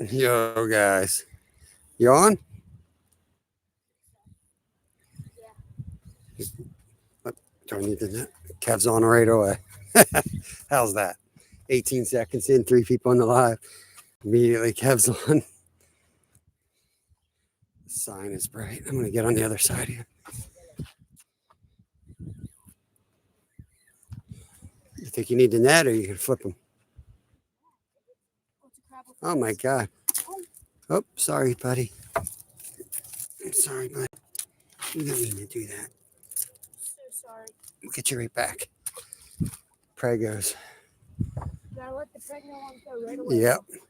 Yo, guys. You on? What, do I need to net? Kev's on right away. How's that? 18 seconds in, three people on the live. Immediately, Kev's on. The sign is bright. I'm going to get on the other side here. You think you need the net or you can flip them? Oh, my God. Oh, sorry, buddy. I'm sorry, buddy. You didn't mean to do that. So sorry. We'll get you right back. Pregos. You gotta let the pregnant ones go right away. Yep. They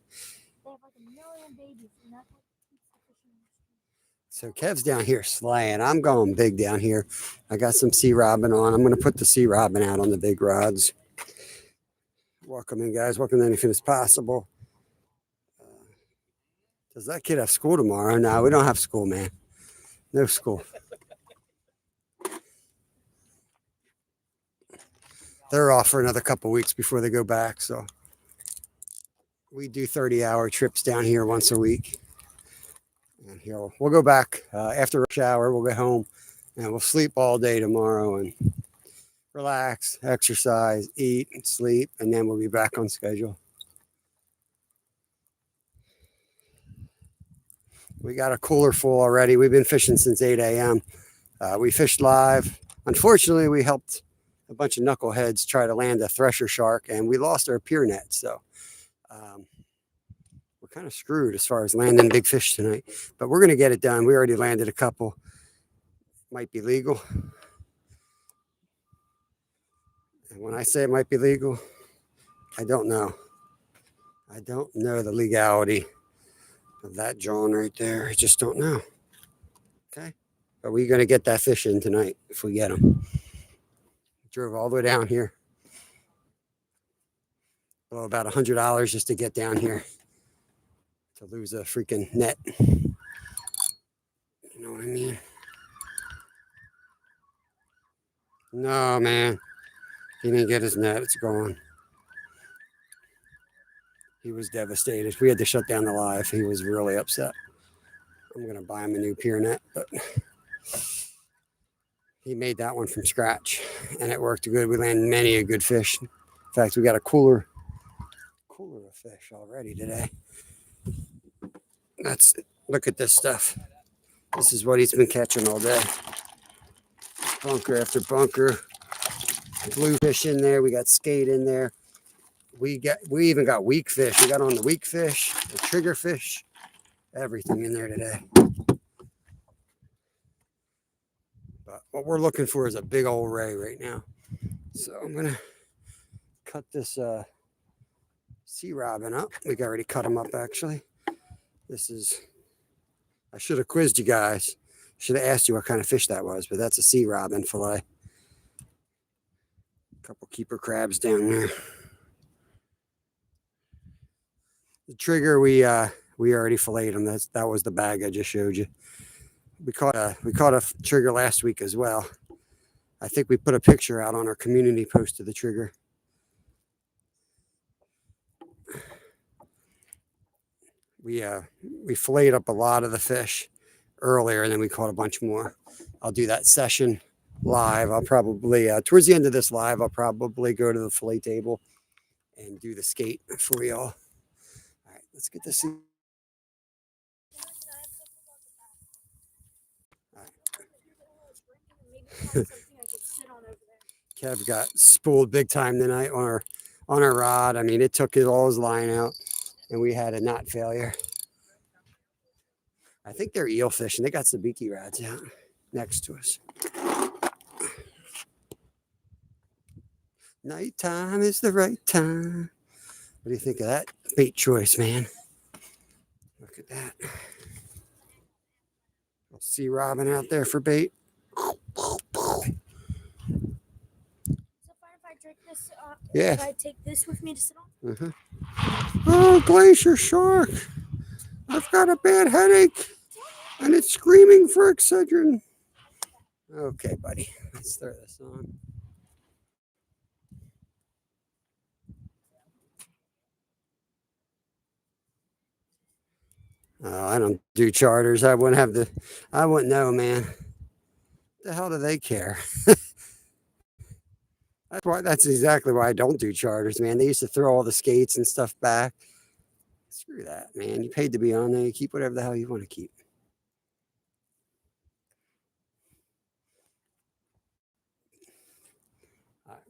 have like 1,000,000 babies, and that's what keeps the fishing industry. So Kev's down here slaying. I'm going big down here. I got some sea robin on. I'm going to put the sea robin out on the big rods. Welcome in, guys. Welcome to anything that's possible. Does that kid have school tomorrow? No, we don't have school, man. No school. They're off for another couple weeks before they go back. So we do 30-hour trips down here once a week. And we'll go back after rush hour. We'll get home and we'll sleep all day tomorrow and relax, exercise, eat, and sleep, and then we'll be back on schedule. We got a cooler full already. We've been fishing since 8 a.m. We fished live. Unfortunately, we helped a bunch of knuckleheads try to land a thresher shark, and we lost our pier net. So we're kind of screwed as far as landing big fish tonight. But we're going to get it done. We already landed a couple. Might be legal. And when I say it might be legal, I don't know. I don't know the legality of that John right there. I just don't know. Okay. But we're going to get that fish in tonight if we get him. Drove all the way down here. Well, about $100 just to get down here to lose a freaking net. You know what I mean? No, man. He didn't get his net. It's gone. He was devastated. We had to shut down the live. He was really upset. I'm going to buy him a new pier net, but he made that one from scratch, and it worked good. We landed many a good fish. In fact, we got a cooler of fish already today. Look at this stuff. This is what he's been catching all day. Bunker after bunker. Bluefish in there. We got skate in there. We even got weak fish. We got on the weak fish, the trigger fish, everything in there today. But what we're looking for is a big old ray right now. So I'm gonna cut this sea robin up. We already cut him up actually. I should have quizzed you guys. Should have asked you what kind of fish that was, but that's a sea robin fillet. A couple keeper crabs down there. The trigger we already filleted them. That was the bag I just showed you. We caught a trigger last week as well. I think we put a picture out on our community post of the trigger. We filleted up a lot of the fish earlier, and then we caught a bunch more. I'll do that session live. I'll probably towards the end of this live, I'll probably go to the fillet table and do the skate for y'all. All right, let's get this. Kev got spooled big time tonight on our rod. I mean, it took all his line out, and we had a knot failure. I think they're eel fishing. They got sabiki rods out next to us. Nighttime is the right time. What do you think of that bait choice, man? Look at that. I'll see Robin out there for bait. Yeah. Should I take this with me to sit on? Uh-huh. Oh, glacier shark. I've got a bad headache, and it's screaming for Excedrin. Okay, buddy. Let's throw this on. I don't do charters. I wouldn't have the. I wouldn't know, man. The hell do they care? That's why. That's exactly why I don't do charters, man. They used to throw all the skates and stuff back. Screw that, man. You paid to be on there. You keep whatever the hell you want to keep.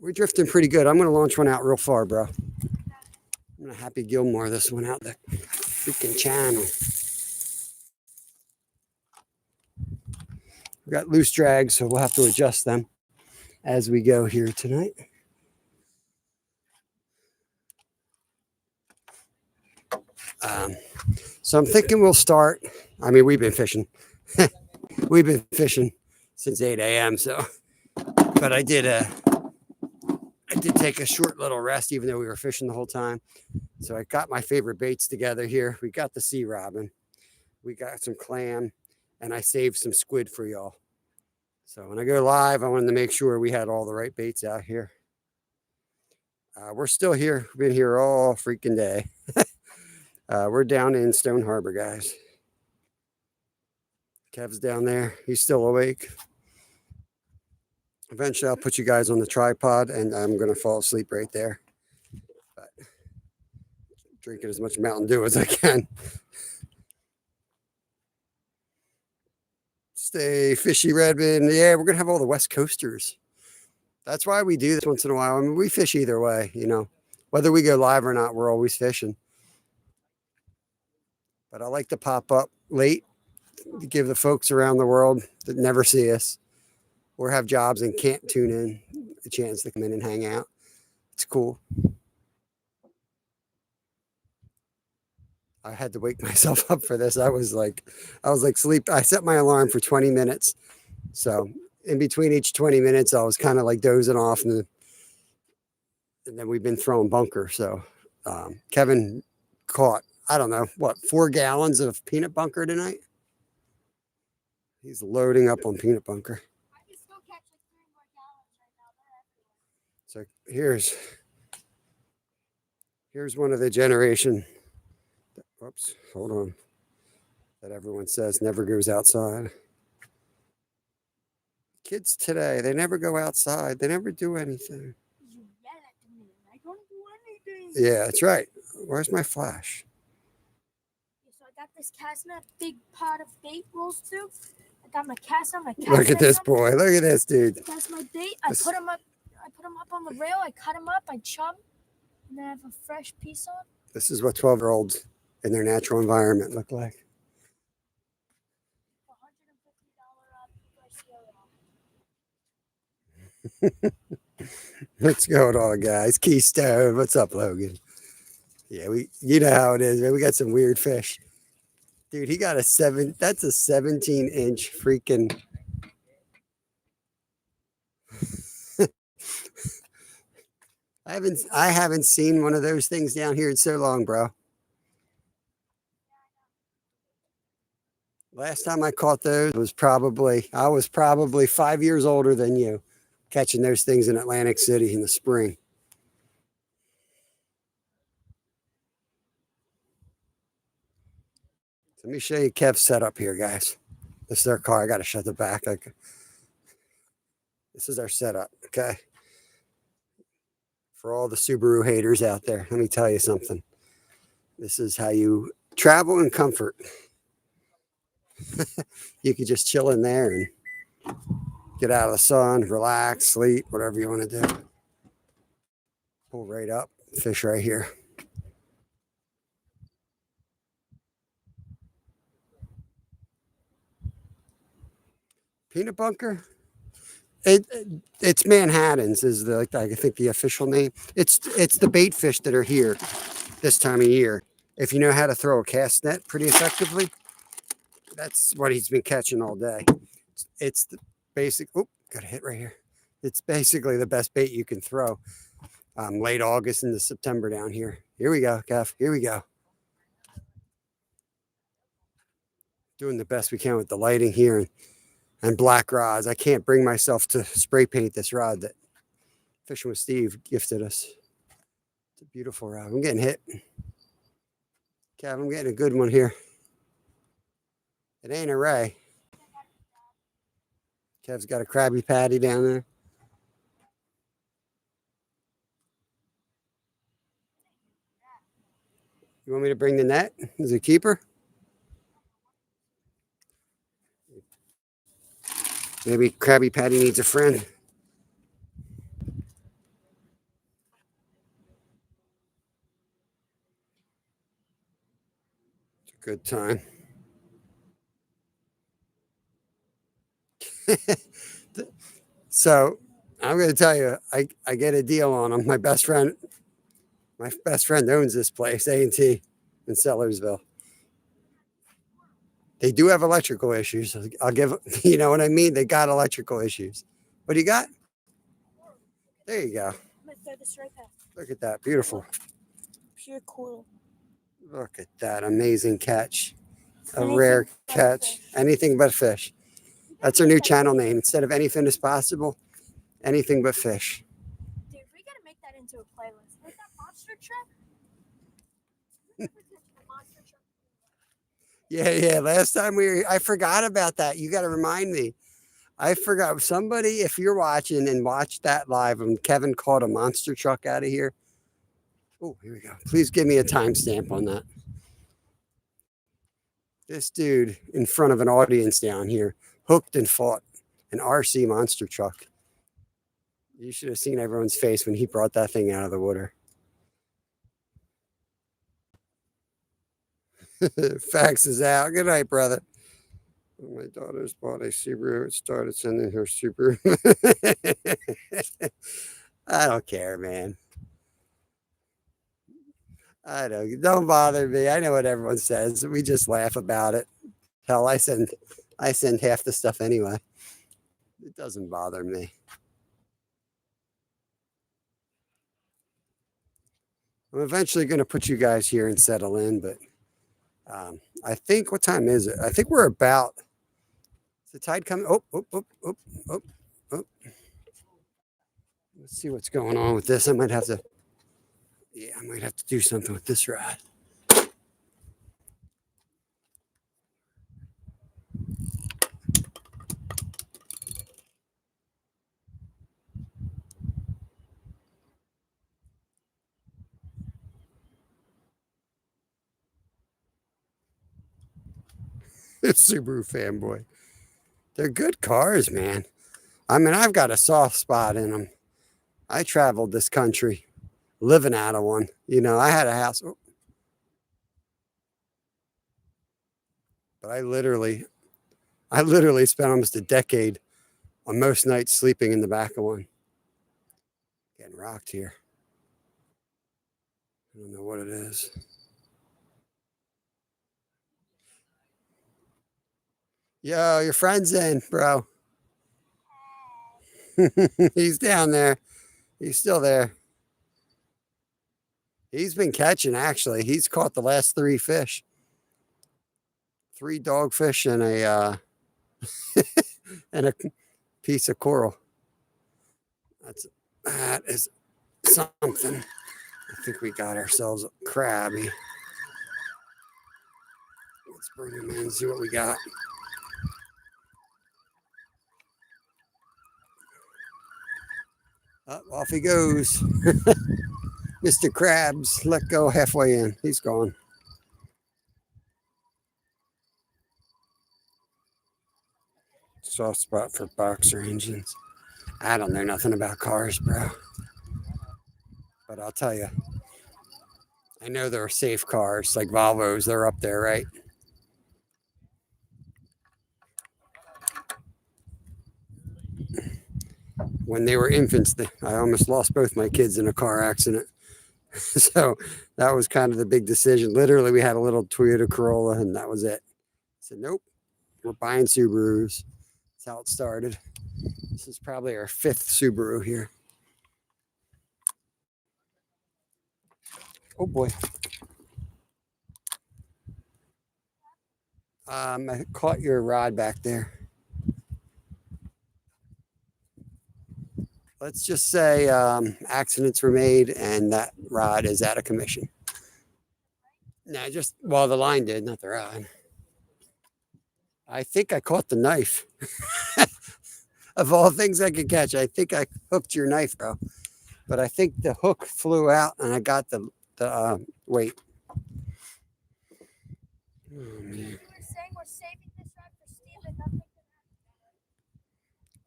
We're drifting pretty good. I'm going to launch one out real far, bro. I'm going to Happy Gilmore this one out the freaking channel. We got loose drags, so we'll have to adjust them as we go here tonight. So I'm thinking we'll start. I mean, we've been fishing. We've been fishing since 8 a.m. So, but I did take a short little rest, even though we were fishing the whole time. So I got my favorite baits together here. We got the sea robin, we got some clam, and I saved some squid for y'all. So when I go live, I wanted to make sure we had all the right baits out here. We're still here. We've been here all freaking day. We're down in Stone Harbor, guys. Kev's down there. He's still awake. Eventually, I'll put you guys on the tripod, and I'm going to fall asleep right there. But drinking as much Mountain Dew as I can. Stay fishy, Redmond. Yeah, we're going to have all the West Coasters. That's why we do this once in a while. I mean, we fish either way, you know. Whether we go live or not, we're always fishing. But I like to pop up late to give the folks around the world that never see us or have jobs and can't tune in a chance to come in and hang out. It's cool. I had to wake myself up for this. I was like sleep. I set my alarm for 20 minutes. So in between each 20 minutes, I was kind of like dozing off, and then we've been throwing bunker. So Kevin caught, I don't know, what, 4 gallons of peanut bunker tonight? He's loading up on peanut bunker. I can still catch like 3 more gallons right now. They're everywhere. So here's one of the generation. Whoops, hold on. That everyone says never goes outside. Kids today, they never go outside. They never do anything. You yell at me. I don't do anything. Yeah, that's right. Where's my flash? So I got this cast net, big pot of bait rolls too. I got my cast on my cast. Look at this boy. Look at this dude. That's my bait. I put them up. I put them up on the rail. I cut them up. I chum, and then I have a fresh piece on. This is what 12-year-olds in their natural environment look like. Let's go, all guys. Keystone. What's up, Logan? Yeah, you know how it is, man. We got some weird fish. Dude, he got that's a 17-inch freaking. I haven't seen one of those things down here in so long, bro. Last time I caught those I was probably 5 years older than you, catching those things in Atlantic City in the spring. Let me show you Kev's setup here, guys. This is their car. I got to shut the back. This is our setup, okay? For all the Subaru haters out there, let me tell you something. This is how you travel in comfort. You could just chill in there and get out of the sun, relax, sleep, whatever you want to do. Pull right up, fish right here. Peanut bunker? It's Manhattan's is I think the official name. It's the bait fish that are here this time of year. If you know how to throw a cast net pretty effectively, that's what he's been catching all day. It's the basic. Oh, got a hit right here. It's basically the best bait you can throw. Late August into September down here. Here we go, Kev. Here we go. Doing the best we can with the lighting here and black rods. I can't bring myself to spray paint this rod that Fishing with Steve gifted us. It's a beautiful rod. I'm getting hit. Kev, I'm getting a good one here. It ain't a ray. Kev's got a Krabby Patty down there. You want me to bring the net as a keeper? Maybe Krabby Patty needs a friend. It's a good time. So I'm going to tell you, I get a deal on them. My best friend owns this place, A&T in Sellersville. They do have electrical issues. I'll give, you know what I mean? They got electrical issues. What do you got? There you go. I'm gonna throw this right back. Look at that. Beautiful. Pure cool. Look at that amazing catch. A Anything rare but catch. fish. Anything but fish. That's our new channel name. Instead of anything is possible, anything but fish. Dude, we gotta make that into a playlist. Like that monster truck. Monster truck. Yeah. Last time I forgot about that. You got to remind me. I forgot. Somebody, if you're watching and watch that live, and Kevin caught a monster truck out of here. Oh, here we go. Please give me a timestamp on that. This dude in front of an audience down here hooked and fought an RC monster truck. You should have seen everyone's face when he brought that thing out of the water. Fax is out. Good night, brother. My daughter's bought a Subaru. It started sending her Subaru. I don't care, man. Don't bother me. I know what everyone says. We just laugh about it. Hell, I send half the stuff anyway. It doesn't bother me. I'm eventually going to put you guys here and settle in, but I think, what time is it? I think we're about, is the tide coming? Oh. Let's see what's going on with this. I might have to do something with this rod. Subaru fanboy. They're good cars, man. I mean, I've got a soft spot in them. I traveled this country living out of one. You know, I had a house. But I literally spent almost a decade on most nights sleeping in the back of one. Getting rocked here. I don't know what it is. Yo, your friend's in, bro. He's down there. He's still there. He's been catching, actually. He's caught the last 3 fish. 3 dogfish and a and a piece of coral. That is something. I think we got ourselves a crabby. Let's bring him in and see what we got. Off he goes. Mr. Krabs let go halfway in. He's gone. Soft spot for boxer engines. I don't know nothing about cars, bro. But I'll tell you, I know there are safe cars like Volvos. They're up there, right? When they were infants, I almost lost both my kids in a car accident. So that was kind of the big decision. Literally, we had a little Toyota Corolla, and that was it. I said, nope, we're buying Subarus. That's how it started. This is probably our 5th Subaru here. Oh boy. I caught your rod back there. Let's just say accidents were made and that rod is out of commission. No, the line did, not the rod. I think I caught the knife. Of all things I could catch, I think I hooked your knife, bro. But I think the hook flew out and I got the wait. Oh, man. You were saying we're saving this ride for Steve and nothing.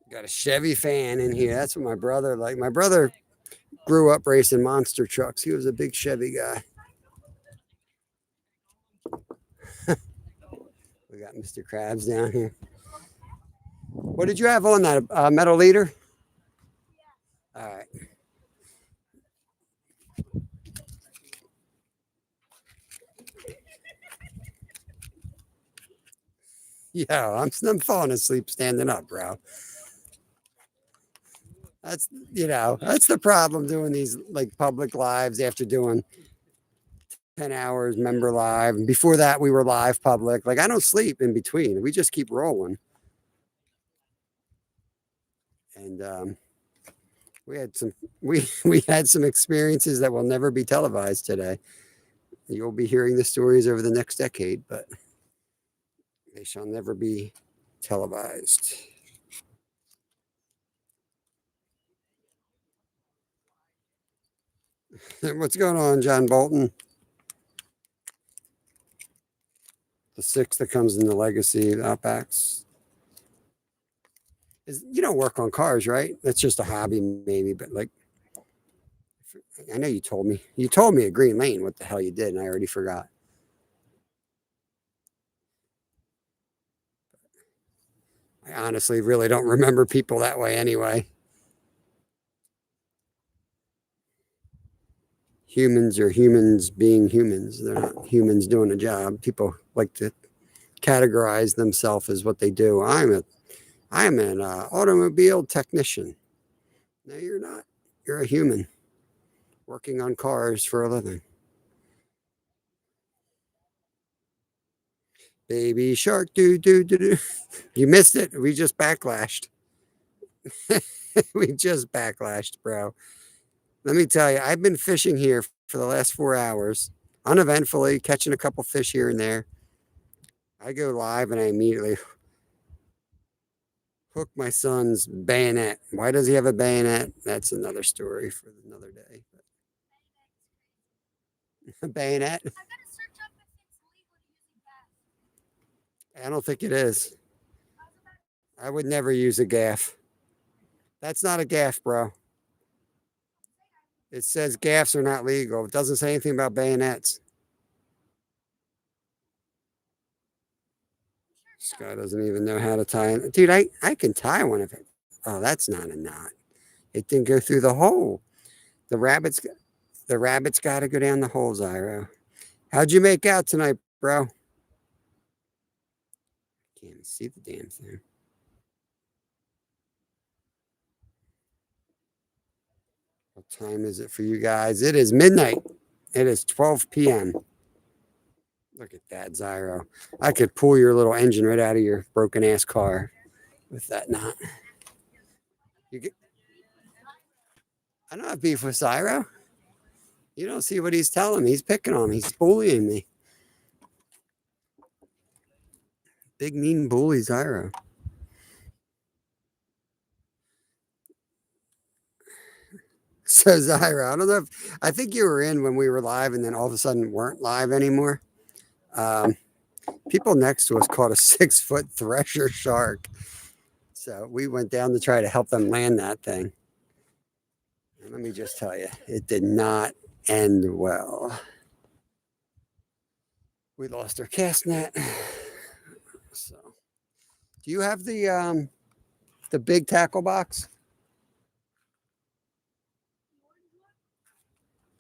Got a Chevy fan in here. That's what my brother like. My brother grew up racing monster trucks. He was a big Chevy guy. We got Mr. Krabs down here. What did you have on that? Metal leader? All right. Yeah, I'm falling asleep standing up, bro. That's that's the problem doing these like public lives after doing 10 hours member live. And before that we were live public. Like I don't sleep in between. We just keep rolling. And we had some we had some experiences that will never be televised today. You'll be hearing the stories over the next decade, but they shall never be televised. What's going on, John Bolton? The 6 that comes in the legacy Outbacks. You don't work on cars, right? That's just a hobby, maybe. But like, I know you told me. You told me at Green Lane what the hell you did, and I already forgot. I honestly really don't remember people that way anyway. Humans are humans being humans. They're not humans doing a job. People like to categorize themselves as what they do. I'm an automobile technician. No, you're not. You're a human working on cars for a living. Baby shark, do do do do. You missed it. We just backlashed. We just backlashed, bro. Let me tell you, I've been fishing here for the last 4 hours, uneventfully, catching a couple fish here and there. I go live and I immediately hook my son's bayonet. Why does he have a bayonet? That's another story for another day. A bayonet? I don't think it is. I would never use a gaff. That's not a gaff, bro. It says gaffs are not legal. It doesn't say anything about bayonets. This guy doesn't even know how to tie it. Dude, I can tie one of it. Oh, that's not a knot. It didn't go through the hole. The rabbit's got to go down the hole, Zyro. How'd you make out tonight, bro? Can't even see the damn thing. What time is it for you guys? It is midnight. It is 12 p.m. Look at that, Zyro. I could pull your little engine right out of your broken ass car with that knot. I don't have beef with Zyro. You don't see what he's telling me. He's picking on me. He's bullying me. Big mean bully Zyro. So Zyro, I don't know if I think you were in when we were live and then all of a sudden weren't live anymore. People next to us caught a 6-foot thresher shark. So we went down to try to help them land that thing. And let me just tell you, it did not end well. We lost our cast net. So, do you have the big tackle box?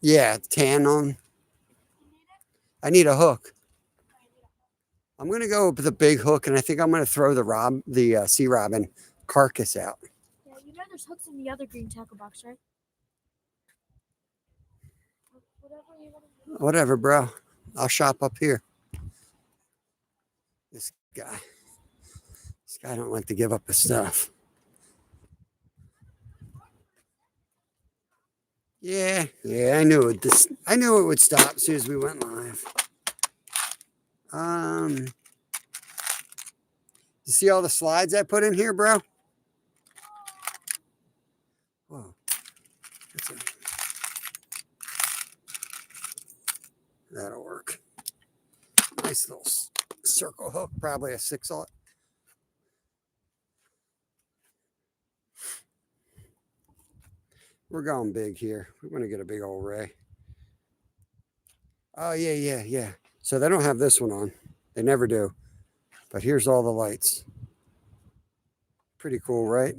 Yeah, tan on. I need a hook. I'm gonna go with the big hook, and I think I'm gonna throw the sea robin carcass out. Yeah, you know there's hooks in the other green tackle box, right? Whatever, bro. I'll shop up here. This guy don't like to give up his stuff. Yeah, I knew it. I knew it would stop as soon as we went live. You see all the slides I put in here, bro? Whoa. That'll work. Nice little circle hook, probably a 6/0. We're going big here. We want to get a big old ray. Oh, yeah. So they don't have this one on. They never do. But here's all the lights. Pretty cool, right?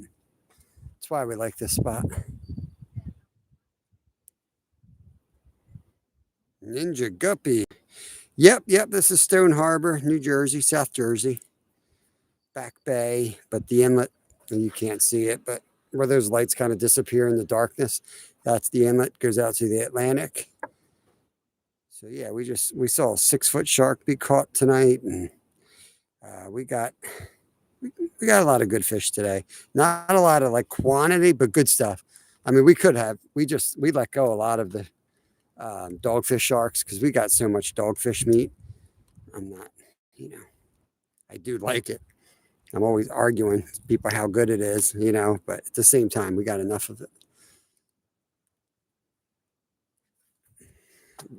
That's why we like this spot. Ninja Guppy. Yep. This is Stone Harbor, New Jersey, South Jersey. Back Bay, but the inlet, you can't see it, but where those lights kind of disappear in the darkness, that's the inlet, goes out to the Atlantic. So yeah, we saw a 6-foot shark be caught tonight, and we got a lot of good fish today. Not a lot of like quantity, but good stuff. I mean, we let go a lot of the dogfish sharks because we got so much dogfish meat. I'm not, I do like it. I'm always arguing with people how good it is, but at the same time, we got enough of it.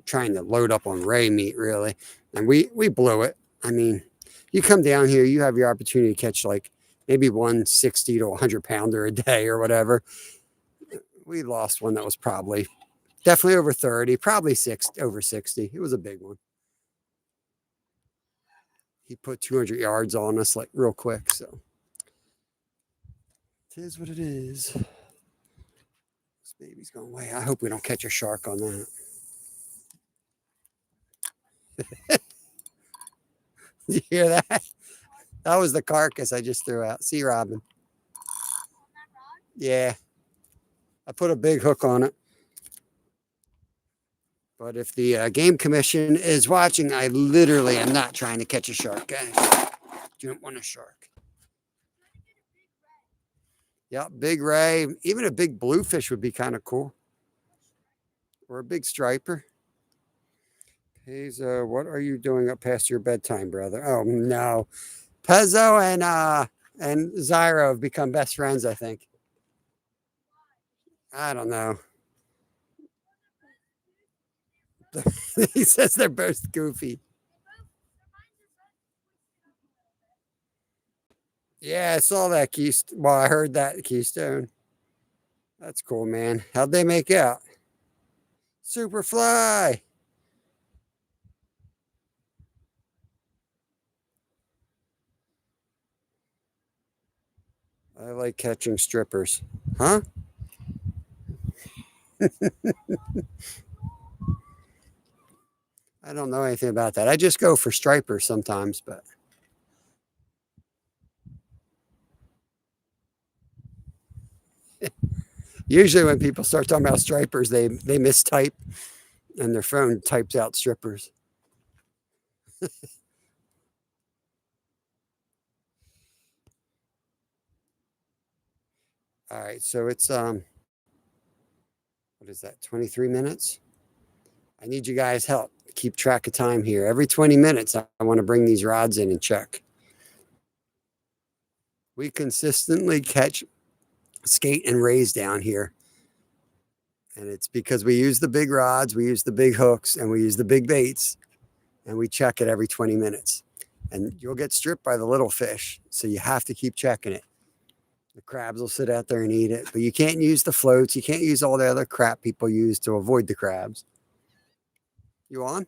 Trying to load up on ray meat, really. And we blew it. I mean, you come down here, you have your opportunity to catch like maybe 160 to 100 pounder a day or whatever. We lost one that was definitely over 30, probably over 60. It was a big one. He put 200 yards on us like real quick. So it is what it is. This baby's going away. I hope we don't catch a shark on that. You hear that? That was the carcass I just threw out. Sea robin. Yeah. I put a big hook on it. But if the game commission is watching, I literally am not trying to catch a shark, guys. You don't want a shark. Yeah, big ray. Even a big bluefish would be kind of cool. Or a big striper. Pezzo, what are you doing up past your bedtime, brother? Oh, no. Pezzo and Zyro have become best friends, I think. I don't know. He says they're both goofy. Yeah, I saw that Keystone. Well, I heard that Keystone. That's cool, man. How'd they make out? Superfly. I like catching strippers. Huh? I don't know anything about that. I just go for stripers sometimes, but usually when people start talking about stripers, they mistype and their phone types out strippers. All right, so it's what is that? 23 minutes. I need you guys' help. Keep track of time here. Every 20 minutes, I want to bring these rods in and check. We consistently catch skate and rays down here. And it's because we use the big rods, we use the big hooks, and we use the big baits, and we check it every 20 minutes. And you'll get stripped by the little fish, so you have to keep checking it. The crabs will sit out there and eat it, but you can't use the floats. You can't use all the other crap people use to avoid the crabs. You on?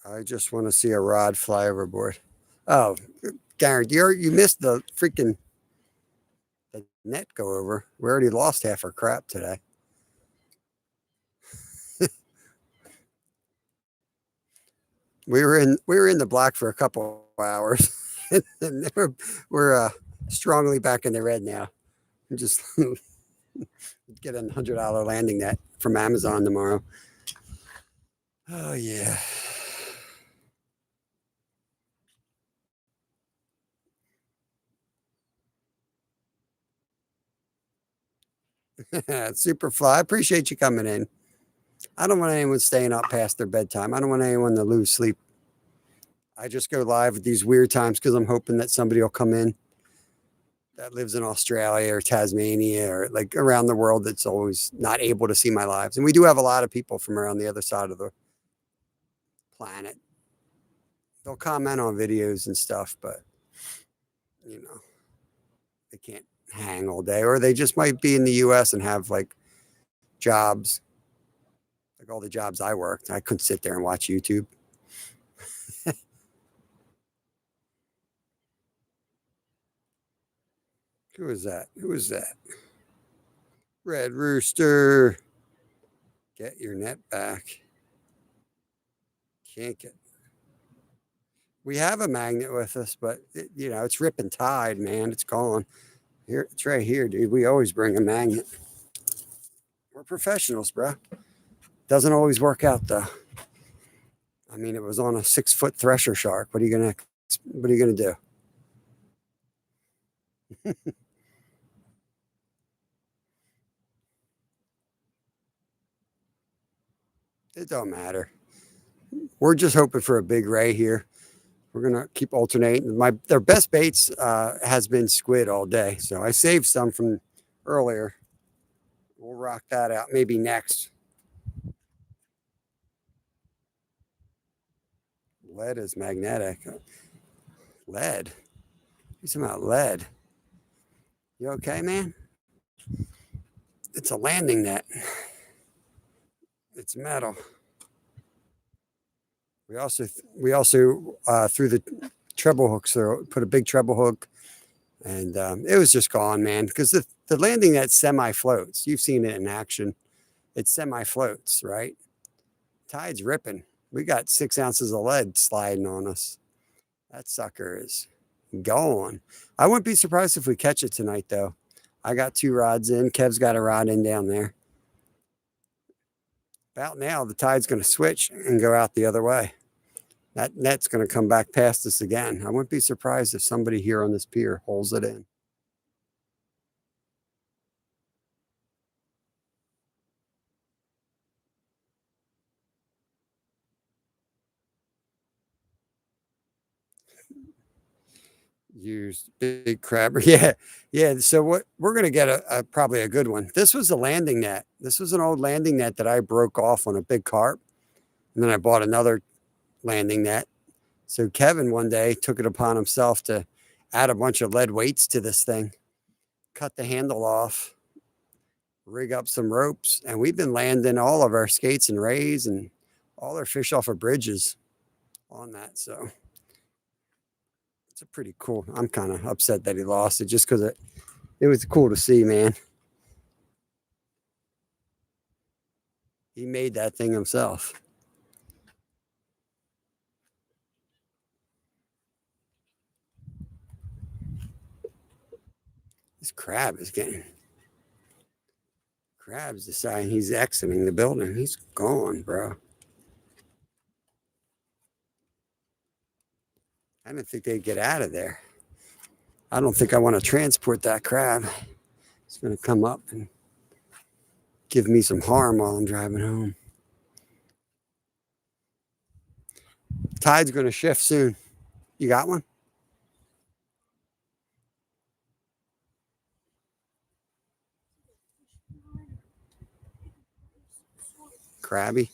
I just want to see a rod fly overboard. Oh, Garrett, you missed the freaking the net go over. We already lost half our crap today. We were in the black for a couple of hours, and we're strongly back in the red now. Just get a $100 landing net from Amazon tomorrow. Oh yeah. Superfly. I appreciate you coming in. I don't want anyone staying up past their bedtime. I don't want anyone to lose sleep. I just go live at these weird times because I'm hoping that somebody will come in that lives in Australia or Tasmania or like around the world that's always not able to see my lives. And we do have a lot of people from around the other side of the planet. They'll comment on videos and stuff, but you know, they can't hang all day, or they just might be in the US and have like jobs, like all the jobs I worked. I couldn't sit there and watch YouTube. Who was that? Who was that? Red Rooster. Get your net back. Can't get. We have a magnet with us, but it's ripping tide, man. It's gone. Here, it's right here, dude. We always bring a magnet. We're professionals, bro. Doesn't always work out though. I mean, it was on a 6-foot thresher shark. What are you gonna do? It don't matter. We're just hoping for a big ray here. We're gonna keep alternating. Their best baits has been squid all day, so I saved some from earlier. We'll rock that out maybe next. Lead is magnetic. Lead? You talking about lead? You okay, man? It's a landing net. It's metal. We also threw the treble hooks. So put a big treble hook, and it was just gone, man. Because the landing net semi floats. You've seen it in action. It semi floats, right? Tide's ripping. We got 6 ounces of lead sliding on us. That sucker is going. I wouldn't be surprised if we catch it tonight, though. I got 2 rods in. Kev's got a rod in down there. About now, the tide's going to switch and go out the other way. That net's going to come back past us again. I wouldn't be surprised if somebody here on this pier holds it in. Used big crabber. Yeah. So what we're going to get probably a good one. This was a landing net. This was an old landing net that I broke off on a big carp. And then I bought another landing net. So Kevin one day took it upon himself to add a bunch of lead weights to this thing, cut the handle off, rig up some ropes, and we've been landing all of our skates and rays and all our fish off of bridges on that. So it's a pretty cool. I'm kind of upset that he lost it just because it was cool to see, man. He made that thing himself. This crab is getting. Crab's deciding he's exiting the building. He's gone, bro. I didn't think they'd get out of there. I don't think I want to transport that crab. It's going to come up and give me some harm while I'm driving home. Tide's going to shift soon. You got one? Crabby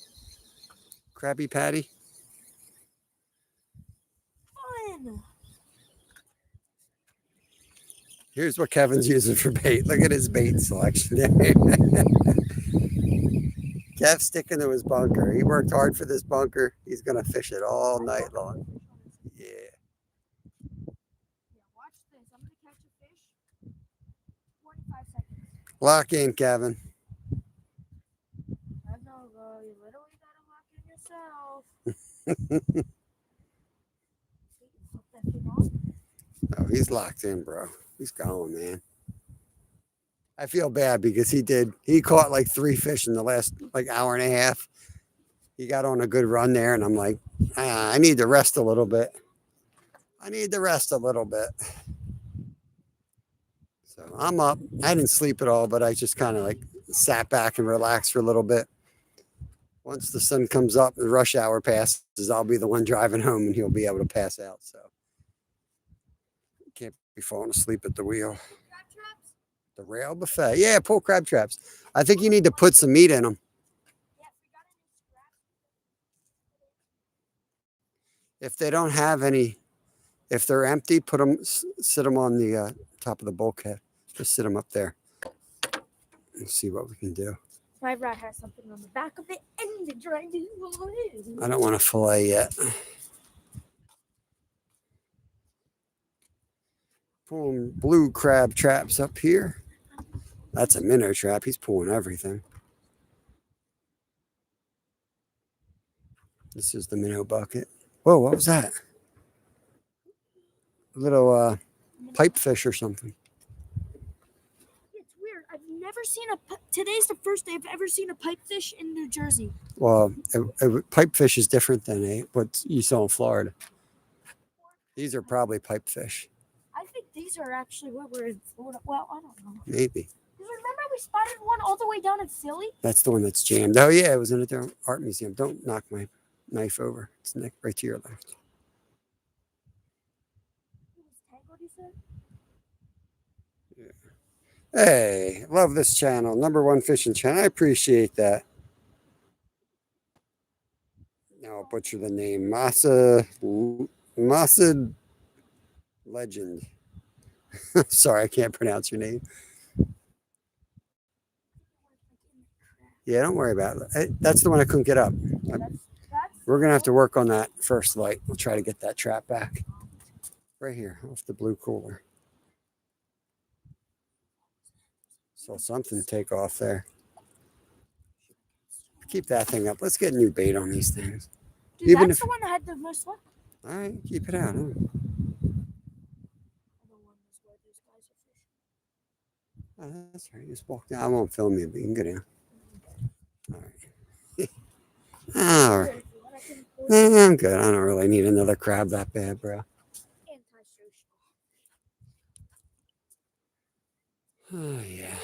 patty. Fun. Here's what Kevin's using for bait. Look at his bait selection. Kev's sticking to his bunker. He worked hard for this bunker. He's going to fish it all night long. Yeah. Watch this. I'm going to catch a fish. 45 seconds. Lock in, Kevin. I know, bro. You literally got to lock in yourself. Oh, he's locked in, bro. He's going, man. I feel bad because he caught like 3 fish in the last like hour and a half. He got on a good run there, and I'm like, I need to rest a little bit. So I'm up. I didn't sleep at all, but I just kind of like sat back and relaxed for a little bit. once the sun comes up, the rush hour passes, I'll be the one driving home and he'll be able to pass out. So can't be falling asleep at the wheel. The rail buffet. Yeah, pull crab traps. I think you need to put some meat in them. If they don't have any, if they're empty, put them, sit them on the top of the bulkhead. Just sit them up there. Let's see what we can do. My rat has something on the back of it and it's trying to pull it in. I don't want to fillet yet. Pulling blue crab traps up here. That's a minnow trap. He's pulling everything. This is the minnow bucket. Whoa, what was that? A little pipefish or something. It's weird. I've never seen today's the first day I've ever seen a pipefish in New Jersey. Well, pipefish is different than what you saw in Florida. These are probably pipefish. I think these are actually what we're in Florida. Well, I don't know. Maybe. Remember we spotted one all the way down in Philly? That's the one that's jammed. Oh, yeah, it was in a art museum. Don't knock my knife over. It's right to your left. Yeah. Hey, love this channel. #1 fishing channel. I appreciate that. Now I'll butcher the name. Masa Legend. Sorry, I can't pronounce your name. Yeah, don't worry about it. That's the one I couldn't get up. We're going to have to work on that first light. We'll try to get that trap back. Right here, off the blue cooler. Saw something take off there. Keep that thing up. Let's get new bait on these things. Dude, even that's the one that had the most luck. All right, keep it out. Huh? Oh, that's right. Just walk down. I won't film you, but you can go down. All right. All right. I'm good. I don't really need another crab that bad, bro. Oh, yeah.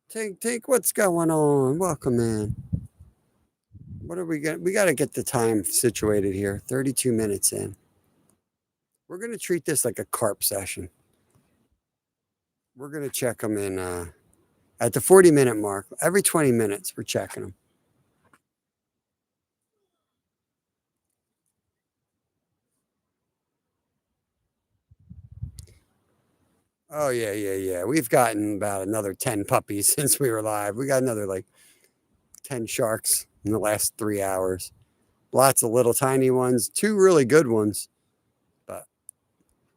Take what's going on. Welcome in. What are we got? We got to get the time situated here. 32 minutes in. We're going to treat this like a carp session. We're going to check them in at the 40-minute mark. Every 20 minutes, we're checking them. Oh, yeah. We've gotten about another 10 puppies since we were live. We got another like 10 sharks in the last 3 hours. Lots of little tiny ones, 2 really good ones. But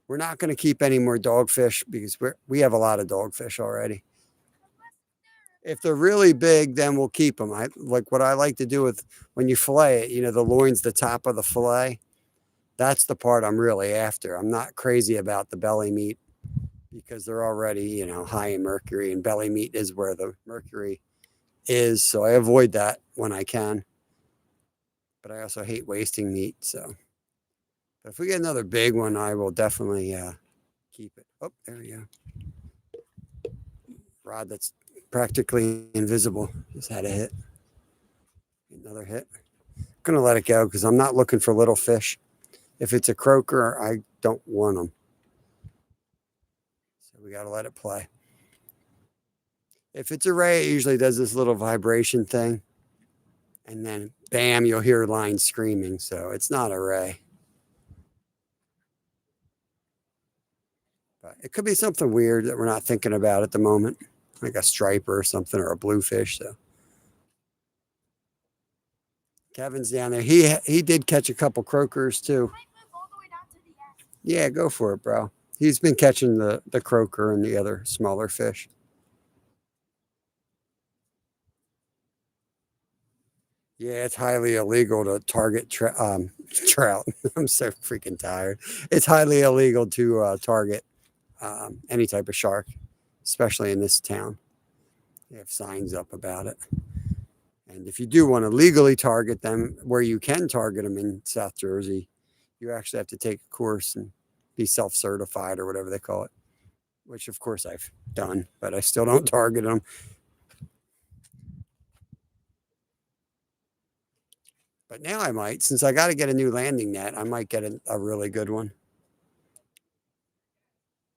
we're not going to keep any more dogfish because we have a lot of dogfish already. If they're really big, then we'll keep them. Like what I like to do with when you fillet it, the loin's the top of the fillet. That's the part I'm really after. I'm not crazy about the belly meat because they're already, high in mercury, and belly meat is where the mercury is. So I avoid that when I can. But I also hate wasting meat. So but if we get another big one, I will definitely keep it. Oh, there we go. Rod that's practically invisible. Just had a hit. Another hit. I'm going to let it go because I'm not looking for little fish. If it's a croaker, I don't want them. So we got to let it play. If it's a ray, it usually does this little vibration thing. And then, bam, you'll hear line screaming. So it's not a ray. But it could be something weird that we're not thinking about at the moment. Like a striper or something, or a bluefish. So Kevin's down there. He did catch a couple croakers too. Yeah, go for it, bro. He's been catching the croaker and the other smaller fish. Yeah, it's highly illegal to target trout. I'm so freaking tired. It's highly illegal to target any type of shark, especially in this town. They have signs up about it. And if you do want to legally target them, where you can target them in South Jersey, you actually have to take a course and be self-certified or whatever they call it, which of course I've done, but I still don't target them. But now I might, since I got to get a new landing net, I might get a really good one.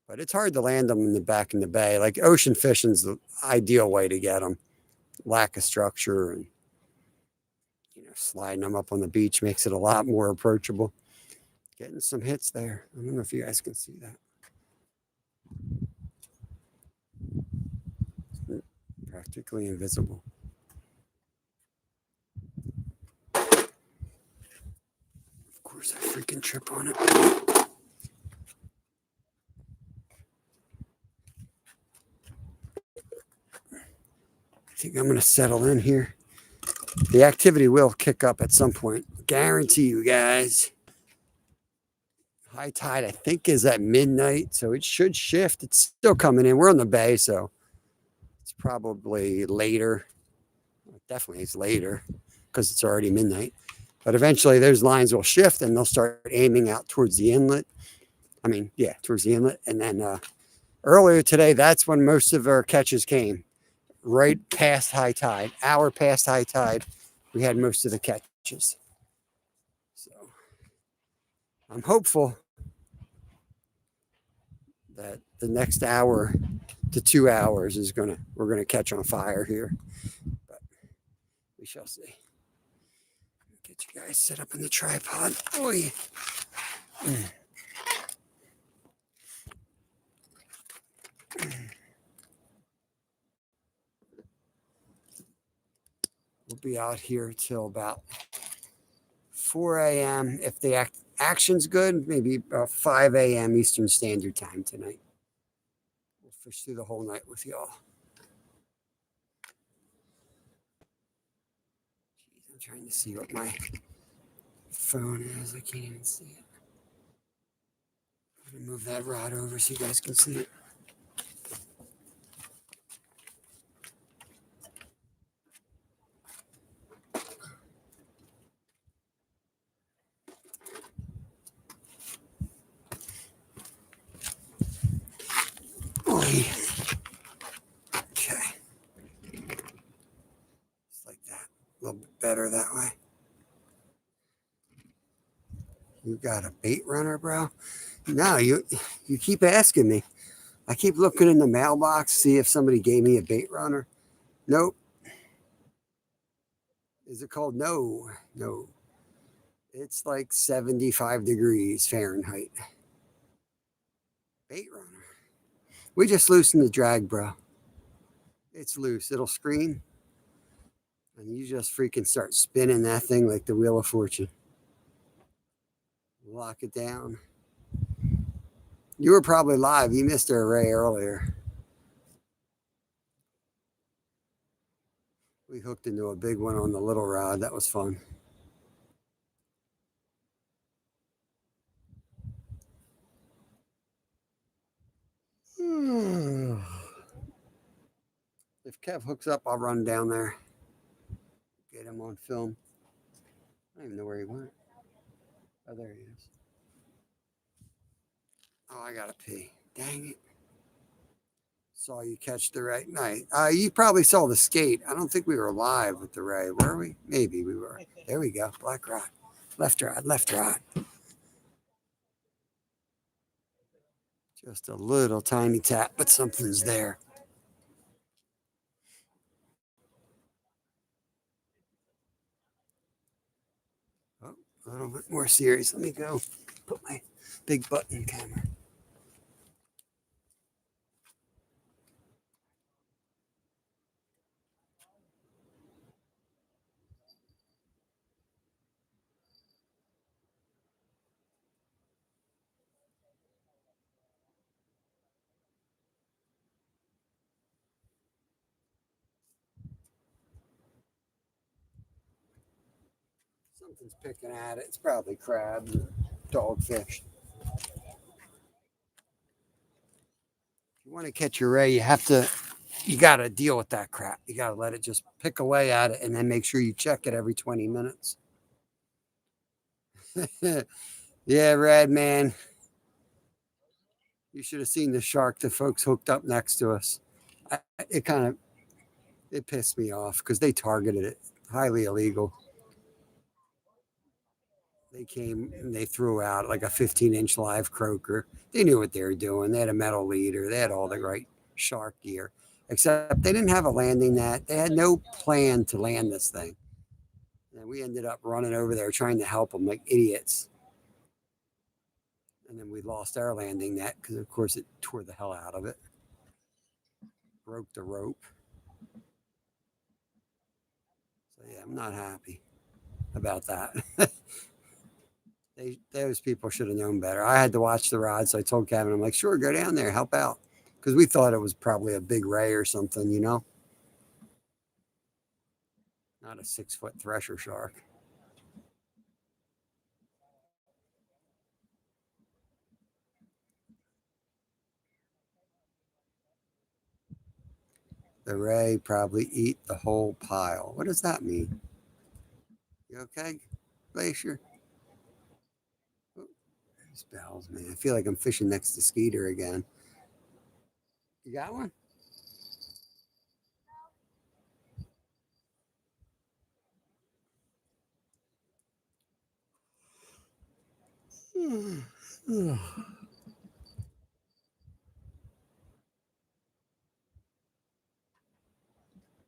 But it's hard to land them in the back in the bay. Like ocean fishing's the ideal way to get them. Lack of structure and sliding them up on the beach makes it a lot more approachable. Getting some hits there. I don't know if you guys can see that. Practically invisible. Of course, I freaking trip on it. I think I'm going to settle in here. The activity will kick up at some point. Guarantee you guys. High tide, I think, is at midnight, so it should shift. It's still coming in. We're on the bay, so it's probably later. Definitely it's later because it's already midnight. But eventually those lines will shift and they'll start aiming out towards the inlet. Towards the inlet. And then earlier today, that's when most of our catches came. Right past high tide, hour past high tide, we had most of the catches. So I'm hopeful that the next hour to 2 hours we're gonna catch on fire here. But we shall see. Get you guys set up in the tripod. Oy. We'll be out here till about 4 a.m. If the action's good, maybe about 5 a.m. Eastern Standard Time tonight. We'll fish through the whole night with y'all. I'm trying to see what my phone is. I can't even see it. I'm going to move that rod over so you guys can see it. Okay. Just like that. A little bit better that way. You got a bait runner, bro? No, you keep asking me. I keep looking in the mailbox, see if somebody gave me a bait runner. Nope. Is it called? No. It's like 75 degrees Fahrenheit. Bait runner. We just loosened the drag, bro. It's loose. It'll scream. And you just freaking start spinning that thing like the Wheel of Fortune. Lock it down. You were probably live. You missed our array earlier. We hooked into a big one on the little rod. That was fun. If Kev hooks up, I'll run down there. Get him on film. I don't even know where he went. Oh, there he is. Oh, I gotta pee. Dang it. Saw you catch the right night. You probably saw the skate. I don't think we were live with the ray, were we? Maybe we were. There we go. Black rod. Left rod. Left rod. Just a little tiny tap, but something's there. Oh, a little bit more serious. Let me go put my big button camera. Something's picking at it. It's probably crabs or dogfish. If you want to catch your ray, you got to deal with that crap. You got to let it just pick away at it and then make sure you check it every 20 minutes. Yeah, Rad man. You should have seen the shark the folks hooked up next to us. It pissed me off because they targeted it. Highly illegal. They came and they threw out like a 15-inch live croaker. They knew what they were doing. They had a metal leader. They had all the right shark gear, except they didn't have a landing net. They had no plan to land this thing. And we ended up running over there trying to help them like idiots. And then we lost our landing net because, of course, it tore the hell out of it, broke the rope. So, yeah, I'm not happy about that. Those people should have known better. I had to watch the rod, so I told Kevin, I'm like, sure, go down there, help out. Because we thought it was probably a big ray or something, not a 6-foot thresher shark. The ray probably eat the whole pile. What does that mean? You okay, Glacier? Oh, these bells, man. I feel like I'm fishing next to Skeeter again. You got one?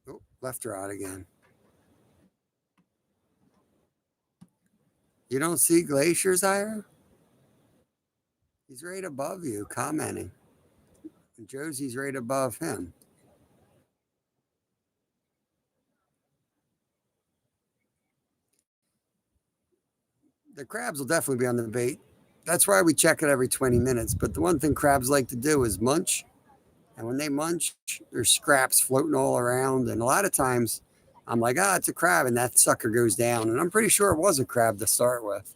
Oh, left rod again. You don't see Glacier's Ira? He's right above you, commenting. And Josie's right above him. The crabs will definitely be on the bait. That's why we check it every 20 minutes. But the one thing crabs like to do is munch. And when they munch, there's scraps floating all around. And a lot of times I'm like, ah, it's a crab. And that sucker goes down. And I'm pretty sure it was a crab to start with.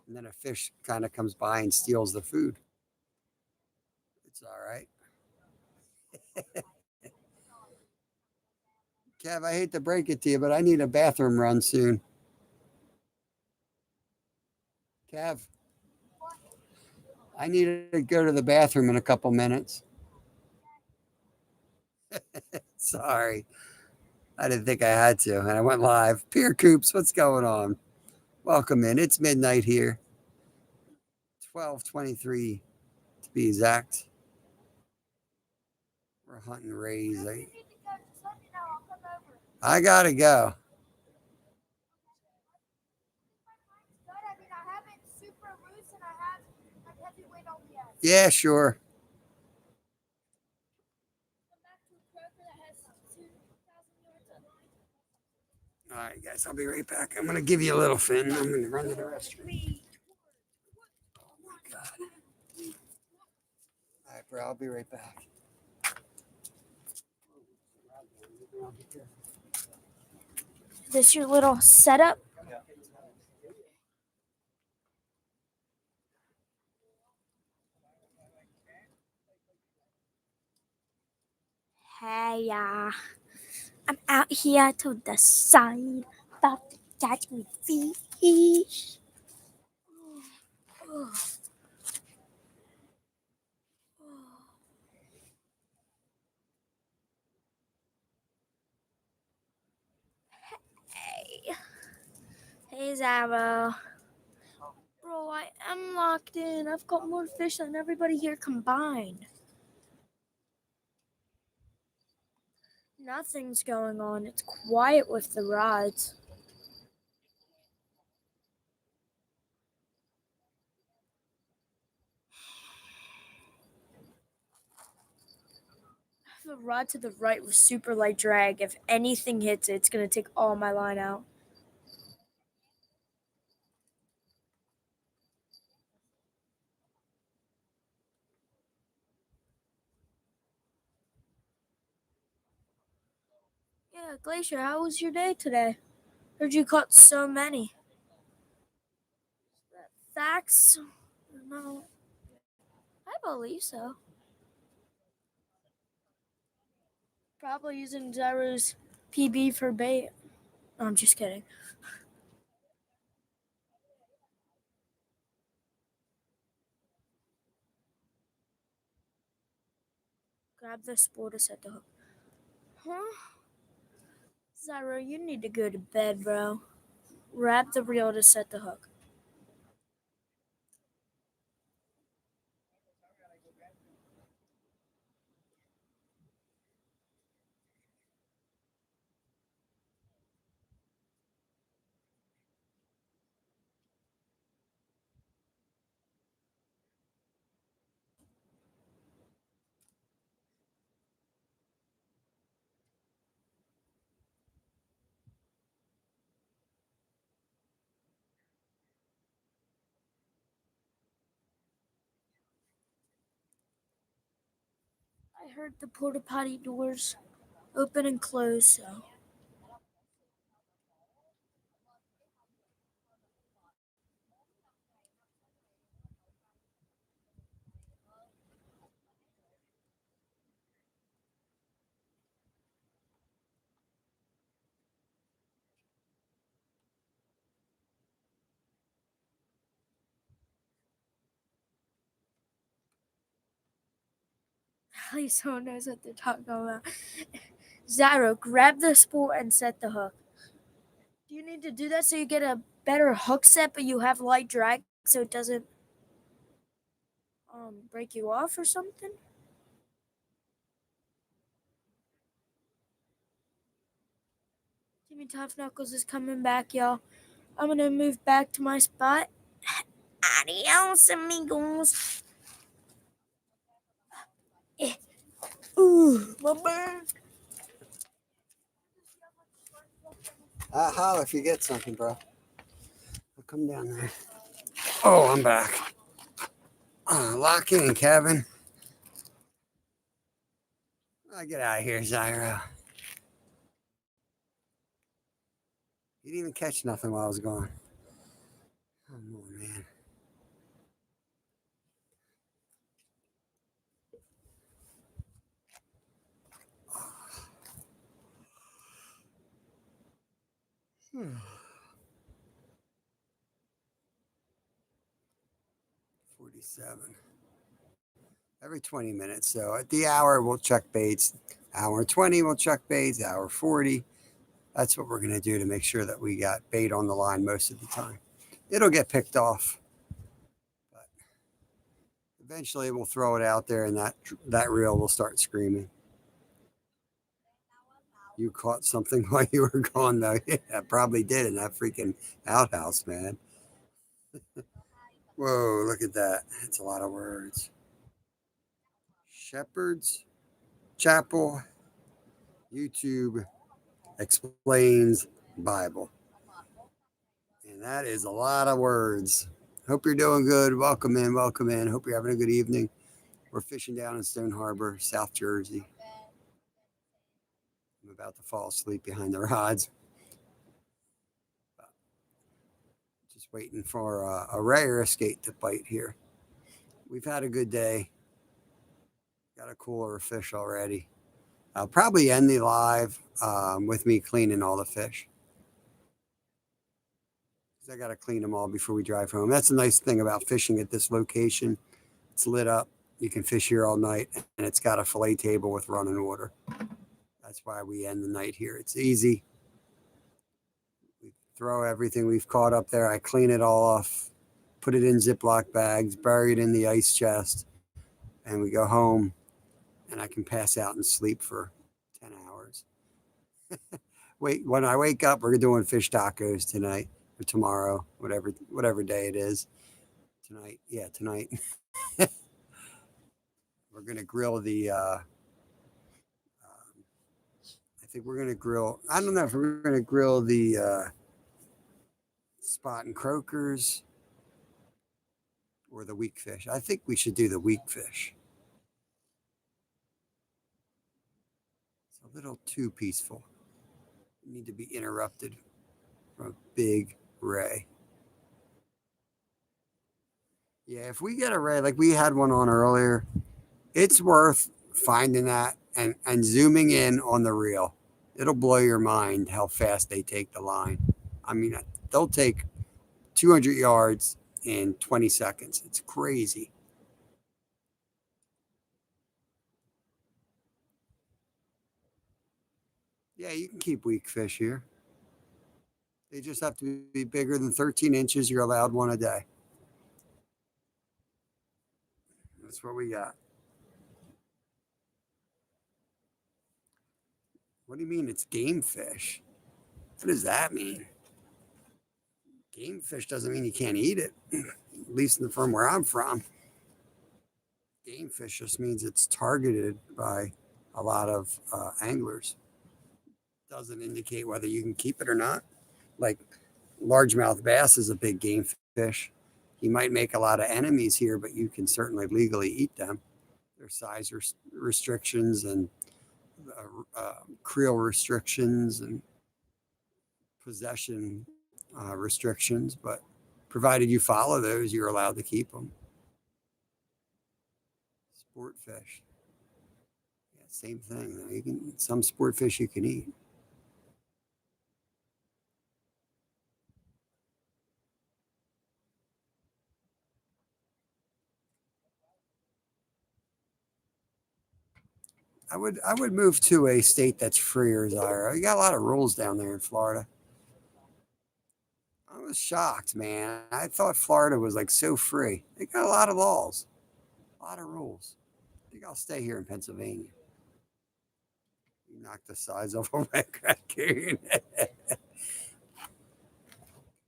And then a fish kind of comes by and steals the food. It's all right. Kev, I hate to break it to you, but I need a bathroom run soon. Kev, I need to go to the bathroom in a couple minutes. Sorry. I didn't think I had to, and I went live. Pier Coops, what's going on? Welcome in. It's midnight here. 12:23 to be exact. We're hunting rays. I gotta go. Yeah, sure. All right, guys, I'll be right back. I'm gonna give you a little fin. I'm gonna run to the restroom. Oh my god. All right, bro. I'll be right back. This your little setup? Hey, I'm out here to the side, about to catch me fish. Hey, hey, Zara. Bro, I am locked in. I've got more fish than everybody here combined. Nothing's going on. It's quiet with the rods. The rod to the right was super light drag. If anything hits it, it's gonna take all my line out. Yeah, Glacier, how was your day today? Heard you caught so many. Facts? No, I believe so. Probably using Zaru's PB for bait. No, I'm just kidding. Grab the spool to set the hook. Huh? Zaru, you need to go to bed, bro. Grab the reel to set the hook. I heard the porta potty doors open and close, so. At least someone knows what they're talking about. Zyro, grab the spool and set the hook. Do you need to do that so you get a better hook set, but you have light drag so it doesn't break you off or something? Jimmy Tough Knuckles is coming back, y'all. I'm gonna move back to my spot. Adios, amigos. Ooh, my bird. Holler if you get something, bro. I'll come down there. Oh, I'm back. Lock in, Kevin. Get out of here, Zyro. You didn't even catch nothing while I was gone. Oh, man. Hmm. 47. Every 20 minutes. So at the hour, we'll check baits. Hour 20, we'll check baits. Hour 40. That's what we're going to do to make sure that we got bait on the line most of the time. It'll get picked off. But eventually, we'll throw it out there, and that reel will start screaming. You caught something while you were gone, though. Yeah, I probably did in that freaking outhouse, man. Whoa, look at that. That's a lot of words. Shepherd's Chapel, YouTube explains Bible. And that is a lot of words. Hope you're doing good. Welcome in, welcome in. Hope you're having a good evening. We're fishing down in Stone Harbor, South Jersey. I'm about to fall asleep behind the rods. Just waiting for a rare skate to bite here. We've had a good day. Got a cooler of fish already. I'll probably end the live with me cleaning all the fish. I got to clean them all before we drive home. That's the nice thing about fishing at this location. It's lit up. You can fish here all night, and it's got a fillet table with running water. That's why we end the night here. It's easy. We throw everything we've caught up there. I clean it all off, put it in Ziploc bags, bury it in the ice chest, and we go home, and I can pass out and sleep for 10 hours. When I wake up, we're doing fish tacos tonight or tomorrow, whatever day it is. Tonight. Yeah, tonight. We're going to grill the I think we're going to grill, I don't know if we're going to grill the spot and croakers or the weak fish. I think we should do the weak fish. It's a little too peaceful. We need to be interrupted from a big ray. Yeah, if we get a ray, like we had one on earlier, it's worth finding that and zooming in on the reel. It'll blow your mind how fast they take the line. I mean, they'll take 200 yards in 20 seconds. It's crazy. Yeah, you can keep weak fish here. They just have to be bigger than 13 inches. You're allowed one a day. That's what we got. What do you mean it's game fish? What does that mean? Game fish doesn't mean you can't eat it, at least from where I'm from. Game fish just means it's targeted by a lot of anglers. Doesn't indicate whether you can keep it or not. Like largemouth bass is a big game fish. You might make a lot of enemies here, but you can certainly legally eat them. There's size restrictions and creel restrictions and possession restrictions, but provided you follow those, you're allowed to keep them. Sport fish, yeah, same thing. You can some sport fish you can eat. I would move to a state that's freer, Zyra. You got a lot of rules down there in Florida. I was shocked, man. I thought Florida was like so free. They got a lot of laws, a lot of rules. I think I'll stay here in Pennsylvania. You knock the size off a red raccoon.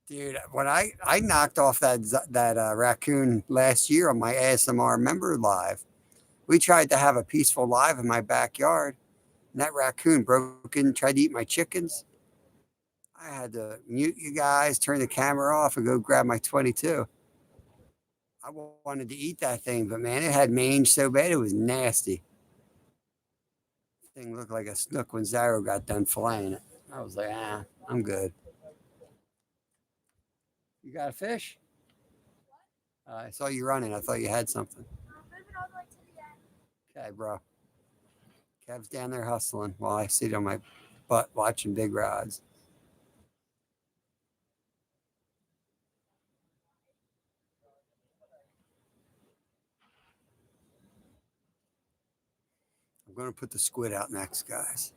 Dude, when I knocked off that raccoon last year on my ASMR member live, we tried to have a peaceful live in my backyard, and that raccoon broke in, tried to eat my chickens. I had to mute you guys, turn the camera off, and go grab my 22. I wanted to eat that thing, but man, it had mange so bad it was nasty. Thing looked like a snook when Zyro got done filleting it. I was like, I'm good. You got a fish? I saw you running. I thought you had something. Okay, bro. Kev's down there hustling while I sit on my butt watching big rods. I'm going to put the squid out next, guys.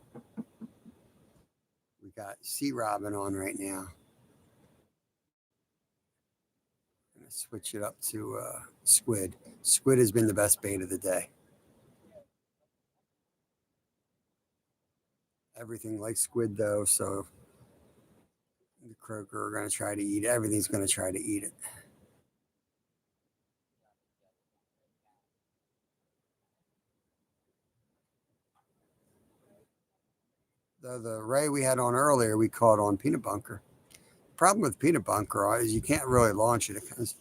We got sea robin on right now. I'm going to switch it up to squid. Squid has been the best bait of the day. Everything likes squid, though, so the croaker are going to try to eat it. Everything's going to try to eat it. The ray we had on earlier, we caught on peanut bunker. Problem with peanut bunker is you can't really launch it. It kind of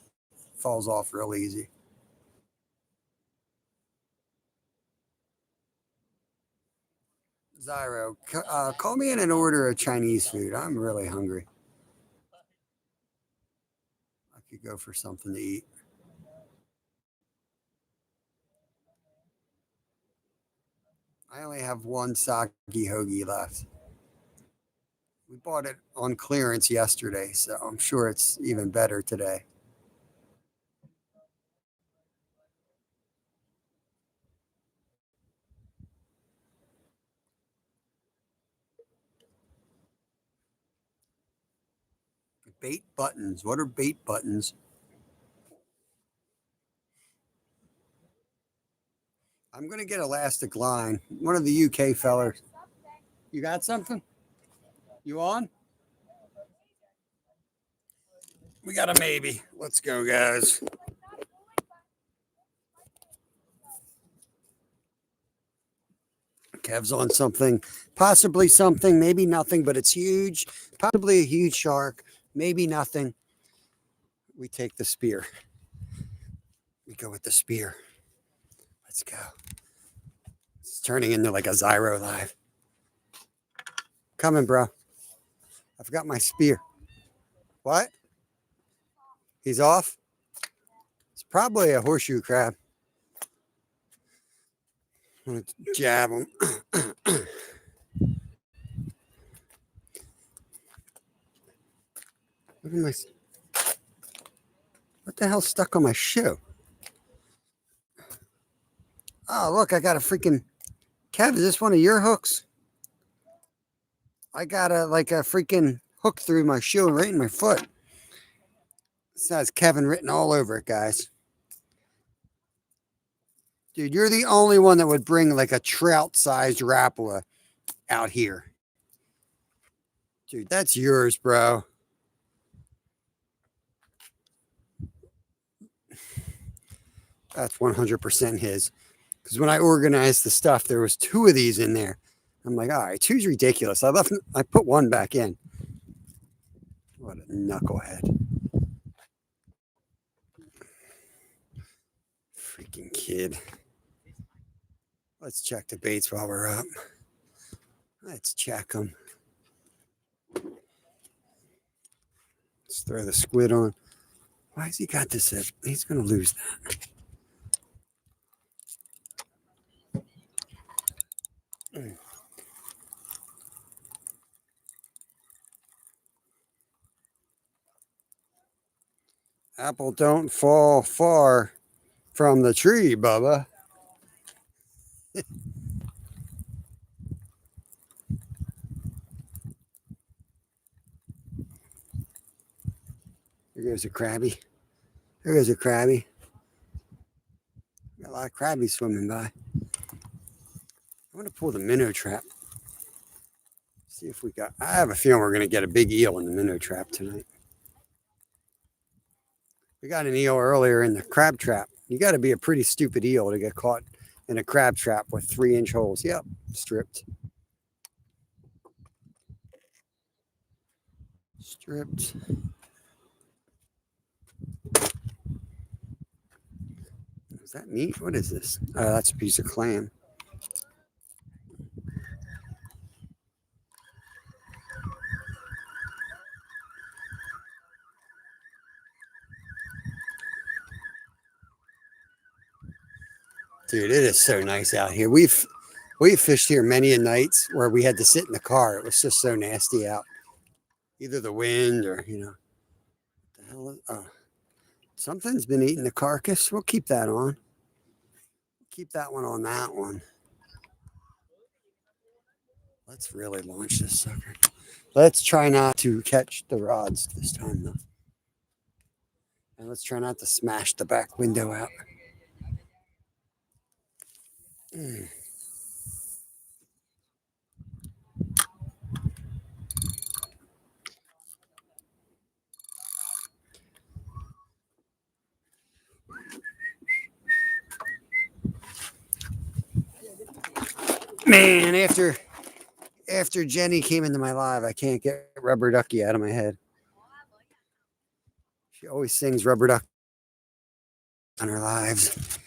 falls off real easy. Zyro, call me in and order a Chinese food. I'm really hungry. I could go for something to eat. I only have one sake hoagie left. We bought it on clearance yesterday, so I'm sure it's even better today. Bait buttons. What are bait buttons? I'm going to get elastic line. One of the UK fellers. You got something? You on? We got a maybe. Let's go, guys. Kev's on something, possibly something, maybe nothing, but it's huge. Possibly a huge shark, maybe nothing. We take the spear. We go with the spear. Let's go. It's turning into like a Zyro live. Coming, bro. I've got my spear. What? He's off? It's probably a horseshoe crab. I'm going to jab him. Look at my. What the hell's stuck on my shoe? Oh, look, I got a freaking. Kev, is this one of your hooks? I got a freaking hook through my shoe right in my foot. It says Kevin written all over it, guys. Dude, you're the only one that would bring like a trout-sized rapala out here. Dude, that's yours, bro. That's 100% his. Because when I organized the stuff, there was two of these in there. I'm like, all right, two's ridiculous. I put one back in. What a knucklehead. Freaking kid. Let's check the baits while we're up. Let's check them. Let's throw the squid on. Why has he got this? He's going to lose that. Apple don't fall far from the tree, Bubba. Here goes a crabby. Here goes a crabby. Got a lot of crabbies swimming by. I'm going to pull the minnow trap. See if we got. I have a feeling we're going to get a big eel in the minnow trap tonight. We got an eel earlier in the crab trap. You got to be a pretty stupid eel to get caught in a crab trap with 3-inch holes. Yep, stripped. Stripped. Is that meat? What is this? Oh, that's a piece of clam. Dude, it is so nice out here. We've fished here many a nights where we had to sit in the car. It was just so nasty out. Either the wind or, what the hell is, something's been eating the carcass. We'll keep that on. Keep that one on that one. Let's really launch this sucker. Let's try not to catch the rods this time, though. And let's try not to smash the back window out. Man, after Jenny came into my live, I can't get Rubber Ducky out of my head. She always sings Rubber Duck on her lives.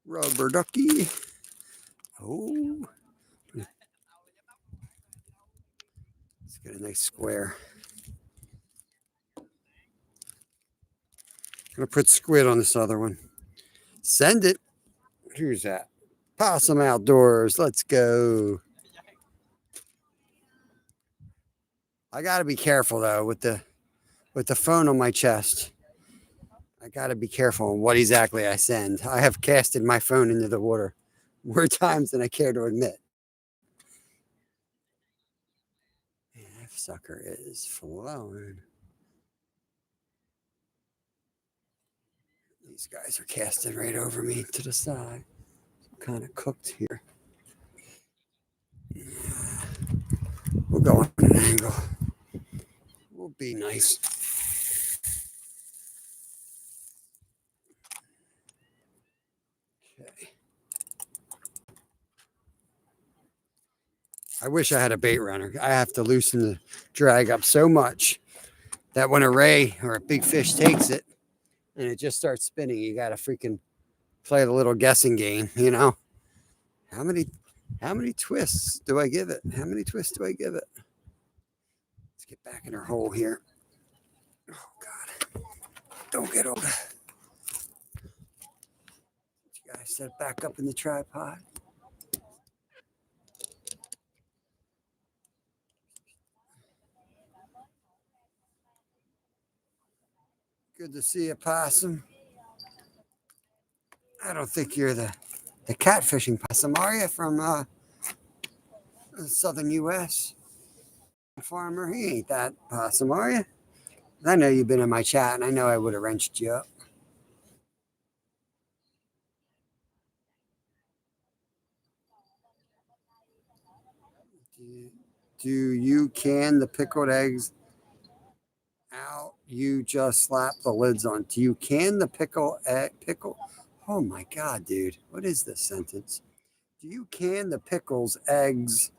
Rubber Ducky. Oh. Let's get a nice square. Gonna put squid on this other one. Send it. Who's that? Possum Outdoors. Let's go. I gotta be careful though with the phone on my chest. I gotta be careful on what exactly I send. I have casted my phone into the water more times than I care to admit. Man, that sucker is flowing. These guys are casting right over me to the side. I'm kind of cooked here. Yeah. We'll go on an angle. We'll be nice. Okay. I wish I had a bait runner. I have to loosen the drag up so much that when a ray or a big fish takes it and it just starts spinning, you got to freaking play the little guessing game, How many twists do I give it? How many twists do I give it? Let's get back in our hole here. Oh, God. Don't get old. You guys set it back up in the tripod. Good to see you, Possum. I don't think you're the catfishing possum, are you, from the southern U.S.? Farmer, he ain't that possum, are you? I know you've been in my chat, and I know I would have wrenched you up. Do you can the pickled eggs out? You just slap the lids on. Do you can the pickle? Oh my God, dude. What is this sentence? Do you can the pickles eggs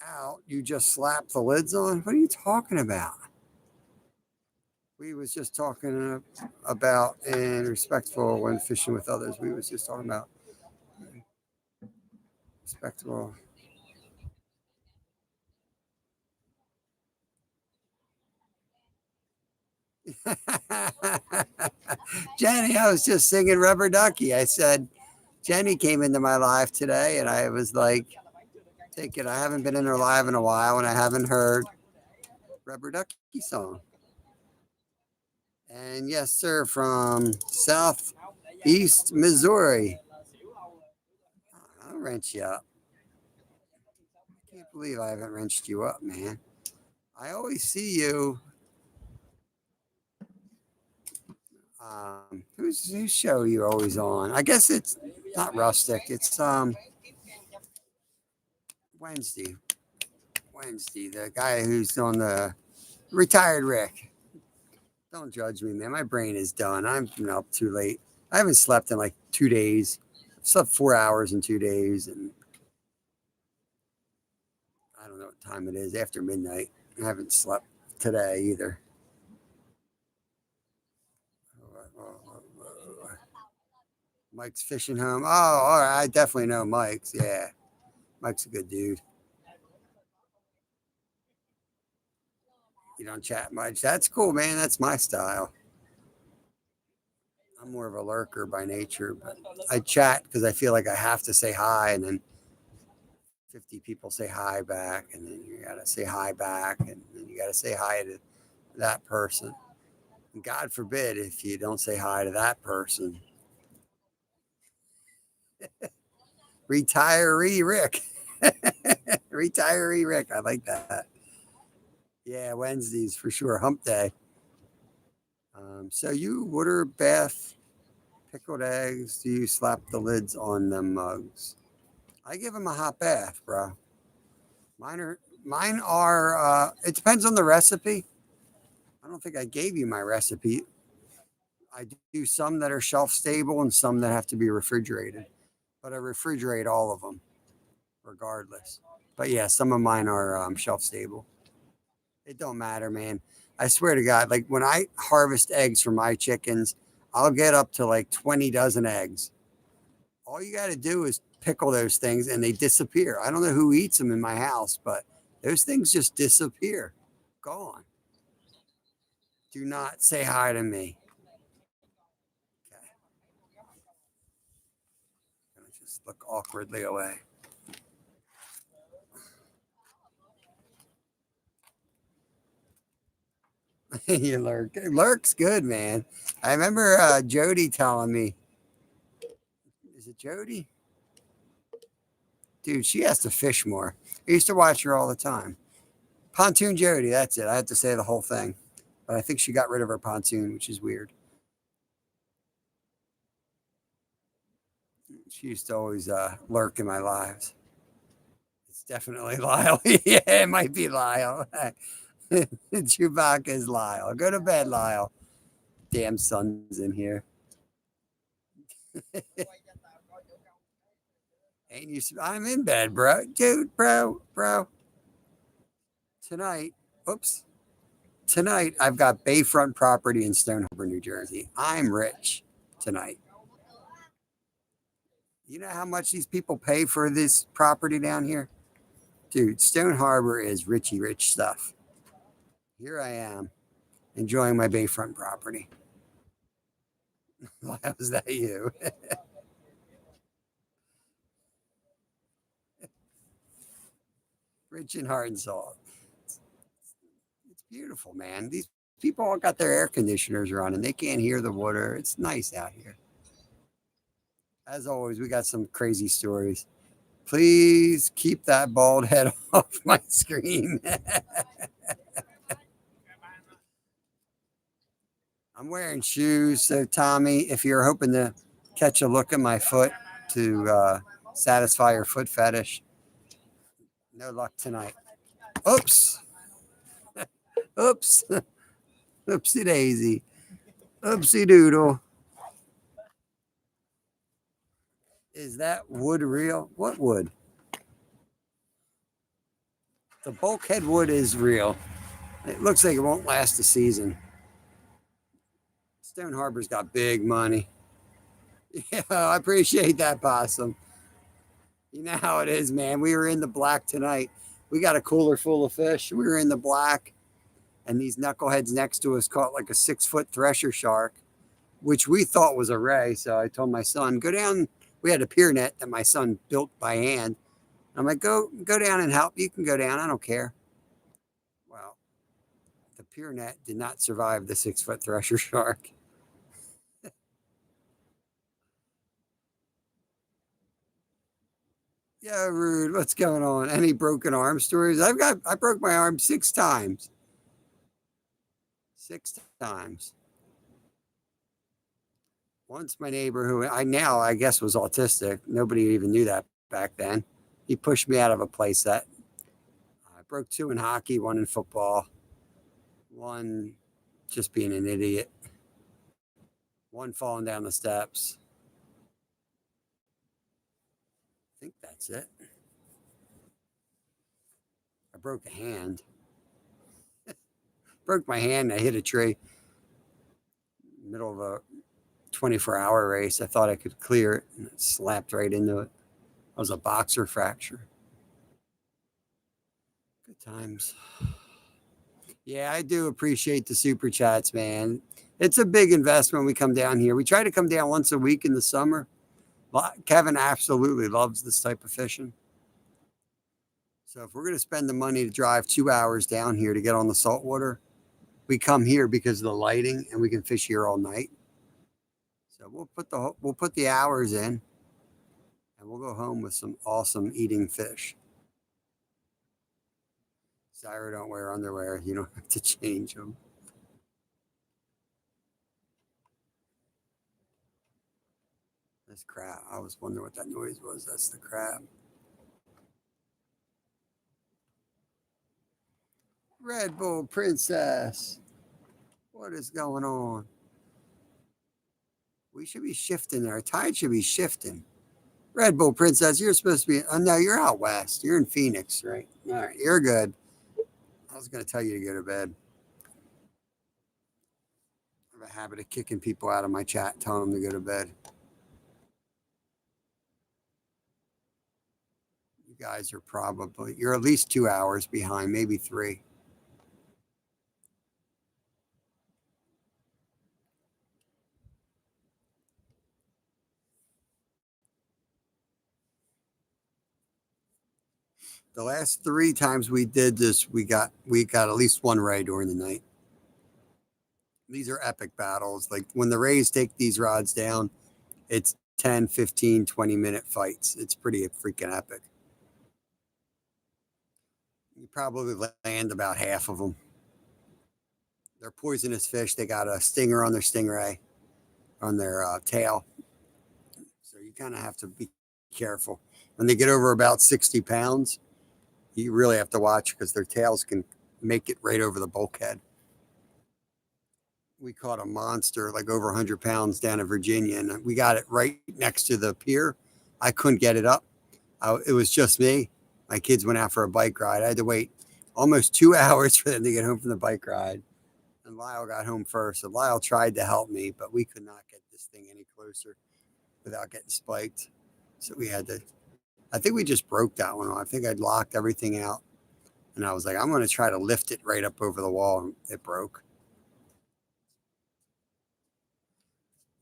out? You just slap the lids on? What are you talking about? We was just talking about and respectful when fishing with others. We was just talking about Respectable. Jenny, I was just singing Rubber Ducky. I said, Jenny came into my life today, and I was like, thinking I haven't been in her live in a while, and I haven't heard Rubber Ducky song. And yes, sir, from Southeast Missouri. I'll wrench you up. I can't believe I haven't wrenched you up, man. I always see you. Whose show you always on? I guess it's not Rustic. It's Wednesday. Wednesday. The guy who's on the retired Rick. Don't judge me, man. My brain is done. I'm up too late. I haven't slept in like 2 days. I've slept 4 hours in 2 days, and I don't know what time it is. After midnight. I haven't slept today either. Mike's fishing home. Oh, all right. I definitely know Mike's. Yeah, Mike's a good dude. You don't chat much. That's cool, man. That's my style. I'm more of a lurker by nature, but I chat because I feel like I have to say hi, and then 50 people say hi back, and then you got to say hi back, and then you got to say hi to that person. And God forbid if you don't say hi to that person. Retiree Rick. Retiree Rick. I like that. Yeah, Wednesdays for sure. Hump day. So you water bath pickled eggs. Do you slap the lids on them mugs? I give them a hot bath, bro. Mine are. It depends on the recipe. I don't think I gave you my recipe. I do some that are shelf stable and some that have to be refrigerated, but I refrigerate all of them regardless. But yeah, some of mine are shelf stable. It don't matter, man. I swear to God, like when I harvest eggs for my chickens, I'll get up to like 20 dozen eggs. All you got to do is pickle those things and they disappear. I don't know who eats them in my house, but those things just disappear. Gone. Do not say hi to me. Okay. I'm going to just look awkwardly away. You lurk. Lurk's good, man. I remember Jody telling me, is it Jody? Dude, she has to fish more. I used to watch her all the time. Pontoon Jody, that's it. I had to say the whole thing. But I think she got rid of her pontoon, which is weird. She used to always lurk in my lives. It's definitely Lyle. Yeah, it might be Lyle. Chewbacca is Lyle. Go to bed, Lyle. Damn sun's in here. Ain't you? I'm in bed, bro. Dude, bro. Tonight, oops. Tonight, I've got bayfront property in Stone Harbor, New Jersey. I'm rich tonight. You know how much these people pay for this property down here? Dude, Stone Harbor is richy rich stuff. Here I am enjoying my bayfront property. Why was that you? Rich in heart and soul. It's beautiful, man. These people all got their air conditioners running. They can't hear the water. It's nice out here. As always, we got some crazy stories. Please keep that bald head off my screen. I'm wearing shoes. So, Tommy, if you're hoping to catch a look at my foot to satisfy your foot fetish, no luck tonight. Oops. Oops. Oopsie daisy. Oopsie doodle. Is that wood real? What wood? The bulkhead wood is real. It looks like it won't last a season. Stone Harbor's got big money. Yeah, I appreciate that, Possum. You know how it is, man. We were in the black tonight. We got a cooler full of fish. We were in the black, and these knuckleheads next to us caught like a 6 foot thresher shark, which we thought was a ray. So I told my son, go down. We had a pier net that my son built by hand. I'm like, go down and help. You can go down. I don't care. Well, the pier net did not survive the 6 foot thresher shark. Yeah, rude. What's going on? Any broken arm stories? I broke my arm 6 times. 6 times. Once my neighbor, who I now I guess was autistic, nobody even knew that back then. He pushed me out of a play set. I broke two in hockey, one in football, one just being an idiot, one falling down the steps. I think that's it. I broke a hand. Broke my hand. I hit a tree. Middle of a 24-hour race. I thought I could clear it, and it slapped right into it. It was a boxer fracture. Good times. Yeah, I do appreciate the super chats, man. It's a big investment when we come down here. We try to come down once a week in the summer. Kevin absolutely loves this type of fishing. So if we're going to spend the money to drive 2 hours down here to get on the saltwater, we come here because of the lighting, and we can fish here all night. So we'll put the hours in, and we'll go home with some awesome eating fish. Syra, don't wear underwear. You don't have to change them. This crab. I was wondering what that noise was. That's the crab. Red Bull Princess. What is going on? We should be shifting there. Tide should be shifting. Red Bull Princess, you're supposed to be. Oh, no, you're out west. You're in Phoenix, right? All right, you're good. I was going to tell you to go to bed. I have a habit of kicking people out of my chat, telling them to go to bed. You guys are you're at least 2 hours behind, maybe 3. The last 3 times we did this, we got at least one ray during the night. These are epic battles. Like when the rays take these rods down, it's 10, 15, 20-minute fights. It's pretty freaking epic. You probably land about half of them. They're poisonous fish. They got a stinger on their stingray, on their tail. So you kind of have to be careful. When they get over about 60 pounds, you really have to watch because their tails can make it right over the bulkhead. We caught a monster like over 100 pounds down in Virginia, and we got it right next to the pier. I couldn't get it up. It was just me. My kids went out for a bike ride. I had to wait almost 2 hours for them to get home from the bike ride. And Lyle got home first. So Lyle tried to help me, but we could not get this thing any closer without getting spiked. So we had to, I think we just broke that one. I think I'd locked everything out. And I was like, I'm going to try to lift it right up over the wall. And it broke.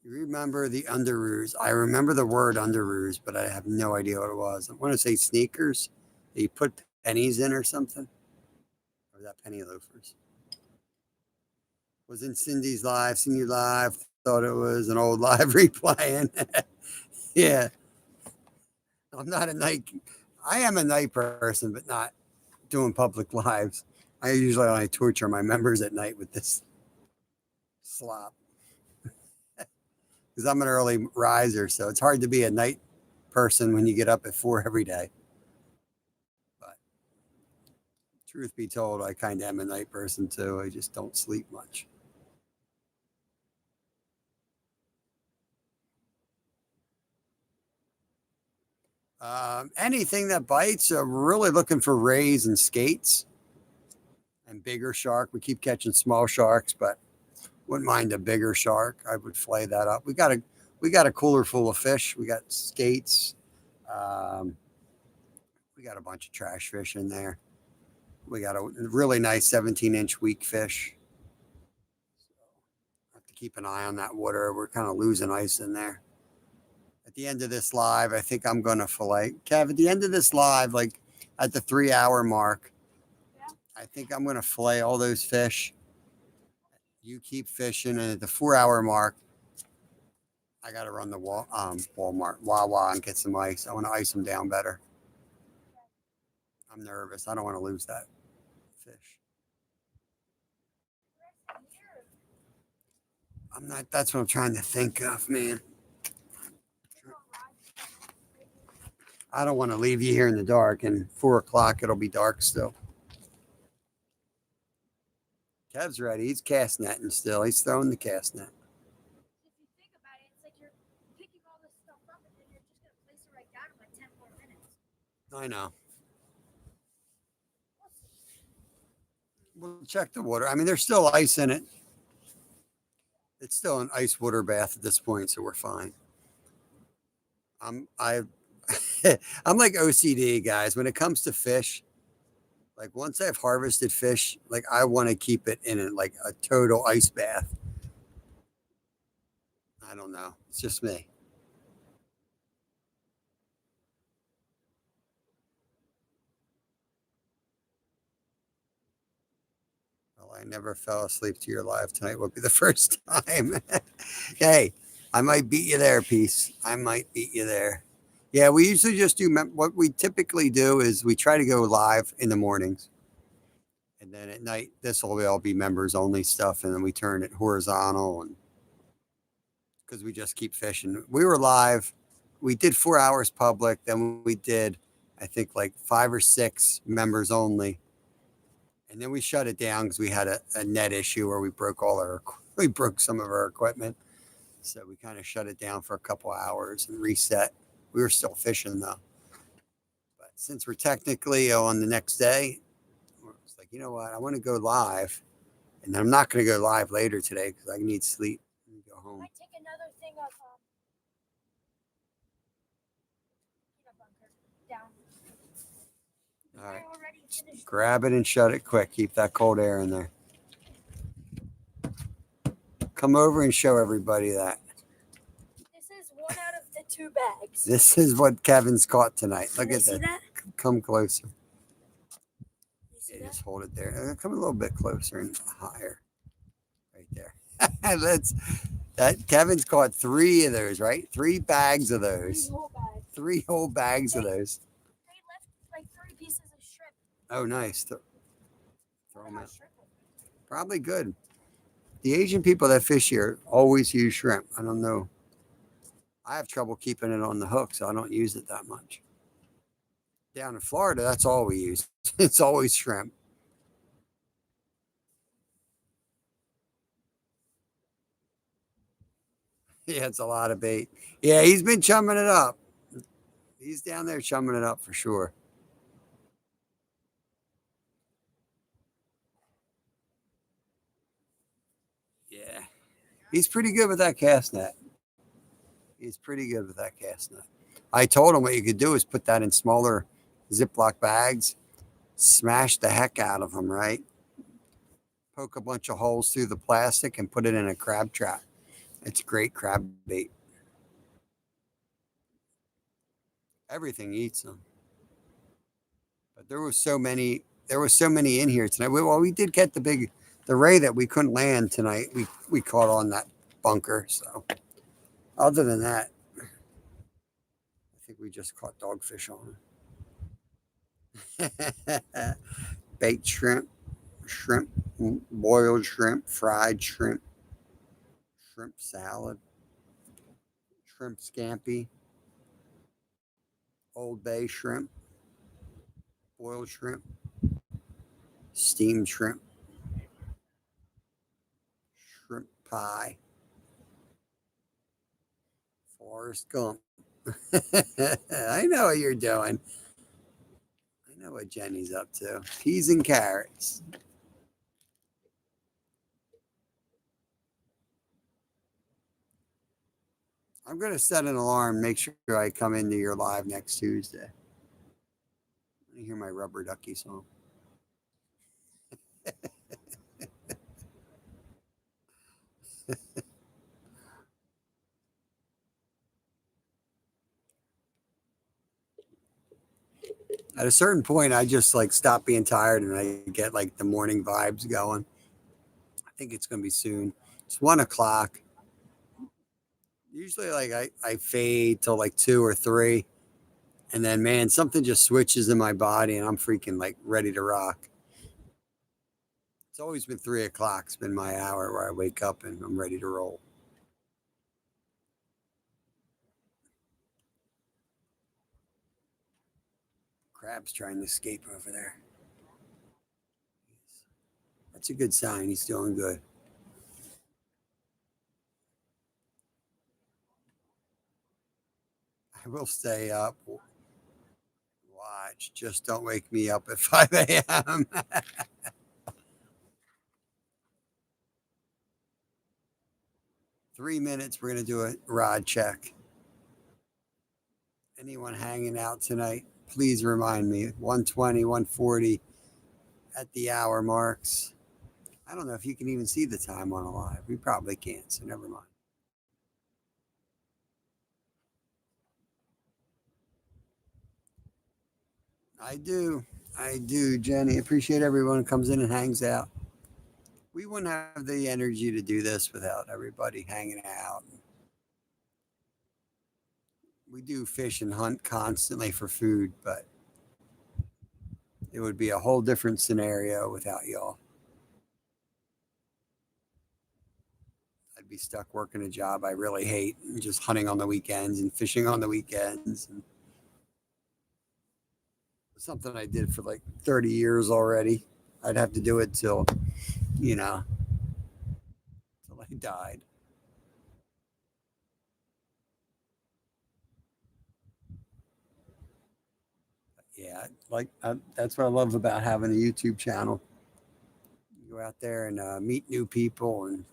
You remember the underoos? I remember the word underoos, but I have no idea what it was. I want to say sneakers that you put pennies in or something. Or was that penny loafers? Was in Cindy's live, seen you live. Thought it was an old live replaying. Yeah. I'm not a night. I am a night person, but not doing public lives. I usually only torture my members at night with this slop. Because I'm an early riser, so it's hard to be a night person when you get up at 4 every day. But truth be told, I kind of am a night person too. I just don't sleep much. Anything that bites, we're really looking for rays and skates and bigger shark. We keep catching small sharks, but wouldn't mind a bigger shark. I would flay that up. We got a cooler full of fish. We got skates. We got a bunch of trash fish in there. We got a really nice 17-inch weak fish. Have to keep an eye on that water. We're kind of losing ice in there. At the end of this live, I think I'm going to fillet. Kev, at the end of this live, like at the 3 hour mark, I think I'm going to fillet all those fish. You keep fishing. And at the 4 hour mark, I got to run the Walmart, Wawa, and get some ice. I want to ice them down better. I'm nervous. I don't want to lose that fish. I'm not, that's what I'm trying to think of, man. I don't want to leave you here in the dark, and 4 o'clock, it'll be dark still. Kev's ready. He's cast netting still. He's throwing the cast net. If you think about it, it's like you're picking all this stuff up and then you're just going to place it right down in like 10 more minutes. I know. We'll check the water. I mean, there's still ice in it. It's still an ice water bath at this point, so we're fine. I'm like OCD, guys. When it comes to fish, like once I've harvested fish, like I want to keep it in like a total ice bath. I don't know. It's just me. Well, I never fell asleep to your live tonight. Will be the first time. Hey, I might beat you there, Peace. I might beat you there. Yeah, we usually just do what we typically do is we try to go live in the mornings. And then at night, this will all be members only stuff. And then we turn it horizontal and because we just keep fishing. We were live. We did 4 hours public. Then we did, I think, like 5 or 6 members only. And then we shut it down because we had a net issue where we broke some of our equipment. So we kind of shut it down for a couple hours and reset. We were still fishing though. But since we're technically on the next day, it's like, you know what? I want to go live. And I'm not going to go live later today because I need sleep and go home. I might take another thing of peanut butter down. All right. I already finished. Grab it and shut it quick. Keep that cold air in there. Come over and show everybody that. This is 1 out of the 2 bags. This is what Kevin's caught tonight. Look at See that. that? Come closer. You see Yeah, that? just hold it there. Come a little bit closer and higher. Right there. Kevin's caught 3 of those, right? 3 bags of 3 those. whole bags. 3 whole bags of those. They left like 3 pieces of shrimp. Oh, nice. Throw them How out. shrimp was. Probably good. The Asian people that fish here always use shrimp. I don't know. I have trouble keeping it on the hook, so I don't use it that much. Down in Florida, that's all we use. It's always shrimp. Yeah, it's a lot of bait. Yeah, he's been chumming it up. He's down there chumming it up for sure. Yeah. He's pretty good with that cast net. He's pretty good with that cast net. I told him what you could do is put that in smaller Ziploc bags, smash the heck out of them, right? Poke a bunch of holes through the plastic and put it in a crab trap. It's great crab bait. Everything eats them. But there was so many in here tonight. Well, we did get the ray that we couldn't land tonight. We caught on that bunker. So other than that, I think we just caught dogfish on it. Baked shrimp, boiled shrimp, fried shrimp, shrimp salad, shrimp scampi, Old Bay shrimp, boiled shrimp, steamed shrimp, shrimp pie, Forrest Gump. I know what you're doing. I know what Jenny's up to. Peas and carrots. I'm going to set an alarm, make sure I come into your live next Tuesday. I hear my rubber ducky song. At a certain point, I just like stop being tired and I get like the morning vibes going. I think it's going to be soon. It's 1 o'clock. Usually, like I fade till like 2 or 3. And then, man, something just switches in my body and I'm freaking like ready to rock. It's always been 3 o'clock. It's been my hour where I wake up and I'm ready to roll. Crab's trying to escape over there. That's a good sign. He's doing good. I will stay up. Watch. Just don't wake me up at 5 a.m. 3 minutes. We're going to do a rod check. Anyone hanging out tonight, please remind me. 120, 140 at the hour marks. I don't know if you can even see the time on a live. We probably can't, so never mind. I do. I do, Jenny. Appreciate everyone who comes in and hangs out. We wouldn't have the energy to do this without everybody hanging out. We do fish and hunt constantly for food, but it would be a whole different scenario without y'all. I'd be stuck working a job I really hate and just hunting on the weekends and fishing on the weekends. And something I did for like 30 years already. I'd have to do it till, you know, till I died. Yeah, that's what I love about having a YouTube channel. You go out there and meet new people and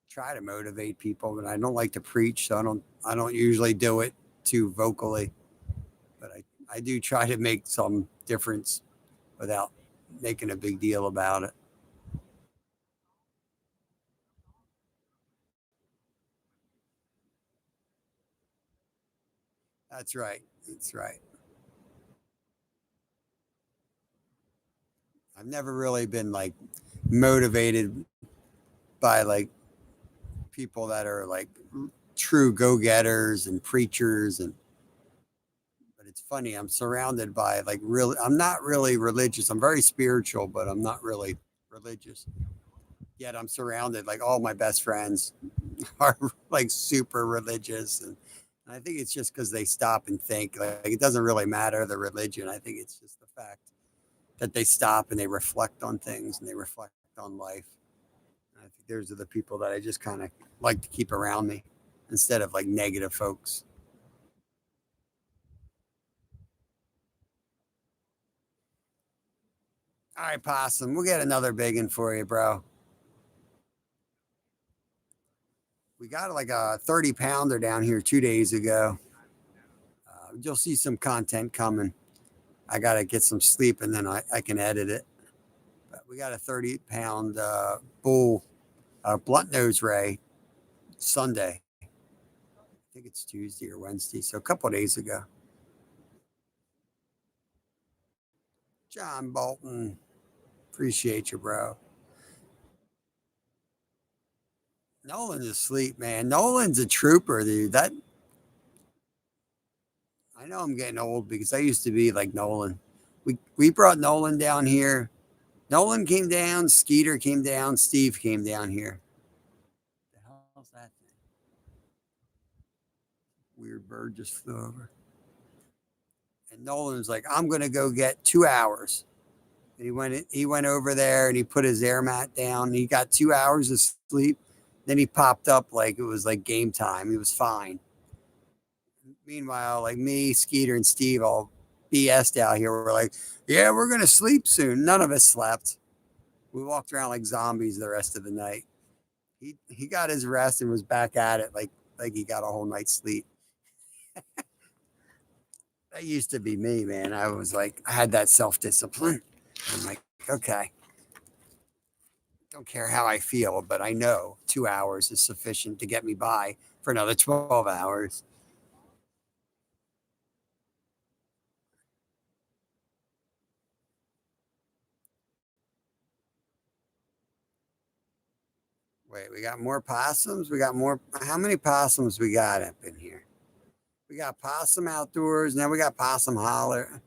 try to motivate people. But I don't like to preach, so I don't usually do it too vocally. But I do try to make some difference without making a big deal about it. That's right. That's right. I've never really been like motivated by like people that are like true go-getters and preachers. And but it's funny, I'm surrounded by like really, I'm not really religious. I'm very spiritual, but I'm not really religious. Yet I'm surrounded, like all my best friends are like super religious. And I think it's just because they stop and think. Like it doesn't really matter the religion. I think it's just the fact that they stop and they reflect on things and they reflect on life. I think those are the people that I just kind of like to keep around me instead of like negative folks. All right, Possum, we'll get another big one for you, bro. We got like a 30 pounder down here 2 days ago. You'll see some content coming. I got to get some sleep and then I can edit it. But we got a 30-pound bull, blunt nose ray Sunday. I think it's Tuesday or Wednesday. So a couple of days ago. John Bolton, appreciate you, bro. Nolan's asleep, man. Nolan's a trooper, dude. That I know I'm getting old because I used to be like Nolan. We brought Nolan down here. Nolan came down, Skeeter came down, Steve came down here. What the hell's that thing? Weird bird just flew over. And Nolan was like, I'm gonna go get 2 hours. And he went over there and he put his air mat down. He got 2 hours of sleep. Then he popped up like it was like game time. He was fine. Meanwhile, like me, Skeeter, and Steve all BS'd out here. We're like, yeah, we're gonna sleep soon. None of us slept. We walked around like zombies the rest of the night. He got his rest and was back at it like he got a whole night's sleep. That used to be me, man. I was like, I had that self discipline. I'm like, okay, don't care how I feel, but I know 2 hours is sufficient to get me by for another 12 hours. Wait, we got more possums? We got more. How many possums we got up in here? We got possum outdoors. Now we got possum holler.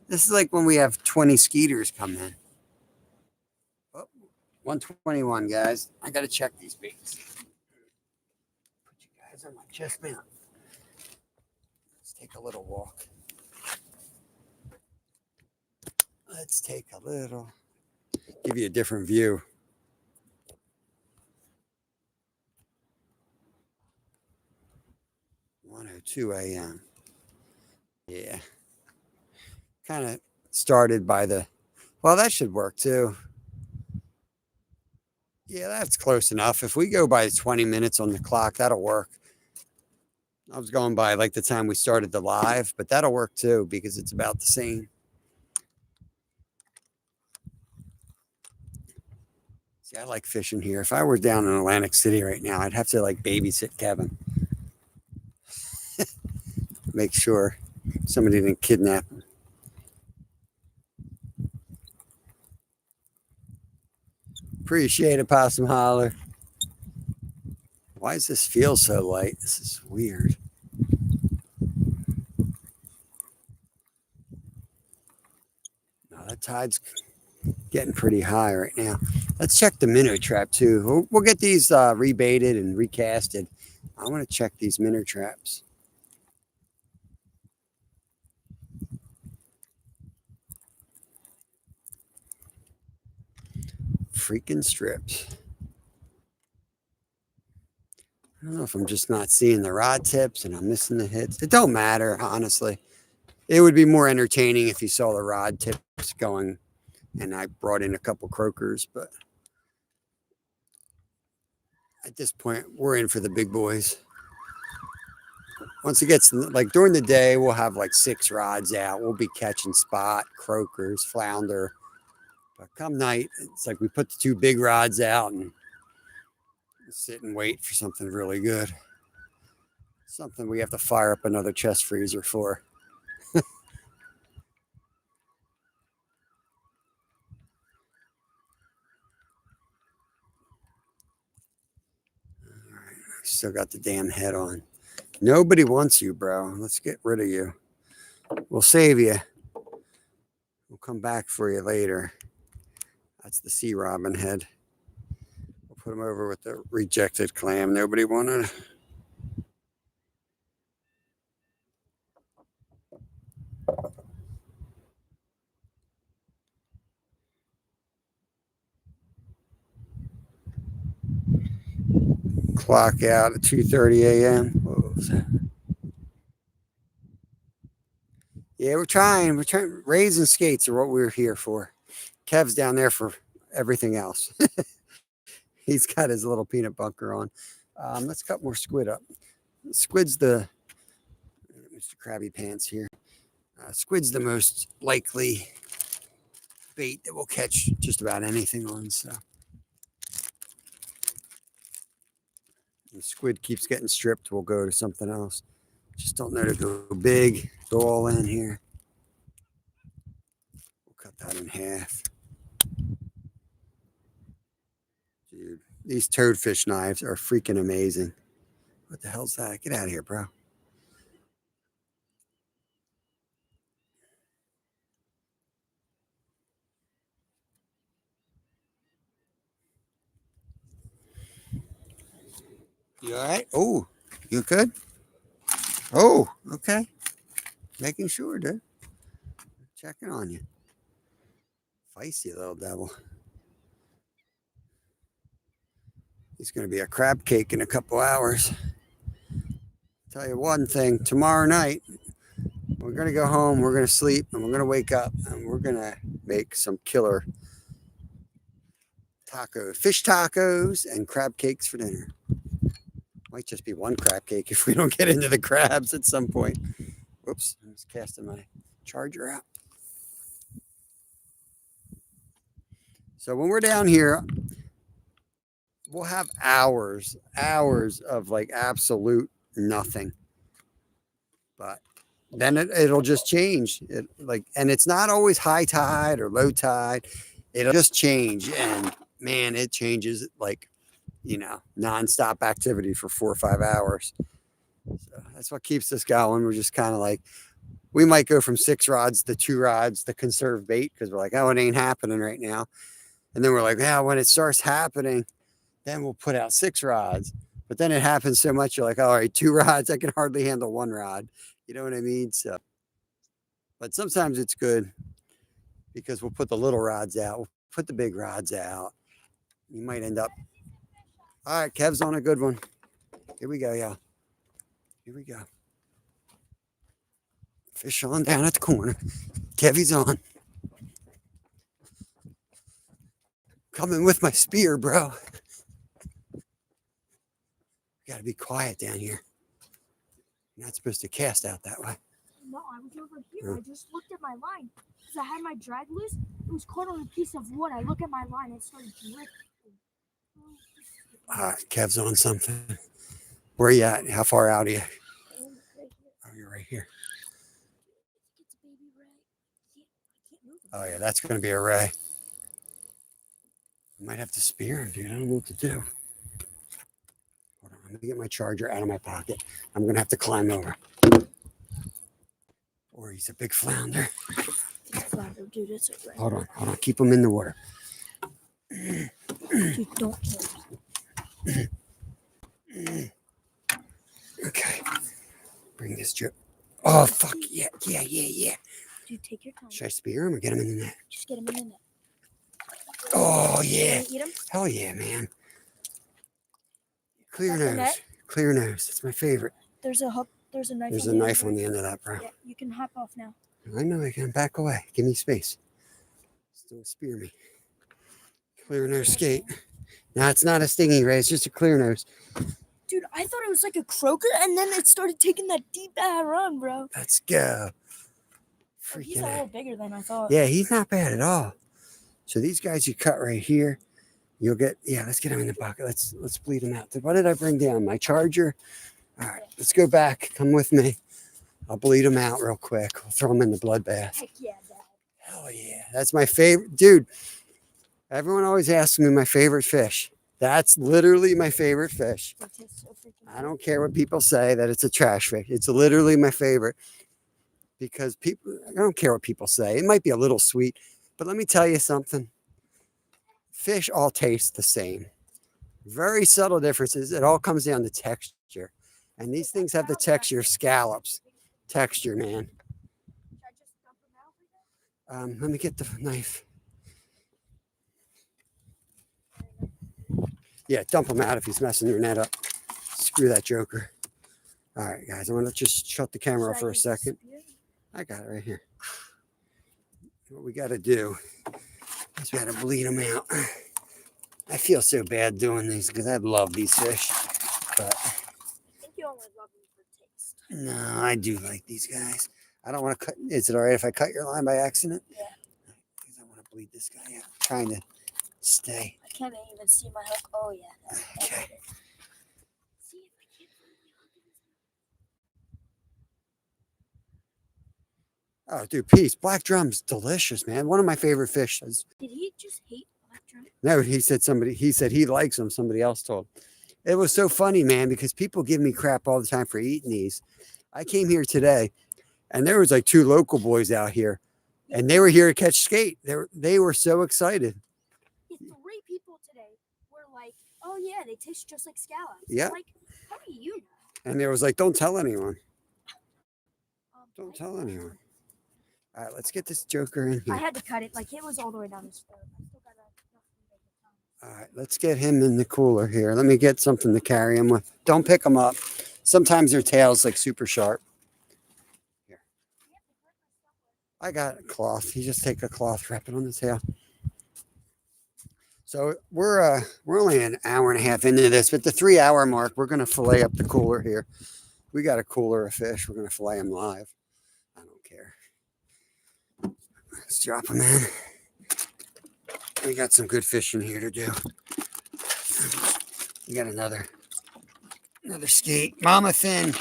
This is like when we have 20 skeeters come in. Oh, 121, guys. I got to check these baits. Put you guys on my chest mount. Let's take a little walk. Let's take a little, give you a different view. 1:02 a.m. Yeah. Kind of started by the, well, that should work too. Yeah, that's close enough. If we go by 20 minutes on the clock, that'll work. I was going by like the time we started the live, but that'll work too because it's about the same. See, I like fishing here. If I were down in Atlantic City right now, I'd have to like babysit Kevin. Make sure somebody didn't kidnap him. Appreciate it, Possum Holler. Why does this feel so light? This is weird. No, that tide's getting pretty high right now. Let's check the minnow trap too. We'll get these rebaited and recasted. I want to check these minnow traps. Freaking strips. I don't know if I'm just not seeing the rod tips and I'm missing the hits. It don't matter, honestly. It would be more entertaining if you saw the rod tips going and I brought in a couple croakers, but at this point, we're in for the big boys. Once it gets, like during the day, we'll have like 6 rods out. We'll be catching spot, croakers, flounder. But come night, it's like we put the 2 big rods out and sit and wait for something really good. Something we have to fire up another chest freezer for. All right, still got the damn head on. Nobody wants you, bro. Let's get rid of you. We'll save you. We'll come back for you later. That's the sea robin head. We'll put him over with the rejected clam. Nobody wanted. Clock out at 2:30 a.m. What was that? Yeah, we're trying. We're trying. Raising skates are what we're here for. Kev's down there for everything else. He's got his little peanut bunker on. Let's cut more squid up. Squid's the Mr. Krabby Pants here. Squid's the most likely bait that we'll catch just about anything on. So the squid keeps getting stripped, we'll go to something else. Just don't know to go big, go all in here. We'll cut that in half. Dude, these toadfish knives are freaking amazing. What the hell's that? Get out of here, bro. You all right? Oh, you good? Oh, okay. Making sure, dude. Checking on you. Feisty little devil. He's going to be a crab cake in a couple hours. Tell you one thing, tomorrow night, we're going to go home, we're going to sleep, and we're going to wake up, and we're going to make some killer fish tacos and crab cakes for dinner. Might just be one crab cake if we don't get into the crabs at some point. Whoops, I was casting my charger out. So when we're down here, we'll have hours of like absolute nothing. But then it'll just change. And it's not always high tide or low tide. It'll just change. And man, it changes like, nonstop activity for 4 or 5 hours. So that's what keeps us going. We're just kind of like, we might go from 6 rods to 2 rods to conserve bait because we're like, oh, it ain't happening right now. And then we're like, yeah, when it starts happening, then we'll put out 6 rods. But then it happens so much, you're like, all right, 2 rods, I can hardly handle 1 rod. You know what I mean? So, but sometimes it's good because we'll put the little rods out, we'll put the big rods out. You might end up. All right, Kev's on a good one. Here we go, y'all. Here we go. Fish on down at the corner. Kevy's on. Coming with my spear, bro. Got to be quiet down here. You're not supposed to cast out that way. No, I was over here. I just looked at my line because I had my drag loose. It was caught on a piece of wood. I look at my line and it started drifting. All right, Kev's on something. Where are you at? How far out are you? Oh, you're right here. Oh, yeah, that's going to be a ray. I might have to spear him, dude. I don't know what to do. Hold on. I'm going to get my charger out of my pocket. I'm going to have to climb over. Or he's a big flounder. Flounder, dude, it's a ray. Hold on. Keep him in the water. Dude, don't care. Okay. Bring this drip. Oh, fuck. Yeah. Dude, take your time. Should I spear him or get him in the net? Just get him in the net. Oh, yeah. Eat him? Hell yeah, man. Clear nose. Clear nose. It's my favorite. There's a hook. There's a knife. There's a knife on the end of that, bro. Yeah, you can hop off now. I know I can. Back away. Give me space. Just don't spear me. Clear nose skate. Now, it's not a stingy ray. It's just a clear nose. Dude, I thought it was like a croaker, and then it started taking that deep run, bro. Let's go. Oh, he's a little bigger than I thought. Yeah, he's not bad at all. So these guys you cut right here, you'll get, let's get him in the bucket. Let's bleed him out. What did I bring down? My charger? All right, let's go back. Come with me. I'll bleed him out real quick. We'll throw him in the bloodbath. Heck yeah, Dad. Hell yeah. That's my favorite. Dude, everyone always asks me my favorite fish. That's literally my favorite fish. I don't care what people say that it's a trash fish. It's literally my favorite because I don't care what people say. It might be a little sweet, but let me tell you something. Fish all taste the same. Very subtle differences. It all comes down to texture. And these things have the texture of scallops. Texture, man. Let me get the knife. Yeah, dump him out if he's messing your net up. Screw that joker. All right, guys, I'm going to just shut the camera off for a second. I got it right here. What we got to do is we got to bleed them out. I feel so bad doing these because I love these fish. But I think you only love them for taste. No, I do like these guys. I don't want to cut. Is it all right if I cut your line by accident? Yeah. Because I want to bleed this guy out. I'm trying to stay. I can't even see my hook. Oh, yeah. Okay. See if I can't find the hook in his mouth. Oh, dude, peace. Black drum's delicious, man. One of my favorite fish. Did he just hate black drum? No, he said he likes them. Somebody else told. It was so funny, man, because people give me crap all the time for eating these. I came here today, and there was like 2 local boys out here, and they were here to catch skate. They were so excited. Yeah, 3 people today were like, "Oh yeah, they taste just like scallops." Yeah. Like, how do you know? And there was like, "Don't tell anyone. Don't tell anyone." All right, let's get this joker in I here. had to cut it. Like, it was all the way down his throat. I still got All right, let's get him in the cooler here. Let me get something to carry him with. Don't pick them up. Sometimes their tail's like super sharp. Here. I got a cloth. You just take a cloth, wrap it on the tail. So we're only an hour and a half into this, but the 3-hour mark, we're gonna fillet up the cooler here. We got a cooler of fish. We're gonna fillet them live. Let's drop them in. We got some good fishing here to do. We got another skate. Mama Finn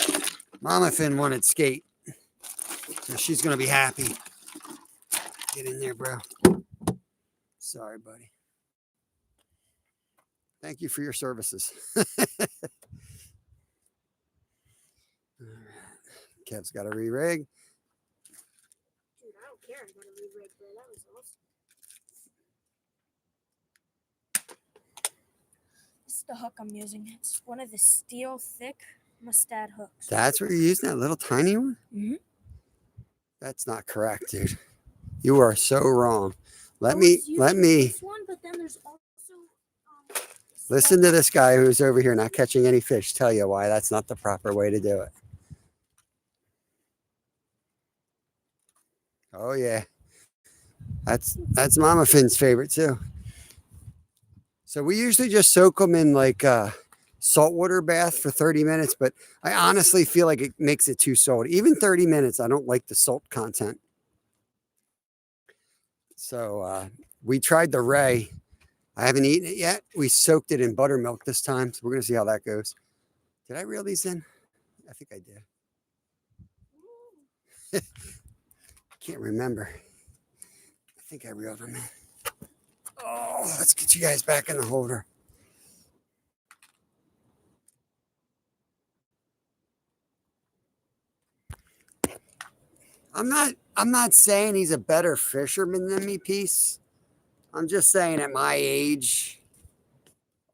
wanted skate. So she's going to be happy. Get in there, bro. Sorry, buddy. Thank you for your services. Kev's got a re-rig. Dude, I don't care. I got a re-rig, bro. That was awesome. This is the hook I'm using. It's one of the steel thick mustad hooks. That's what you're using, that little tiny one? Mm-hmm. That's not correct, dude. You are so wrong. Let I me was using this one, but then there's also listen to this guy who's over here not catching any fish tell you why that's not the proper way to do it. Oh yeah. That's Mama Finn's favorite too. So we usually just soak them in like saltwater bath for 30 minutes, but I honestly feel like it makes it too salty. Even 30 minutes, I don't like the salt content. So we tried the ray. I haven't eaten it yet. We soaked it in buttermilk this time, so we're gonna see how that goes. Did I reel these in? I think I did. Can't remember. I think I reeled them in. Oh, let's get you guys back in the holder. I'm not saying he's a better fisherman than me, Peace. I'm just saying at my age,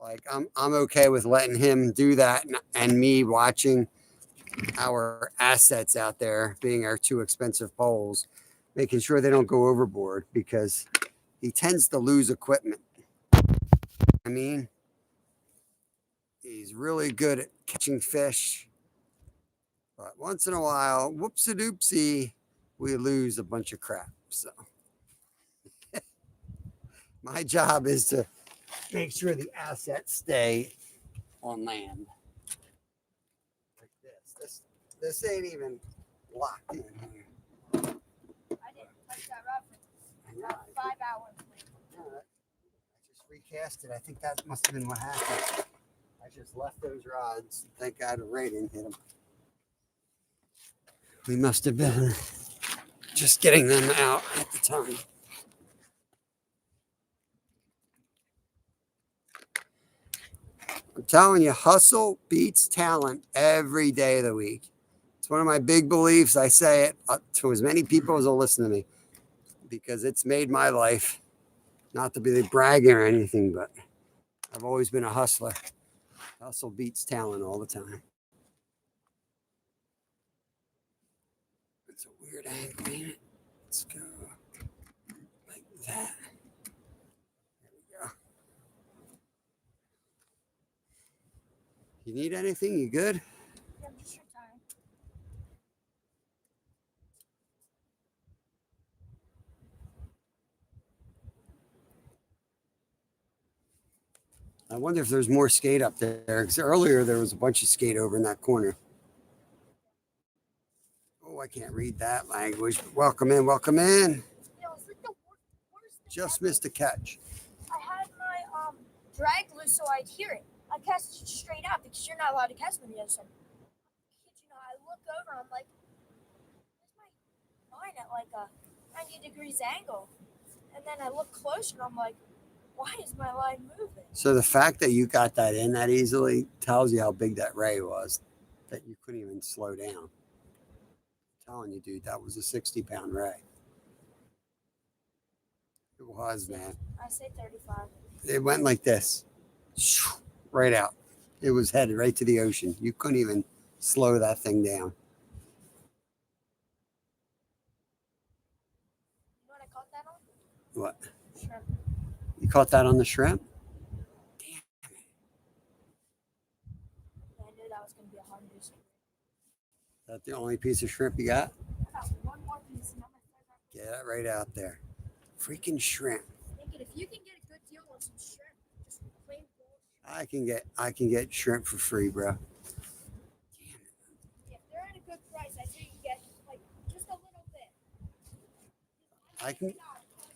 like I'm okay with letting him do that and me watching our assets out there being our two expensive poles, making sure they don't go overboard because he tends to lose equipment. I mean, he's really good at catching fish, but once in a while, whoopsie doopsie, we lose a bunch of crap. So my job is to make sure the assets stay on land. Like this. This ain't even locked in here. I didn't touch that rod for about 5 hours. I just recast it. I think that must have been what happened. I just left those rods. Thank God the ray didn't hit them. We must have been just getting them out at the time. I'm telling you, hustle beats talent every day of the week. It's one of my big beliefs. I say it to as many people as will listen to me because it's made my life. Not to be bragging or anything, but I've always been a hustler. Hustle beats talent all the time. It's a weird angle, ain't it? Let's go like that. There we go. You need anything? You good? Yeah, I'm just tired. I wonder if there's more skate up there. Because earlier there was a bunch of skate over in that corner. Oh, I can't read that language. Welcome in, welcome in. Yeah, it was like the worst thing Just ever. missed a catch. I had my drag loose so I'd hear it. I cast it straight out because you're not allowed to cast from the other side. Kid you not, I look over, I'm like, where's my line at like a 90 degrees angle? And then I look closer and I'm like, why is my line moving? So the fact that you got that in that easily tells you how big that ray was, that you couldn't even slow down. I'm telling you, dude, that was a 60-pound ray. It was, man. I say 35. It went like this, right out. It was headed right to the ocean. You couldn't even slow that thing down. You know what I caught that on? What? Shrimp. You caught that on the shrimp? Yeah, I knew that was going to be a hard use. Is that the only piece of shrimp you got? I got one more piece and I'm going to Get that right out there. Freaking shrimp. thinking if you can get a good deal on some shrimp, just plain bull. I can get shrimp for free, bro. If they're at a good price, I think you get like just a little bit. I can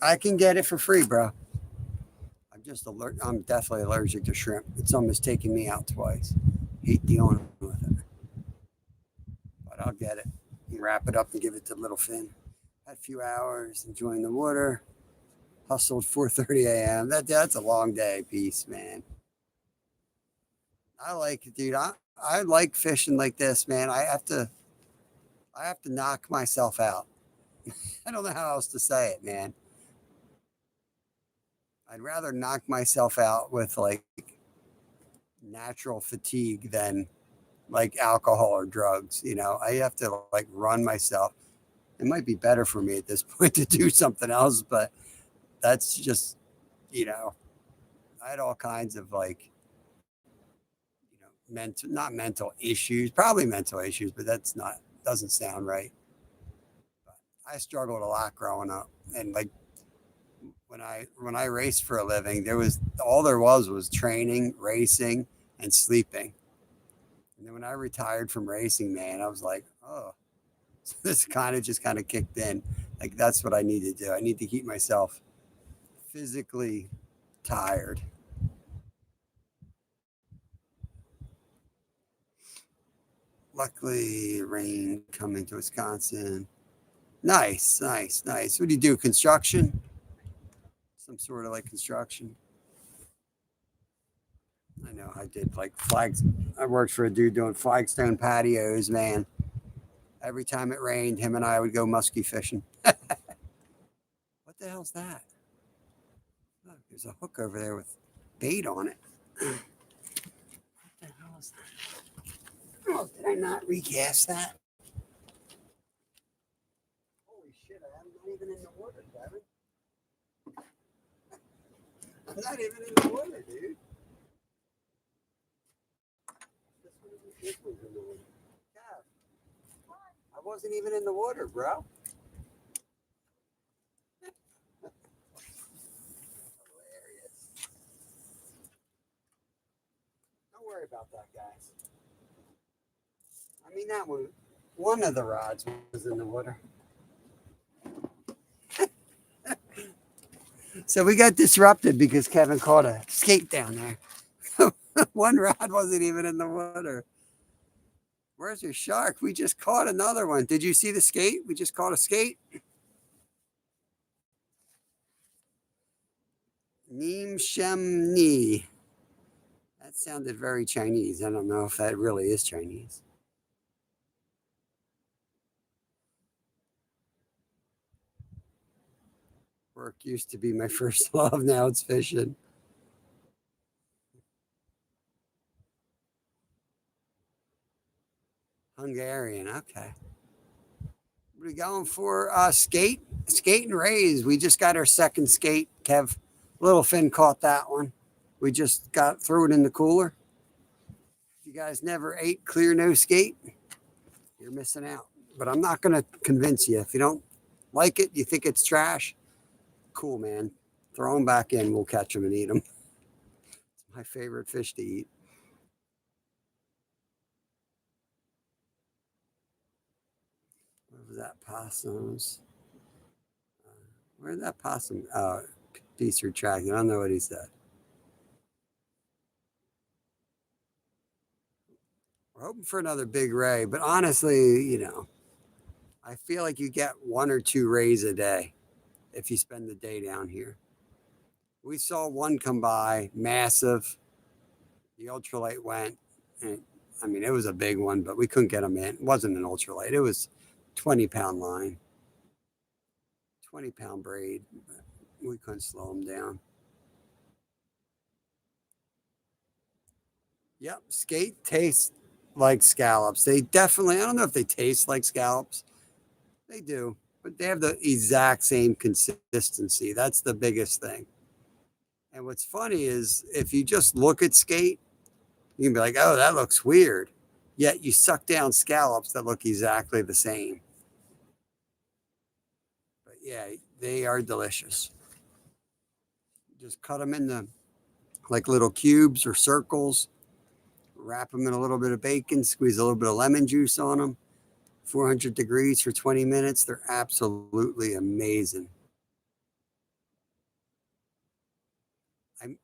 I can get it for free, bro. I'm definitely allergic to shrimp. It's almost taken me out twice. Hate dealing with it, but I'll get it. And wrap it up and give it to little Finn. Had a few hours enjoying the water. Hustled 4:30 a.m. That's a long day. Peace, man. I like it, dude. I like fishing like this, man. I have to knock myself out. I don't know how else to say it, man. I'd rather knock myself out with like natural fatigue than like alcohol or drugs. I have to like run myself. It might be better for me at this point to do something else, but that's just, you know, I had all kinds of like, mental, not mental issues, probably mental issues, but doesn't sound right. But I struggled a lot growing up. And like when I raced for a living, there was training, racing, and sleeping. And then when I retired from racing, man, I was like, oh, so this kind of kicked in. Like that's what I need to do. I need to keep myself physically tired. Luckily, rain coming to Wisconsin. Nice, nice, nice. What do you do? Construction? Some sort of like construction. I know I did like flags. I worked for a dude doing flagstone patios, man. Every time it rained, him and I would go muskie fishing. What the hell's that? Look, there's a hook over there with bait on it. What the hell is that? Oh, did I not recast that? Holy shit, I'm not even in the water, Kevin. I'm not even in the water, dude. This one's in the water. Kev, I wasn't even in the water, bro. Hilarious. Don't worry about that, guys. I mean, one of the rods was in the water. So we got disrupted because Kevin caught a skate down there. One rod wasn't even in the water. Where's your shark? We just caught another one. Did you see the skate? We just caught a skate. Neem Shem Ni. That sounded very Chinese. I don't know if that really is Chinese. Work used to be my first love. Now it's fishing. Hungarian. Okay. What are we going for? Skate and raise. We just got our second skate. Kev, little Finn caught that one. We just threw it in the cooler. If you guys never ate clear no skate, you're missing out. But I'm not going to convince you. If you don't like it, you think it's trash, cool, man. Throw them back in. We'll catch them and eat them. It's my favorite fish to eat. What was that? Possums. Where'd that possum piece retract? I don't know what he said. We're hoping for another big ray, but honestly, I feel like you get one or two rays a day if you spend the day down here. We saw one come by, massive. The ultralight went, and I mean, it was a big one, but we couldn't get them in. It wasn't an ultralight. It was 20-pound line, 20-pound braid. We couldn't slow them down. Yep, skate tastes like scallops. They definitely, I don't know if they taste like scallops. They do, but they have the exact same consistency. That's the biggest thing. And what's funny is if you just look at skate, you can be like, oh, that looks weird. Yet you suck down scallops that look exactly the same. But yeah, they are delicious. Just cut them into like little cubes or circles, wrap them in a little bit of bacon, squeeze a little bit of lemon juice on them, 400 degrees for 20 minutes. They're absolutely amazing.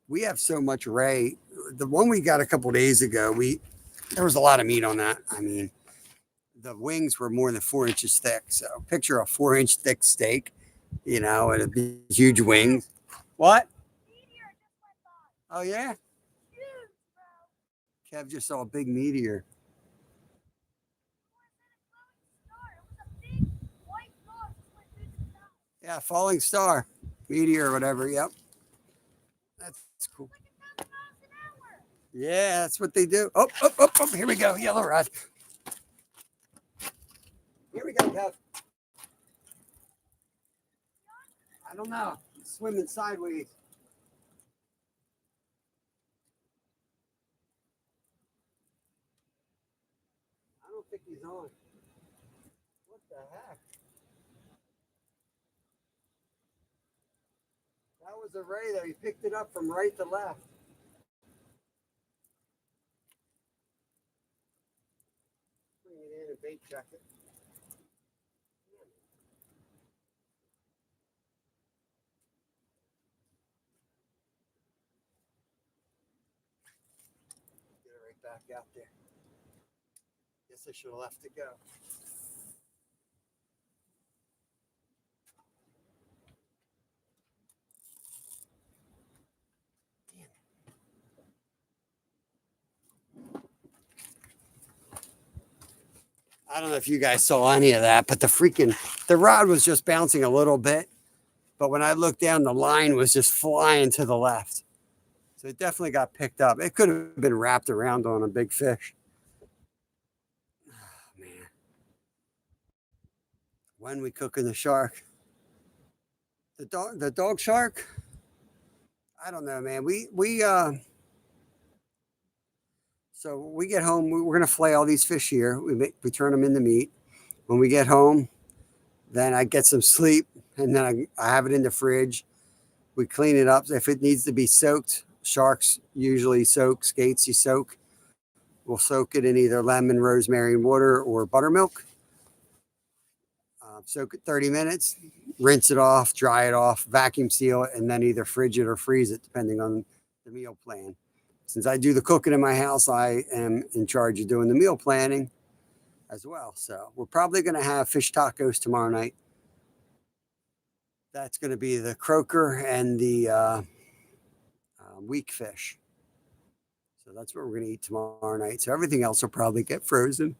We have so much ray. The one we got a couple days ago, there was a lot of meat on that. I mean, the wings were more than 4 inches thick. So picture a 4 inch thick steak, and a big, huge wings. What? Oh yeah, Kev just saw a big meteor. Yeah, falling star, meteor, or whatever. Yep, that's cool. Yeah, that's what they do. Oh, oh, oh, oh, here we go. Yellow rod. Here we go, Kev. I don't know. He's swimming sideways. I don't think he's on. What the heck? That was a ray there. He picked it up from right to left. Bring it in and bait check it. Get it right back out there. Guess I should have left it go. I don't know if you guys saw any of that, but the rod was just bouncing a little bit. But when I looked down, the line was just flying to the left. So it definitely got picked up. It could have been wrapped around on a big fish. Oh, man. When we cooking the shark? The dog shark? I don't know, man. So we get home, we're gonna flay all these fish here. We turn them into meat. When we get home, then I get some sleep, and then I have it in the fridge. We clean it up. If it needs to be soaked, sharks usually soak, skates you soak. We'll soak it in either lemon, rosemary, and water or buttermilk. Soak it 30 minutes, rinse it off, dry it off, vacuum seal it, and then either fridge it or freeze it, depending on the meal plan. Since I do the cooking in my house, I am in charge of doing the meal planning as well. So we're probably going to have fish tacos tomorrow night. That's going to be the croaker and the weak fish. So that's what we're going to eat tomorrow night. So everything else will probably get frozen.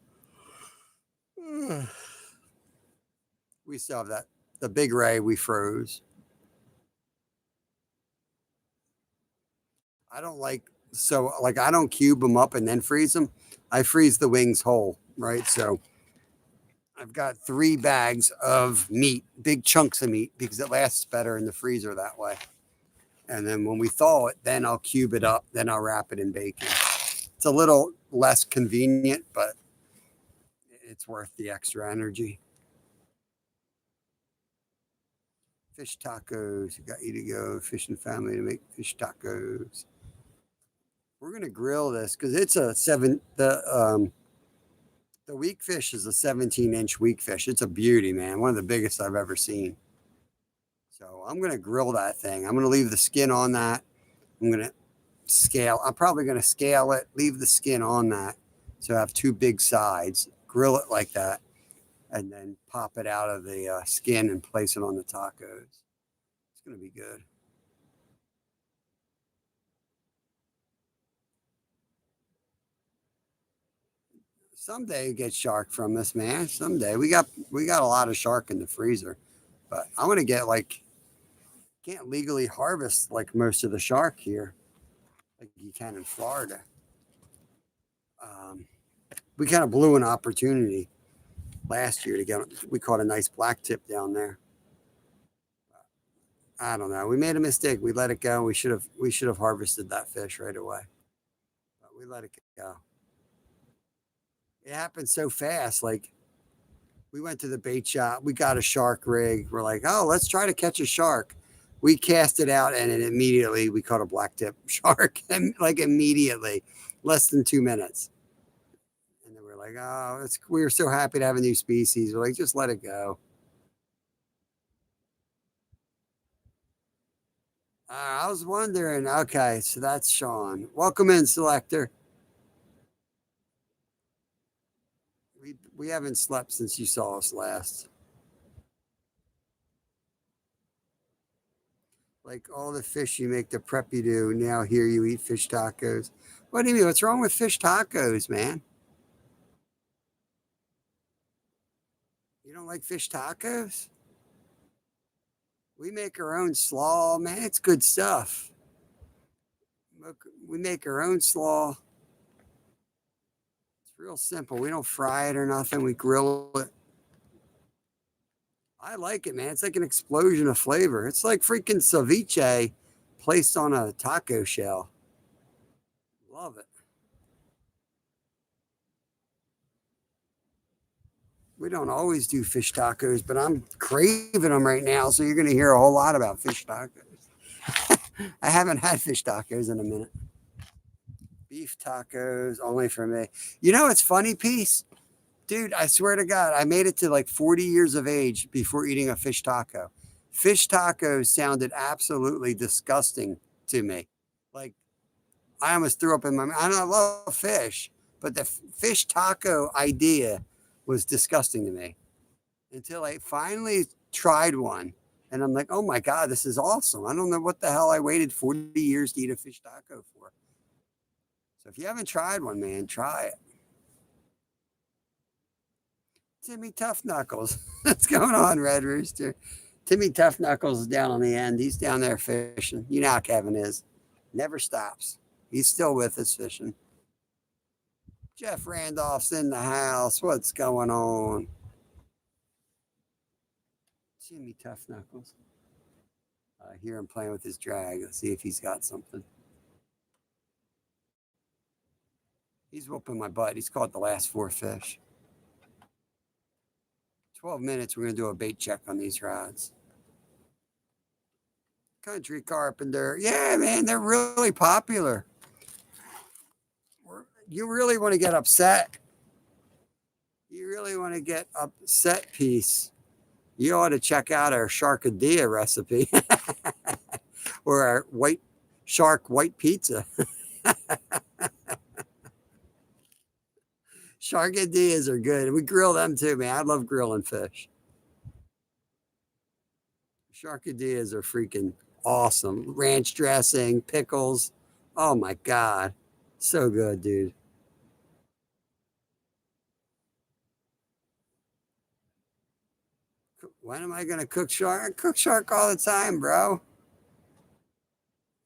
We still have that. The big ray we froze. I don't I don't cube them up and then freeze them. I freeze the wings whole, right? So I've got 3 bags of meat, big chunks of meat, because it lasts better in the freezer that way. And then when we thaw it, then I'll cube it up, then I'll wrap it in bacon. It's a little less convenient, but it's worth the extra energy. Fish tacos. You got you to go. Fish and family to make fish tacos. We're gonna grill this because it's a the weak fish is a 17-inch weak fish. It's a beauty, man. One of the biggest I've ever seen. So I'm gonna grill that thing. I'm gonna leave the skin on that. I'm gonna scale. I'm probably gonna scale it, leave the skin on that, so I have 2 big sides. Grill it like that, and then pop it out of the skin and place it on the tacos. It's gonna be good. Someday you get shark from this, man. Someday we got a lot of shark in the freezer, but I'm gonna get can't legally harvest like most of the shark here, like you can in Florida. Um, we kind of blew an opportunity last year to get. We caught a nice black tip down there. I don't know. We made a mistake. We let it go. We should have harvested that fish right away, but we let it go. It happened so fast. Like we went to the bait shop. We got a shark rig. We're like, oh, let's try to catch a shark. We cast it out, and then immediately we caught a black tip shark. And like immediately, less than 2 minutes. And then we're like, oh, we were so happy to have a new species. We're like, just let it go. I was wondering. Okay, so that's Sean. Welcome in, Selector. We haven't slept since you saw us last. Like all the fish you make the prep you do. Now here you eat fish tacos. What do you mean? What's wrong with fish tacos, man? You don't like fish tacos? We make our own slaw, man. It's good stuff. We make our own slaw. It's real simple. We don't fry it or nothing. We grill it. I like it, man. It's like an explosion of flavor. It's like freaking ceviche placed on a taco shell. Love it. We don't always do fish tacos, but I'm craving them right now. So you're going to hear a whole lot about fish tacos. I haven't had fish tacos in a minute. Beef tacos only for me. You know, it's funny, Piece. Dude, I swear to God, I made it to like 40 years of age before eating a fish taco. Fish tacos sounded absolutely disgusting to me. Like, I almost threw up in my mouth. I love fish, but the fish taco idea was disgusting to me until I finally tried one. And I'm like, oh my God, this is awesome. I don't know what the hell I waited 40 years to eat a fish taco for. So if you haven't tried one, man, try it. Timmy Tough Knuckles. What's going on, Red Rooster? Timmy Tough Knuckles is down on the end. He's down there fishing. You know how Kevin is. Never stops. He's still with us fishing. Jeff Randolph's in the house. What's going on? Timmy Tough Knuckles. I hear him playing with his drag. Let's see if he's got something. He's whooping my butt. He's caught the last 4 fish. 12 minutes, we're going to do a bait check on these rods. Country Carpenter. Yeah, man, they're really popular. You really want to get upset. You really want to get upset, Piece. You ought to check out our Sharkadilla recipe or our white pizza. Sharkadillas are good. We grill them too, man. I love grilling fish. Sharkadillas are freaking awesome. Ranch dressing, pickles. Oh my God. So good, dude. When am I going to cook shark? I cook shark all the time, bro.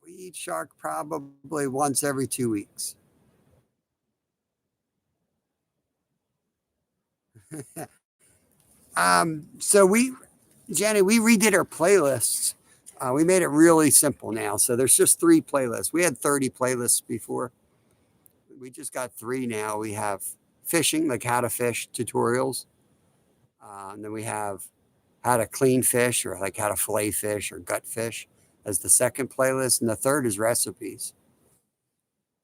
We eat shark probably once every 2 weeks. So Jenny, we redid our playlists. We made it really simple now. So there's just 3 playlists. We had 30 playlists before. We just got 3 now. We have fishing, like how to fish tutorials. And then we have how to clean fish or like how to fillet fish or gut fish as the second playlist. And the third is recipes.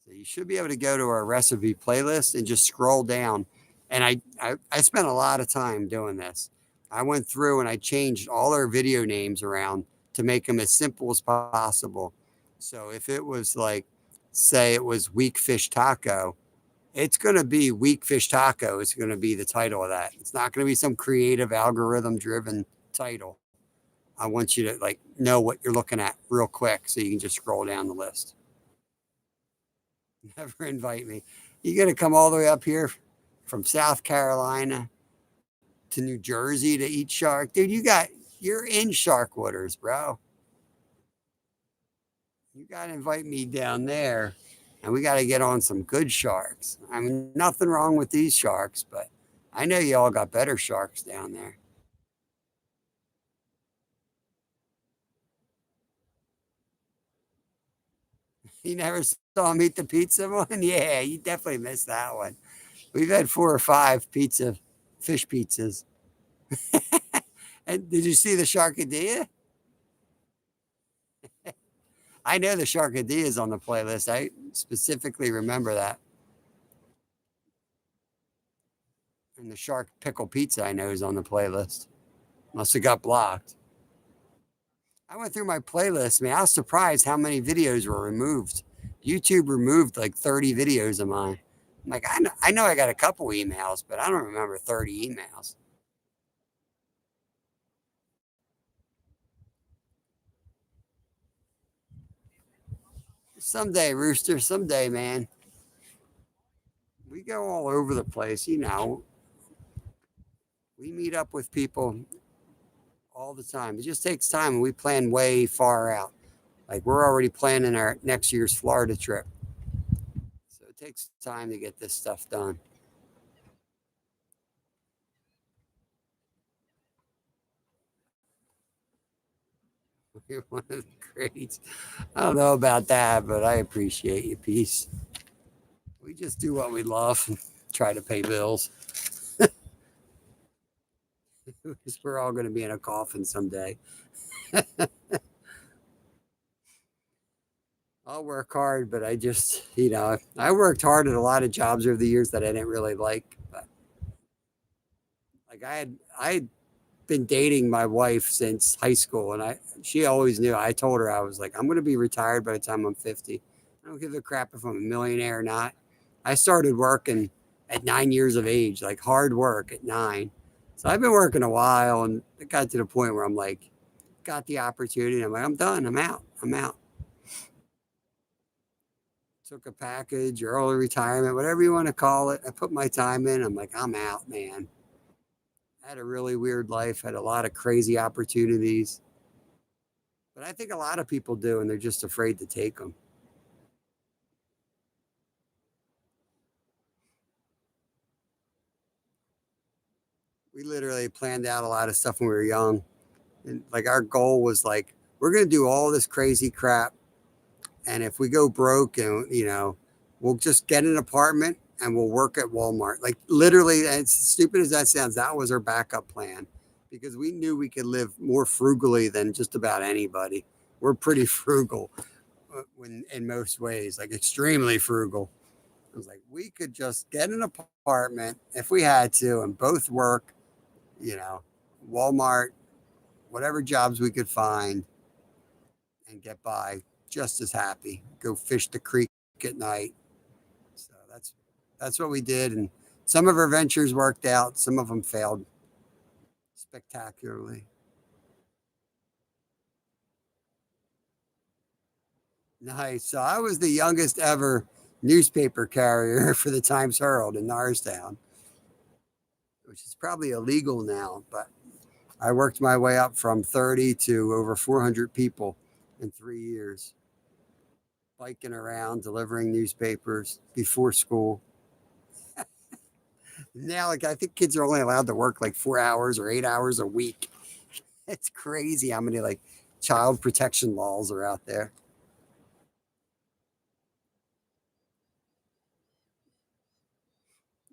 So you should be able to go to our recipe playlist and just scroll down. And I spent a lot of time doing this. I went through and I changed all our video names around to make them as simple as possible. So if it was like, say it was Weak Fish Taco, it's going to be Weak Fish Taco. It's going to be the title of that. It's not going to be some creative algorithm driven title. I want you to like know what you're looking at real quick so you can just scroll down the list. Never invite me. You got to come all the way up here from South Carolina to New Jersey to eat shark. Dude, you're in shark waters, bro. You got to invite me down there and we got to get on some good sharks. I mean, nothing wrong with these sharks, but I know you all got better sharks down there. You never saw me eat the pizza one? Yeah, you definitely missed that one. We've had 4 or 5 fish pizzas. And did you see the Sharkadilla? I know the Sharkadilla is on the playlist. I specifically remember that. And the shark pickle pizza I know is on the playlist. Must have got blocked. I went through my playlist, man. I was surprised how many videos were removed. YouTube removed like 30 videos of mine. I'm like, I know I got a couple emails, but I don't remember 30 emails. Someday, Rooster, someday, man. We go all over the place, you know. We meet up with people all the time. It just takes time, and we plan way far out. Like we're already planning our next year's Florida trip, so it takes time to get this stuff done. You're one of the greats. I don't know about that, but I appreciate you. Peace. We just do what we love and try to pay bills. We're all going to be in a coffin someday. I'll work hard, but I just, I worked hard at a lot of jobs over the years that I didn't really like. But like I had been dating my wife since high school, and she always knew. I told her I was like, I'm going to be retired by the time I'm 50. I don't give a crap if I'm a millionaire or not. I started working at 9 years of age, like hard work at 9. So I've been working a while, and it got to the point where I'm like, got the opportunity. And I'm like, I'm done. I'm out. I'm out. Took a package or early retirement, whatever you want to call it. I put my time in. I'm like, I'm out, man. I had a really weird life, had a lot of crazy opportunities. But I think a lot of people do, and they're just afraid to take them. We literally planned out a lot of stuff when we were young. And like our goal was like, we're going to do all this crazy crap. And if we go broke and, we'll just get an apartment and we'll work at Walmart. Like literally, as stupid as that sounds, that was our backup plan because we knew we could live more frugally than just about anybody. We're pretty frugal when in most ways, like extremely frugal. I was like, we could just get an apartment if we had to and both work, you know, Walmart, whatever jobs we could find and get by just as happy. Go fish the creek at night. So that's what we did, and some of our ventures worked out. Some of them failed spectacularly. Nice. So I was the youngest ever newspaper carrier for the Times Herald in Norristown, which is probably illegal now, but I worked my way up from 30 to over 400 people in 3 years, biking around, delivering newspapers before school. Now, like, I think kids are only allowed to work like 4 hours or 8 hours a week. It's crazy how many like child protection laws are out there.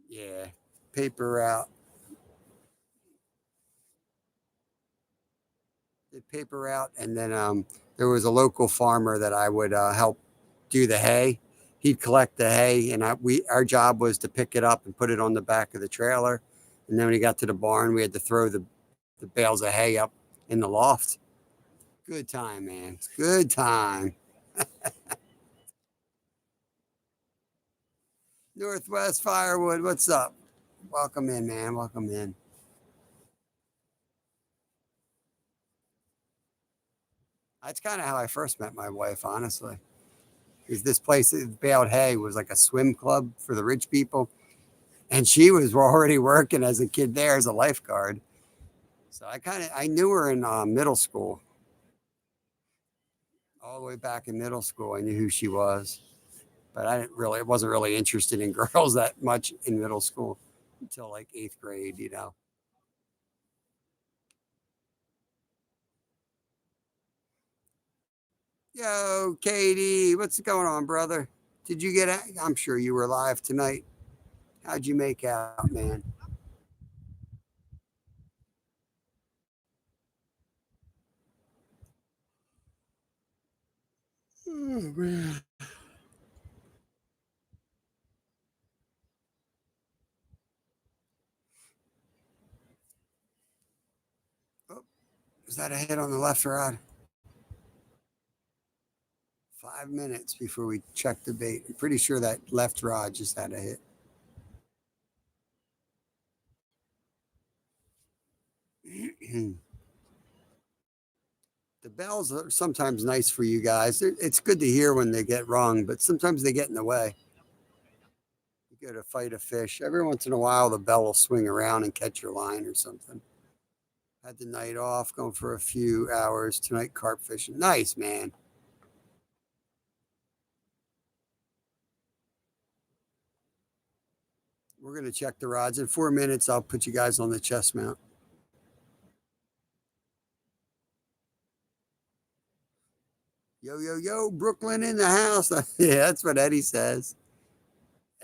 Yeah, paper route. Did paper route, and then there was a local farmer that I would help do the hay. He'd collect the hay, and our job was to pick it up and put it on the back of the trailer. And then when he got to the barn, we had to throw the bales of hay up in the loft. Good time, man. Good time. Northwest Firewood, what's up? Welcome in, man. Welcome in. That's kind of how I first met my wife, honestly. Because this place, Baled Hay, was like a swim club for the rich people. And she was already working as a kid there as a lifeguard. So I knew her in middle school, all the way back in middle school. I knew who she was. But wasn't really interested in girls that much in middle school until like eighth grade. Yo, Katie, what's going on, brother? Did you get? I'm sure you were live tonight. How'd you make out, man? Oh man. Oh, is that a hit on the left or right? 5 minutes before we check the bait. I'm pretty sure that left rod just had a hit. The bells are sometimes nice for you guys. It's good to hear when they get wrong, but sometimes they get in the way. You go to fight a fish. Every once in a while, the bell will swing around and catch your line or something. Had the night off, going for a few hours tonight, carp fishing. Nice, man. We're going to check the rods. In 4 minutes, I'll put you guys on the chest mount. Yo, yo, yo, Brooklyn in the house. Yeah, that's what Eddie says.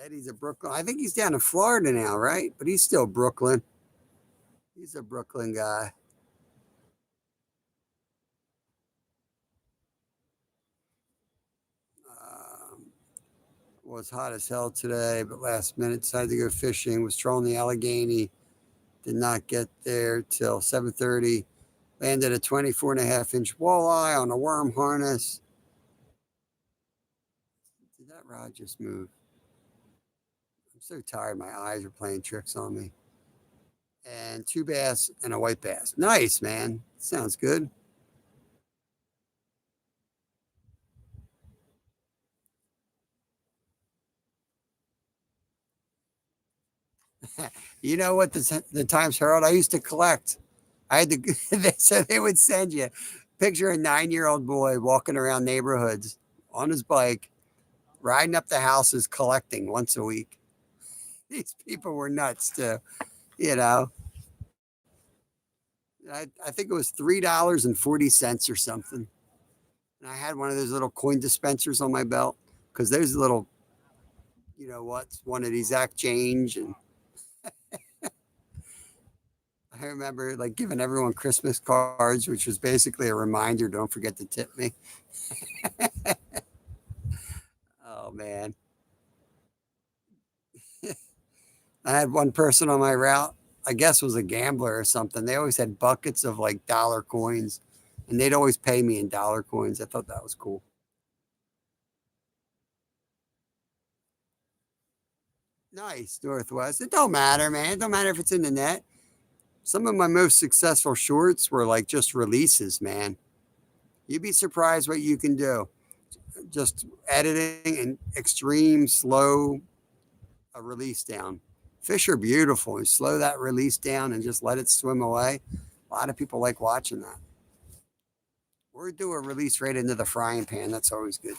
Eddie's a Brooklyn. I think he's down in Florida now, right? But he's still Brooklyn. He's a Brooklyn guy. Was hot as hell today, but last minute decided to go fishing. Was trolling the Allegheny. Did not get there till 7:30. Landed a 24.5-inch walleye on a worm harness. Did that rod just move? I'm so tired. My eyes are playing tricks on me. And 2 bass and a white bass. Nice, man. Sounds good. You know what? The Times Herald, I used to collect. I had to, so they would send you picture a 9-year-old boy walking around neighborhoods on his bike, riding up the houses, collecting once a week. These people were nuts too, you know. I think it was $3.40 or something. And I had one of those little coin dispensers on my belt because those little, you know what, one of these exact change. And I remember like giving everyone Christmas cards, which was basically a reminder, don't forget to tip me. Oh man. I had one person on my route, I guess was a gambler or something. They always had buckets of like dollar coins and they'd always pay me in dollar coins. I thought that was cool. Nice, Northwest. It don't matter, man. It don't matter if it's in the net. Some of my most successful shorts were like just releases, man. You'd be surprised what you can do. Just editing and extreme slow a release down. Fish are beautiful. You slow that release down and just let it swim away. A lot of people like watching that. Or do a release right into the frying pan. That's always good.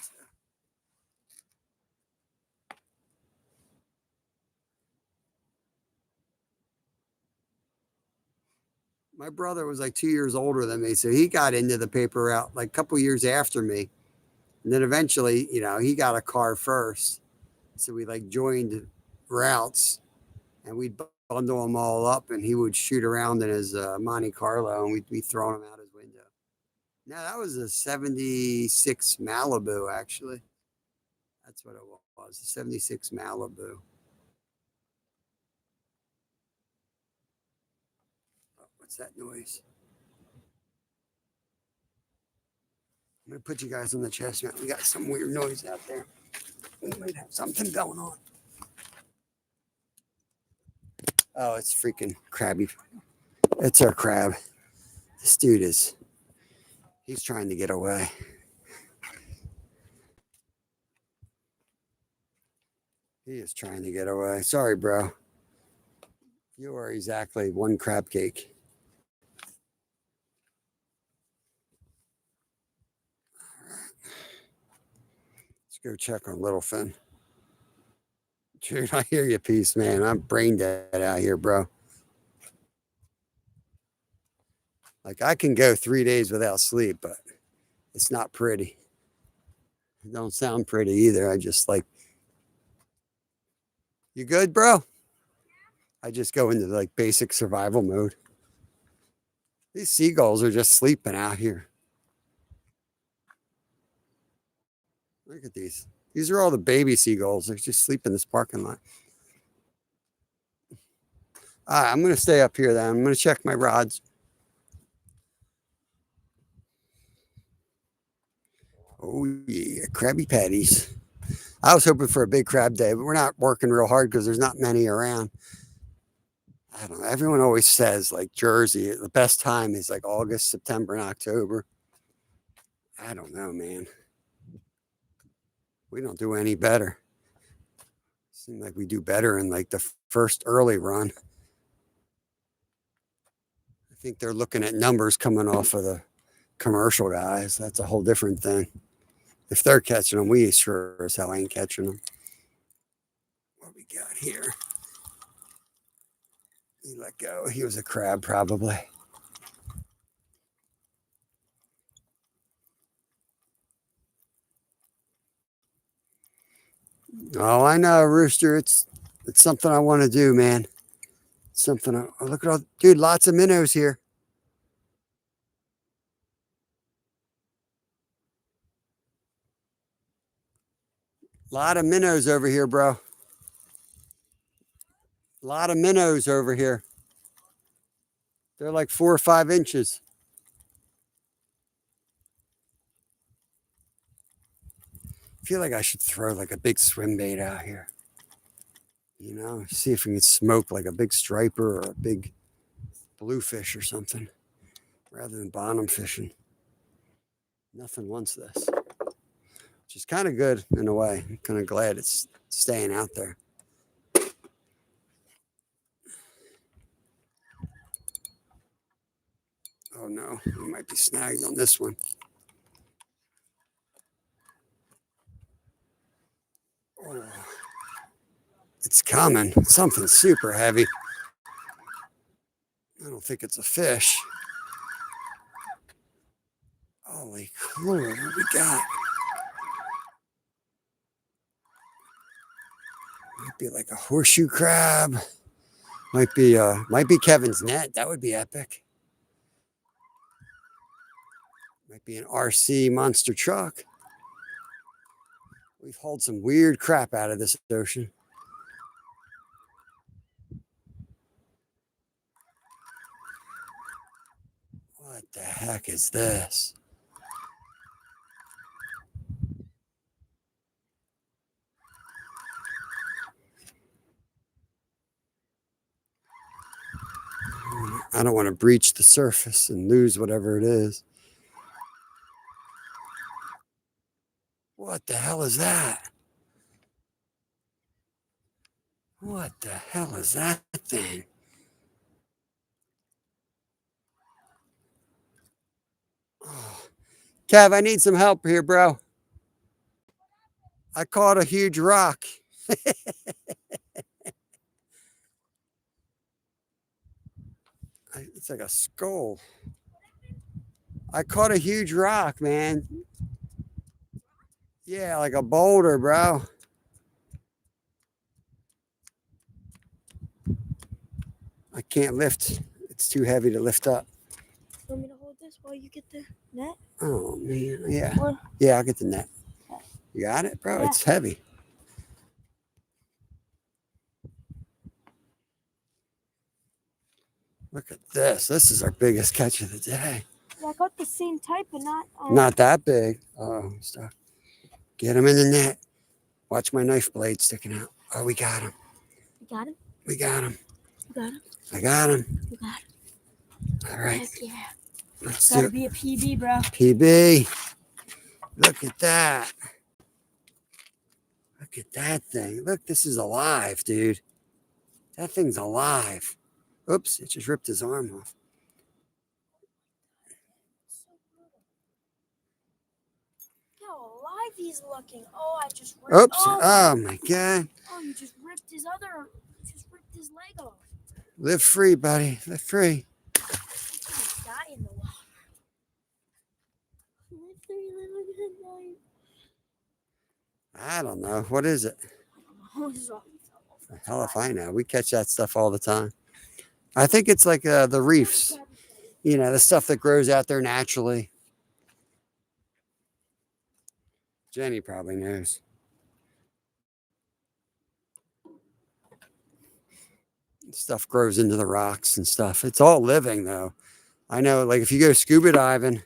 My brother was like 2 years older than me, so he got into the paper route like a couple years after me. And then eventually, you know, he got a car first. So we like joined routes and we'd bundle them all up and he would shoot around in his Monte Carlo and we'd be throwing them out his window. No, that was a 76 Malibu, actually. That's what it was, a 76 Malibu. Oh, what's that noise? I'm going to put you guys on the chest mount. We got some weird noise out there. We might have something going on. Oh, it's freaking crabby. It's our crab. This dude he's trying to get away. He is trying to get away. Sorry, bro. You are exactly one crab cake. Let's go check on Littlefin. Dude, I hear you, peace, man. I'm brain dead out here, bro. Like I can go 3 days without sleep, but it's not pretty. It don't sound pretty either. I just like, you good, bro? I just go into like basic survival mode. These seagulls are just sleeping out here. Look at these. These are all the baby seagulls. They're just sleeping in this parking lot. All right, I'm going to stay up here then. I'm going to check my rods. Oh yeah, Krabby Patties. I was hoping for a big crab day, but we're not working real hard because there's not many around. I don't know. Everyone always says like Jersey, the best time is like August, September, and October. I don't know, man. We don't do any better. Seems like we do better in like the first early run. I think they're looking at numbers coming off of the commercial guys. That's a whole different thing. If they're catching them, we sure as hell ain't catching them. What we got here? He let go. He was a crab, probably. Oh, I know, Rooster. It's something I want to do, man. It's something. Oh, look at all, dude. Lots of minnows here. A lot of minnows over here, bro. A lot of minnows over here. They're like 4 or 5 inches. I feel like I should throw like a big swim bait out here. You know, see if we can smoke like a big striper or a big bluefish or something rather than bottom fishing. Nothing wants this, which is kind of good in a way. I'm kind of glad it's staying out there. Oh no, we might be snagged on this one. Oh, it's coming. Something super heavy. I don't think it's a fish. Holy cool, what we got? Might be like a horseshoe crab. Might be Kevin's net. That would be epic. Might be an RC monster truck. We've hauled some weird crap out of this ocean. What the heck is this? I don't want to breach the surface and lose whatever it is. What the hell is that? What the hell is that thing? Oh. Kev, I need some help here, bro. I caught a huge rock. It's like a skull. I caught a huge rock, man. Yeah, like a boulder, bro. I can't lift. It's too heavy to lift up. You want me to hold this while you get the net? Oh, man. Yeah. Or, Yeah, I'll get the net. You got it, bro? Yeah. It's heavy. Look at this. This is our biggest catch of the day. I got the same type, but not. Not that big. Oh, stop. Get him in the net. Watch my knife blade sticking out. Oh, we got him. You got him? We got him. You got him? I got him. You got him? All right. Heck yeah. Let's do Gotta it. be a PB, bro. PB. Look at that. Look at that thing. Look, this is alive, dude. That thing's alive. Oops, it just ripped his arm off. How alive he's looking. Oh, I just ripped. Oops. Oh, my God. Oh, you just ripped his other. You just ripped his leg off. Live free, buddy. Live free. He's gonna die in the water. Live free, live a good life. I don't know. What is it? Oh, this is all. The hell if I know. We catch that stuff all the time. I think it's like the reefs. You know, the stuff that grows out there naturally. Jenny probably knows. Stuff grows into the rocks and stuff. It's all living, though. I know, like, if you go scuba diving,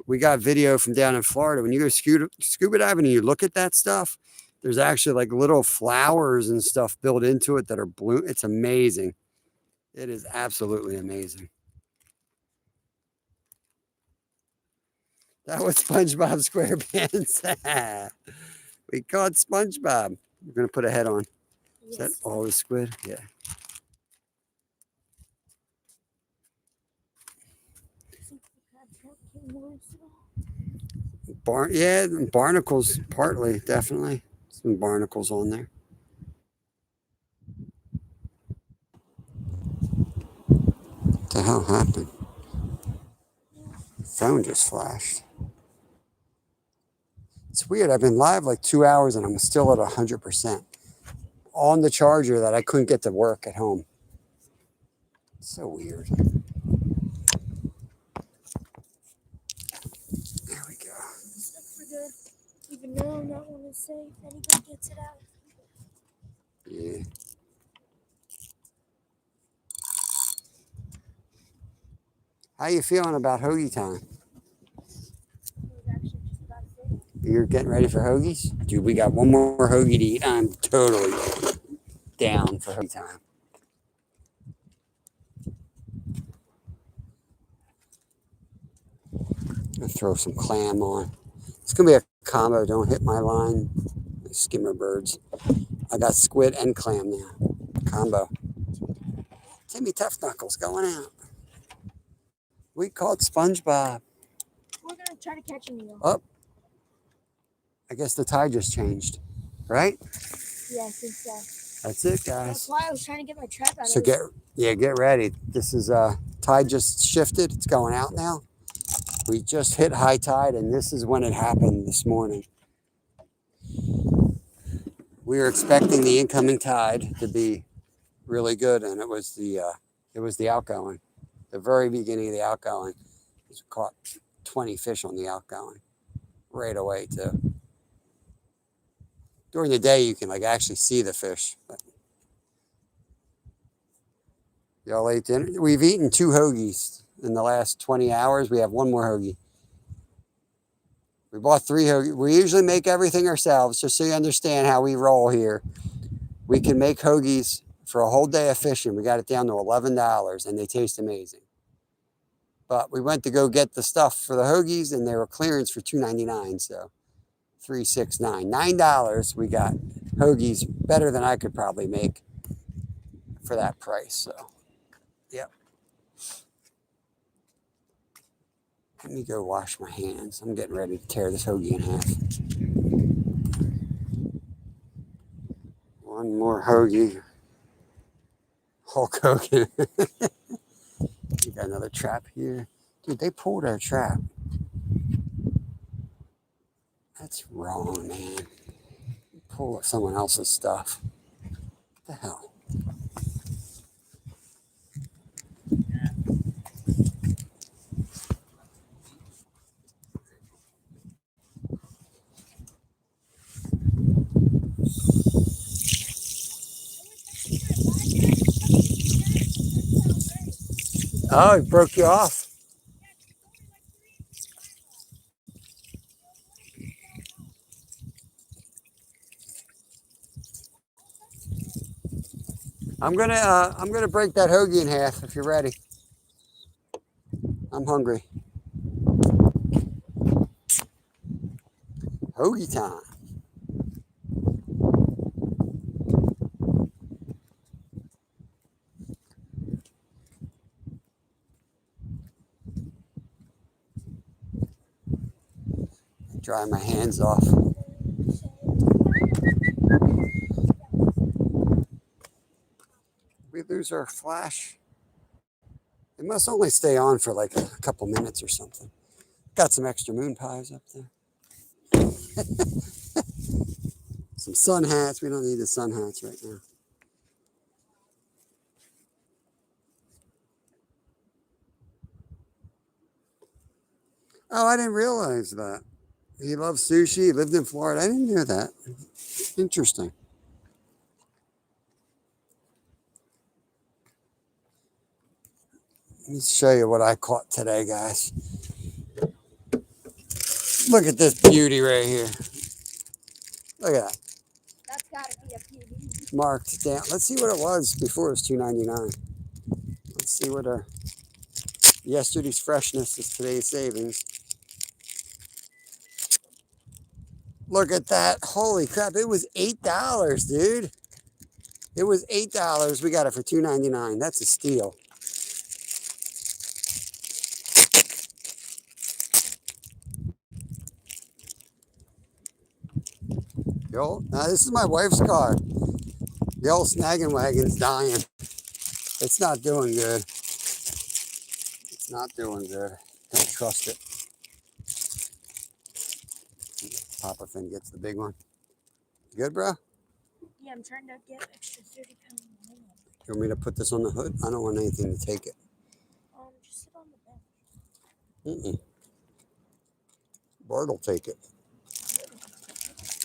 we got video from down in Florida. When you go scuba diving and you look at that stuff, there's actually like little flowers and stuff built into it that are blue. It's amazing. It is absolutely amazing. That was SpongeBob SquarePants. We caught SpongeBob. We're going to put a head on. Is that all the squid? Yeah. Yeah, barnacles, partly, definitely. Some barnacles on there. What the hell happened? Phone just flashed. It's weird. I've been live like 2 hours and I'm still at 100% on the charger that I couldn't get to work at home. It's so weird. There we go. Even though I'm not want to say if anybody gets it out. Yeah. How you feeling about hoagie time? You're getting ready for hoagies? Dude, we got one more hoagie to eat. I'm totally down for hoagie time. I'm gonna throw some clam on. It's gonna be a combo. Don't hit my line, skimmer birds. I got squid and clam now. Combo. Timmy Tough Knuckles going out. We caught SpongeBob. We're gonna try to catch him. Oh, I guess the tide just changed, right? Yeah, I think so. That's it, guys. That's why I was trying to get my trap out. So get ready. This is tide just shifted. It's going out now. We just hit high tide, and this is when it happened this morning. We were expecting the incoming tide to be really good, and it was the outgoing. The very beginning of the outgoing, we caught 20 fish on the outgoing right away too. During the day, you can like actually see the fish. Y'all ate dinner? We've eaten 2 hoagies in the last 20 hours. We have 1 more hoagie. We bought 3 hoagies. We usually make everything ourselves, just so you understand how we roll here. We can make hoagies for a whole day of fishing. We got it down to $11, and they taste amazing. But we went to go get the stuff for the hoagies, and they were clearance for $2.99. So $3, $6, $9. $9. We got hoagies better than I could probably make for that price. So, yep. Let me go wash my hands. I'm getting ready to tear this hoagie in half. 1 more hoagie. Hulk Hogan. We got another trap here. Dude, they pulled our trap. That's wrong, man. Pull someone else's stuff. What the hell? Oh, it broke you off. I'm gonna break that hoagie in half if you're ready. I'm hungry. Hoagie time. Dry my hands off. We lose our flash. It must only stay on for like a couple minutes or something. Got some extra moon pies up there. Some sun hats. We don't need the sun hats right now. Oh, I didn't realize that. He loves sushi. He lived in Florida. I didn't know that. Interesting. Let me show you what I caught today, guys. Look at this beauty right here. Look at that. That's gotta be a beauty. Marked down. Let's see what it was before it was $2.99. Let's see what our yesterday's freshness is today's savings. Look at that. Holy crap. It was $8, dude. It was $8. We got it for $2.99. That's a steal. Yo, now this is my wife's car. The old snagging wagon's dying. It's not doing good. It's not doing good. Don't trust it. Papa Finn gets the big one. Good, bro? Yeah, I'm trying to get extra 30-pound line on. You want me to put this on the hood? I don't want anything to take it. Just sit on the bench. Bart will take it.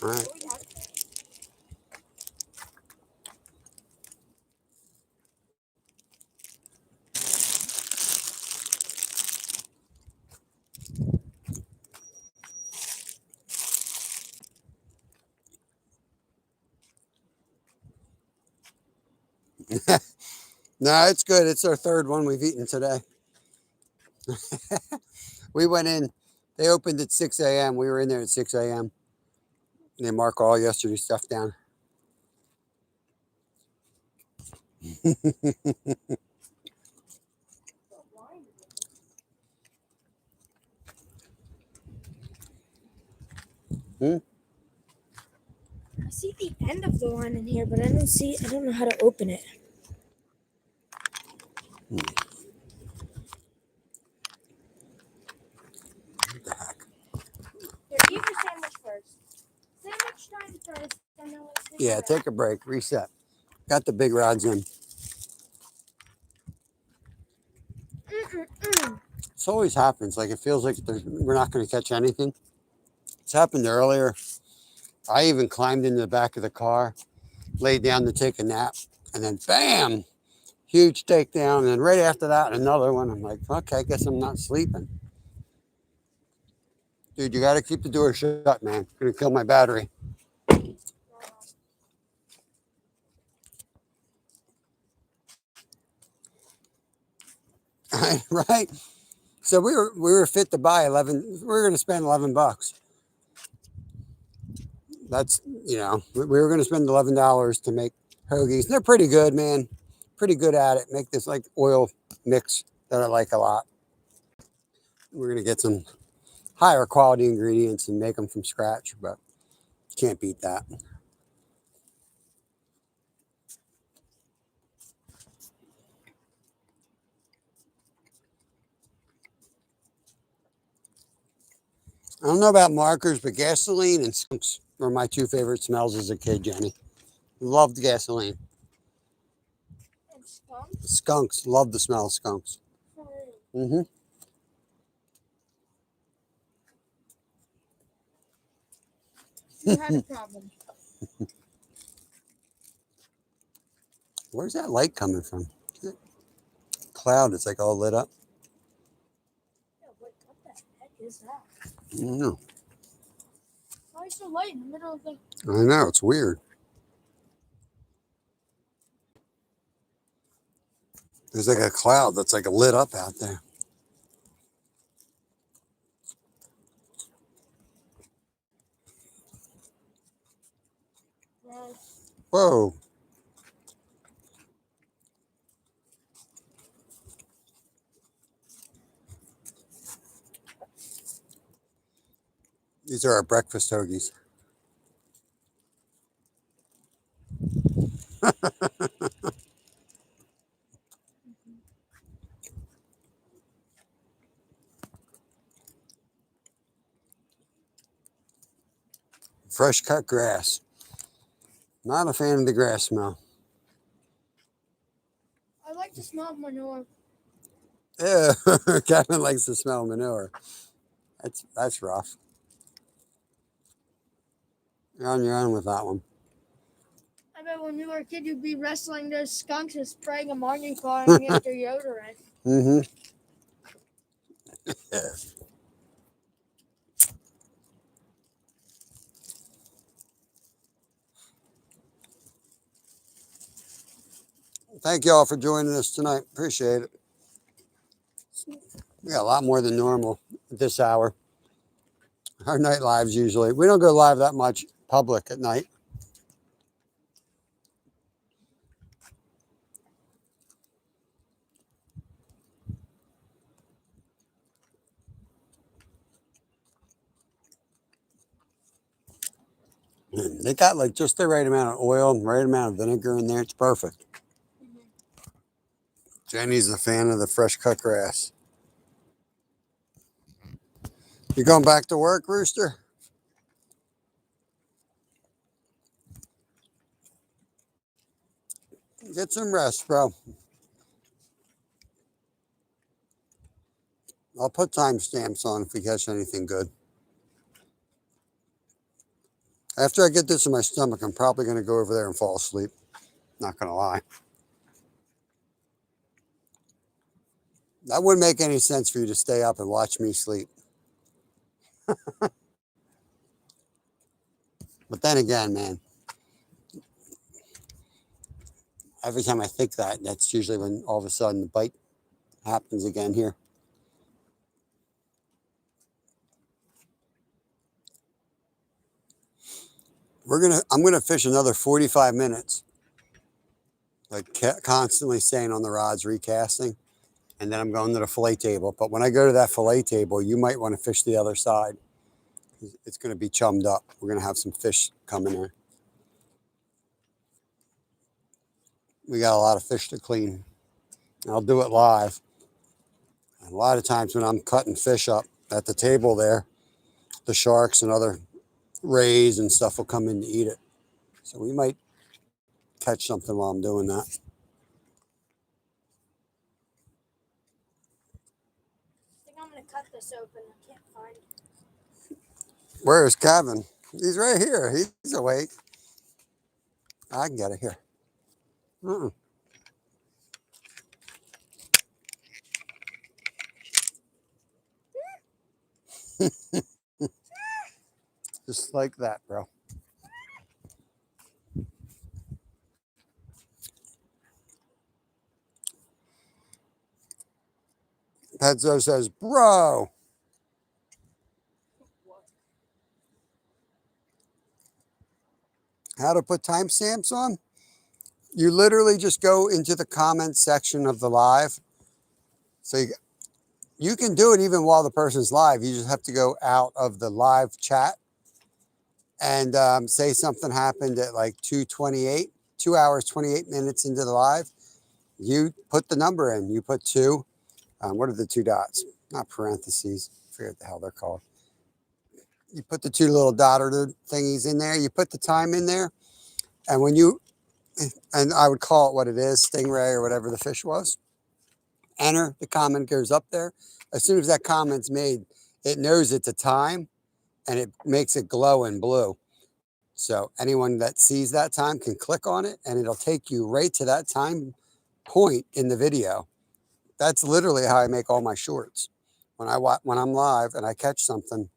All right. Oh, yeah. No, it's good. It's our third one we've eaten today. We went in. They opened at 6 a.m. We were in there at 6 a.m. They mark all yesterday's stuff down. I see the end of the line in here, but I don't know how to open it. What the heck? Here, eat your sandwich first. Sandwich time first. Then I'll take Yeah, take a break. Reset. Got the big rods in. This always happens. Like it feels like we're not going to catch anything. It's happened earlier. I even climbed into the back of the car, laid down to take a nap, and then bam, huge takedown. And then right after that, another one. I'm like, okay, I guess I'm not sleeping. Dude, you got to keep the door shut, man. It's going to kill my battery. Right? So we were fit to buy 11. We were going to spend $11. That's, we were going to spend $11 to make hoagies. And they're pretty good, man. Pretty good at it. Make this like oil mix that I like a lot. We're going to get some higher quality ingredients and make them from scratch, but can't beat that. I don't know about markers, but gasoline and skunks were my two favorite smells as a kid, Jenny. Loved gasoline. And skunks? Skunks. Loved the smell of skunks. Mm-hmm. You had a problem. Where's that light coming from? Cloud. It's like all lit up. Yeah, what the heck is that? I don't know. Why is it so light in the middle of the... I know. It's weird. There's like a cloud that's like lit up out there. Whoa. These are our breakfast hoagies. Fresh cut grass. Not a fan of the grass smell. I like the smell of manure. Yeah, Kevin likes the smell of manure. That's rough. You're on your own with that one. I bet when you were a kid, you'd be wrestling those skunks and spraying them on your car and get deodorant. Mm-hmm. Thank you all for joining us tonight. Appreciate it. We got a lot more than normal at this hour. Our night lives usually. We don't go live that much public at night. They got like just the right amount of oil and right amount of vinegar in there. It's perfect. Jenny's a fan of the fresh cut grass. You going back to work, Rooster? Get some rest, bro. I'll put timestamps on if we catch anything good. After I get this in my stomach, I'm probably going to go over there and fall asleep. Not going to lie. That wouldn't make any sense for you to stay up and watch me sleep. But then again, man, every time I think that, that's usually when all of a sudden the bite happens again here. I'm gonna fish another 45 minutes, like constantly staying on the rods, recasting, and then I'm going to the fillet table. But when I go to that fillet table, you might want to fish the other side. It's going to be chummed up. We're going to have some fish coming in. We got a lot of fish to clean. I'll do it live. And a lot of times when I'm cutting fish up at the table there, the sharks and other rays and stuff will come in to eat it. So we might catch something while I'm doing that. I think I'm gonna cut this open. I can't find it. Where's Kevin? He's right here. He's awake. I can get it here. Just like that, bro. Pedzo says, bro. How to put timestamps on? You literally just go into the comments section of the live. So you can do it even while the person's live. You just have to go out of the live chat and say something happened at like 2:28, 2 hours, 28 minutes into the live. You put the number in. You put 2. What are the 2 dots? Not parentheses. I forget what the hell they're called. You put the 2 little dotted thingies in there. You put the time in there. And when you, and I would call it what it is, stingray or whatever the fish was. Enter, the comment goes up there. As soon as that comment's made, it knows it's a time and it makes it glow in blue. So anyone that sees that time can click on it and it'll take you right to that time point in the video. That's literally how I make all my shorts. When I'm live and I catch something,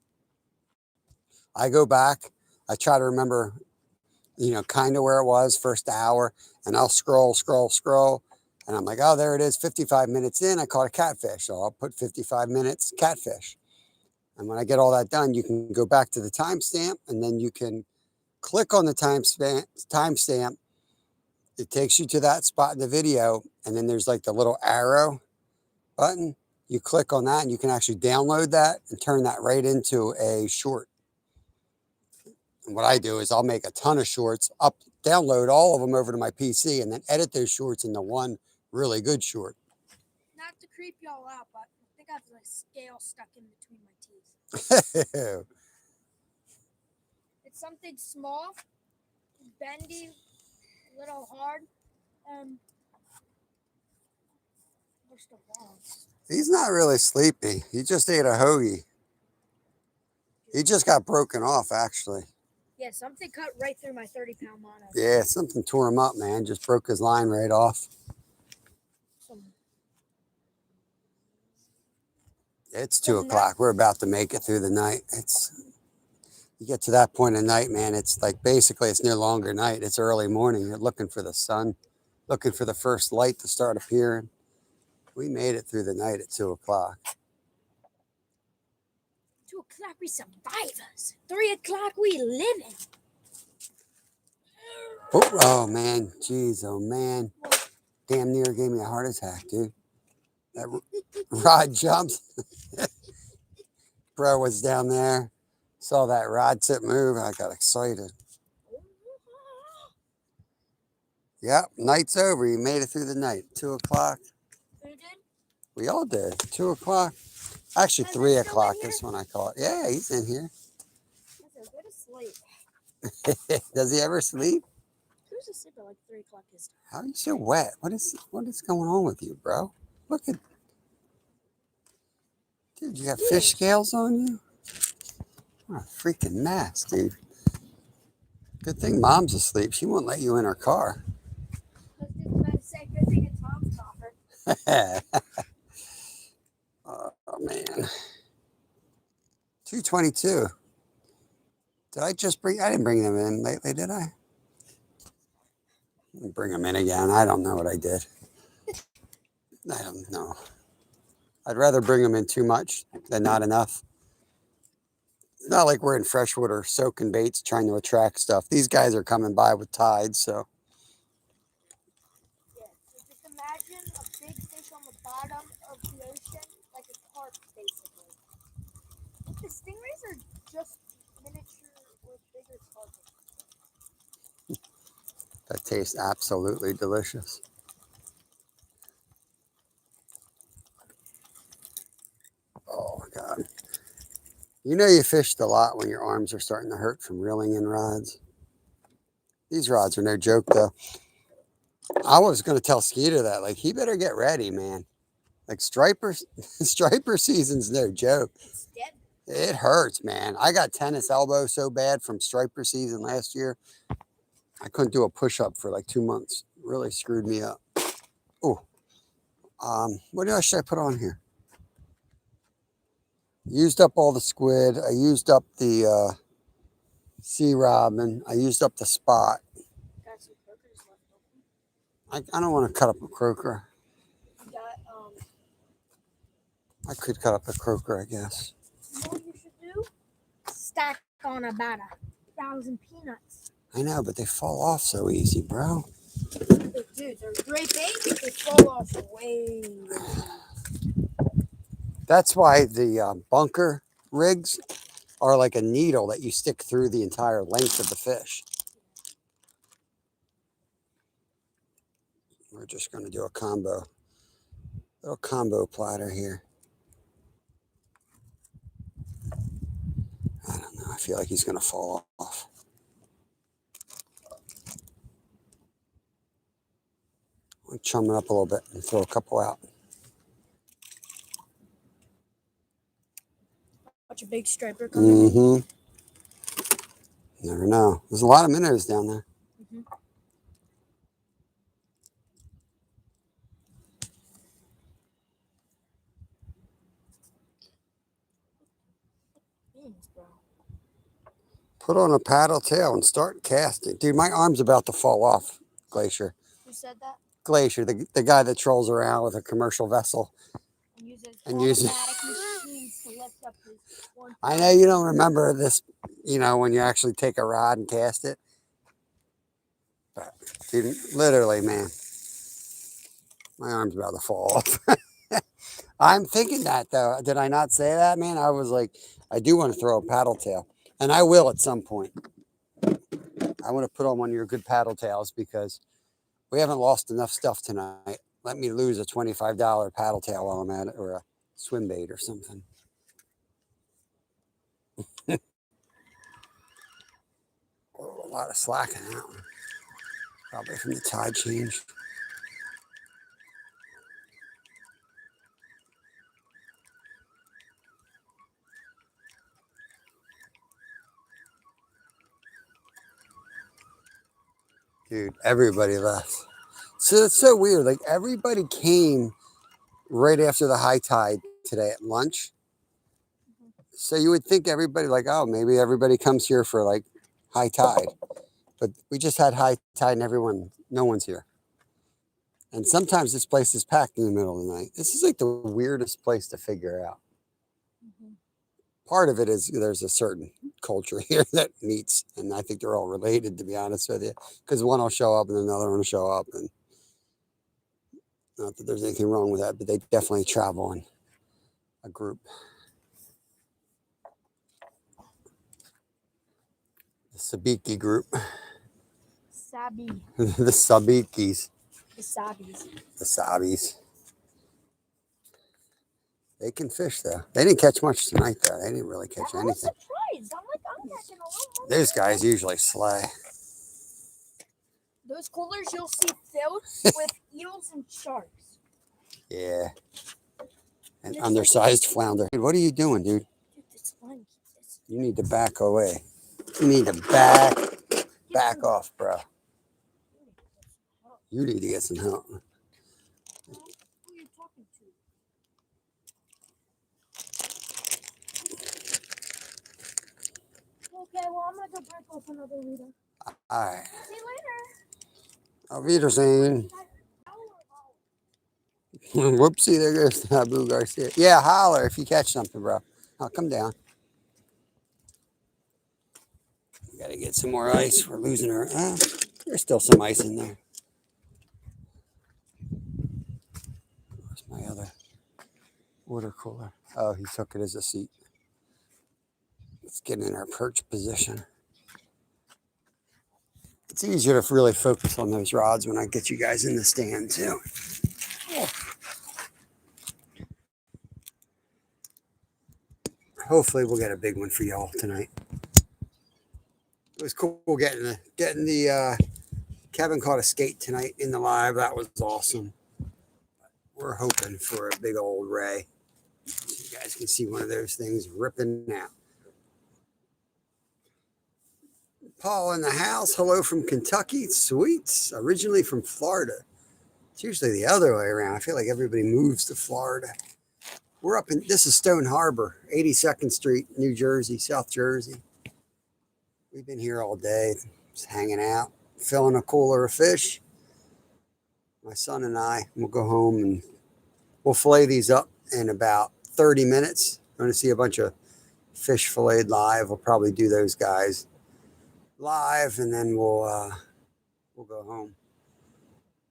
I go back, I try to remember, kind of where it was first hour, and I'll scroll. And I'm like, oh, there it is, 55 minutes in, I caught a catfish. So I'll put 55 minutes catfish. And when I get all that done, you can go back to the timestamp and then you can click on the timestamp. It takes you to that spot in the video. And then there's like the little arrow button. You click on that and you can actually download that and turn that right into a short. And what I do is I'll make a ton of shorts, download all of them over to my PC and then edit those shorts into one really good short. Not to creep y'all out, but I think I have a scale stuck in between my teeth. It's something small, bendy, a little hard, and where's the balls? He's not really sleepy. He just ate a hoagie. He just got broken off, actually. Yeah, something cut right through my 30-pound mono. Yeah, something tore him up, man. Just broke his line right off. It's 2 o'clock. We're about to make it through the night. You get to that point of night, man. It's like basically it's no longer night. It's early morning. You're looking for the sun. looking for the first light to start appearing. We made it through the night at 2 o'clock. 2 o'clock, we survivors. 3 o'clock, we living. Oh man, jeez, oh man. Damn near gave me a heart attack, dude. That rod jumps. Bro was down there. Saw that rod tip move. I got excited. Yep, night's over. You made it through the night. 2 o'clock. Who did? We all did. 2 o'clock. Actually, 3 o'clock is when I caught. Yeah, he's in here. Go to sleep. Does he ever sleep? Who's asleep at like 3 o'clock his time? How are you so wet? What is going on with you, bro? Look at, dude. You got fish scales on you. What a freaking mess, dude. Good thing Mom's asleep. She won't let you in her car. I was just about to say, good thing it's Tom's copper. Oh man. 222. Did I just bring? I didn't bring them in lately, did I? Bring them in again. I don't know what I did. I don't know. I'd rather bring them in too much than not enough. It's not like we're in freshwater soaking baits trying to attract stuff. These guys are coming by with tides, so. Yeah, so just imagine a big fish on the bottom of the ocean, like a carp, basically. The stingrays are just miniature or bigger carp. That tastes absolutely delicious. Oh, God. You know you fished a lot when your arms are starting to hurt from reeling in rods. These rods are no joke, though. I was going to tell Skeeter that. Like, he better get ready, man. Like, striper season's no joke. It's dead. It hurts, man. I got tennis elbow so bad from striper season last year. I couldn't do a push-up for like 2 months. Really screwed me up. Oh, what else should I put on here? Used up all the squid. I used up the sea robin. I used up the spot. Got some croakers left open. I don't want to cut up a croaker. You got, I could cut up a croaker, I guess. you know what you should do? Stack on about 1,000 peanuts. I know, but they fall off so easy, bro. Dude, they're great bait. They fall off way. That's why the bunker rigs are like a needle that you stick through the entire length of the fish. We're just going to do a little combo platter here. I don't know. I feel like he's going to fall off. I'll chum it up a little bit and throw a couple out. Watch a big striper coming. Mm-hmm. Never know. There's a lot of minnows down there. Mm-hmm. Beans, bro. Put on a paddle tail and start casting. Dude, my arm's about to fall off, Glacier. Who said that? Glacier, the guy that trolls around with a commercial vessel. And uses automatic machines to lift up his one. I know you don't remember this, when you actually take a rod and cast it. But, dude, literally, man, my arm's about to fall off. I'm thinking that, though. Did I not say that, man? I was like, I do want to throw a paddle tail. And I will at some point. I want to put on one of your good paddle tails because we haven't lost enough stuff tonight. Let me lose a $25 paddle tail while I'm at it, or a swim bait or something. Oh, a lot of slack in that one. Probably from the tide change. Dude, everybody left. So it's so weird. Like, everybody came right after the high tide today at lunch. So you would think everybody, like, oh, maybe everybody comes here for like high tide. But we just had high tide and no one's here. And sometimes this place is packed in the middle of the night. This is like the weirdest place to figure out. Mm-hmm. Part of it is there's a certain culture here that meets, and I think they're all related, to be honest with you, because one will show up and another one will show up, and not that there's anything wrong with that, but they definitely travel in a group. The Sabiki group, Sabi. the Sabikis, The Sabis. the Sabis. They can fish though. They didn't catch much tonight though. They didn't really catch I was anything. surprised. I'm like, I'm catching a lot more. Those guys usually slay. Those coolers you'll see filled with eels and sharks. Yeah. An undersized flounder. Dude, what are you doing, dude? Dude, this line keeps this. You need to back away. You need to back off, bro. You need to get some help. Who are you talking to? Okay, well, I'm gonna go break off another reader. All right. See you later. Auf Wiedersehen. Whoopsie, there goes Abu Garcia. Yeah, holler if you catch something, bro. I'll come down. We got to get some more ice. We're losing our. There's still some ice in there. Where's my other water cooler? Oh, he took it as a seat. Let's get in our perch position. It's easier to really focus on those rods when I get you guys in the stand, too. Hopefully, we'll get a big one for y'all tonight. It was cool getting the Kevin caught a skate tonight in the live. That was awesome. We're hoping for a big old ray. So you guys can see one of those things ripping out. Paul in the house. Hello from Kentucky. Sweets. Originally from Florida. It's usually the other way around. I feel like everybody moves to Florida. We're up in, this is Stone Harbor, 82nd Street, New Jersey, South Jersey. We've been here all day, just hanging out, filling a cooler of fish. My son and I will go home and we'll fillet these up in about 30 minutes. I'm going to see a bunch of fish filleted live. We'll probably do those guys live, and then we'll go home.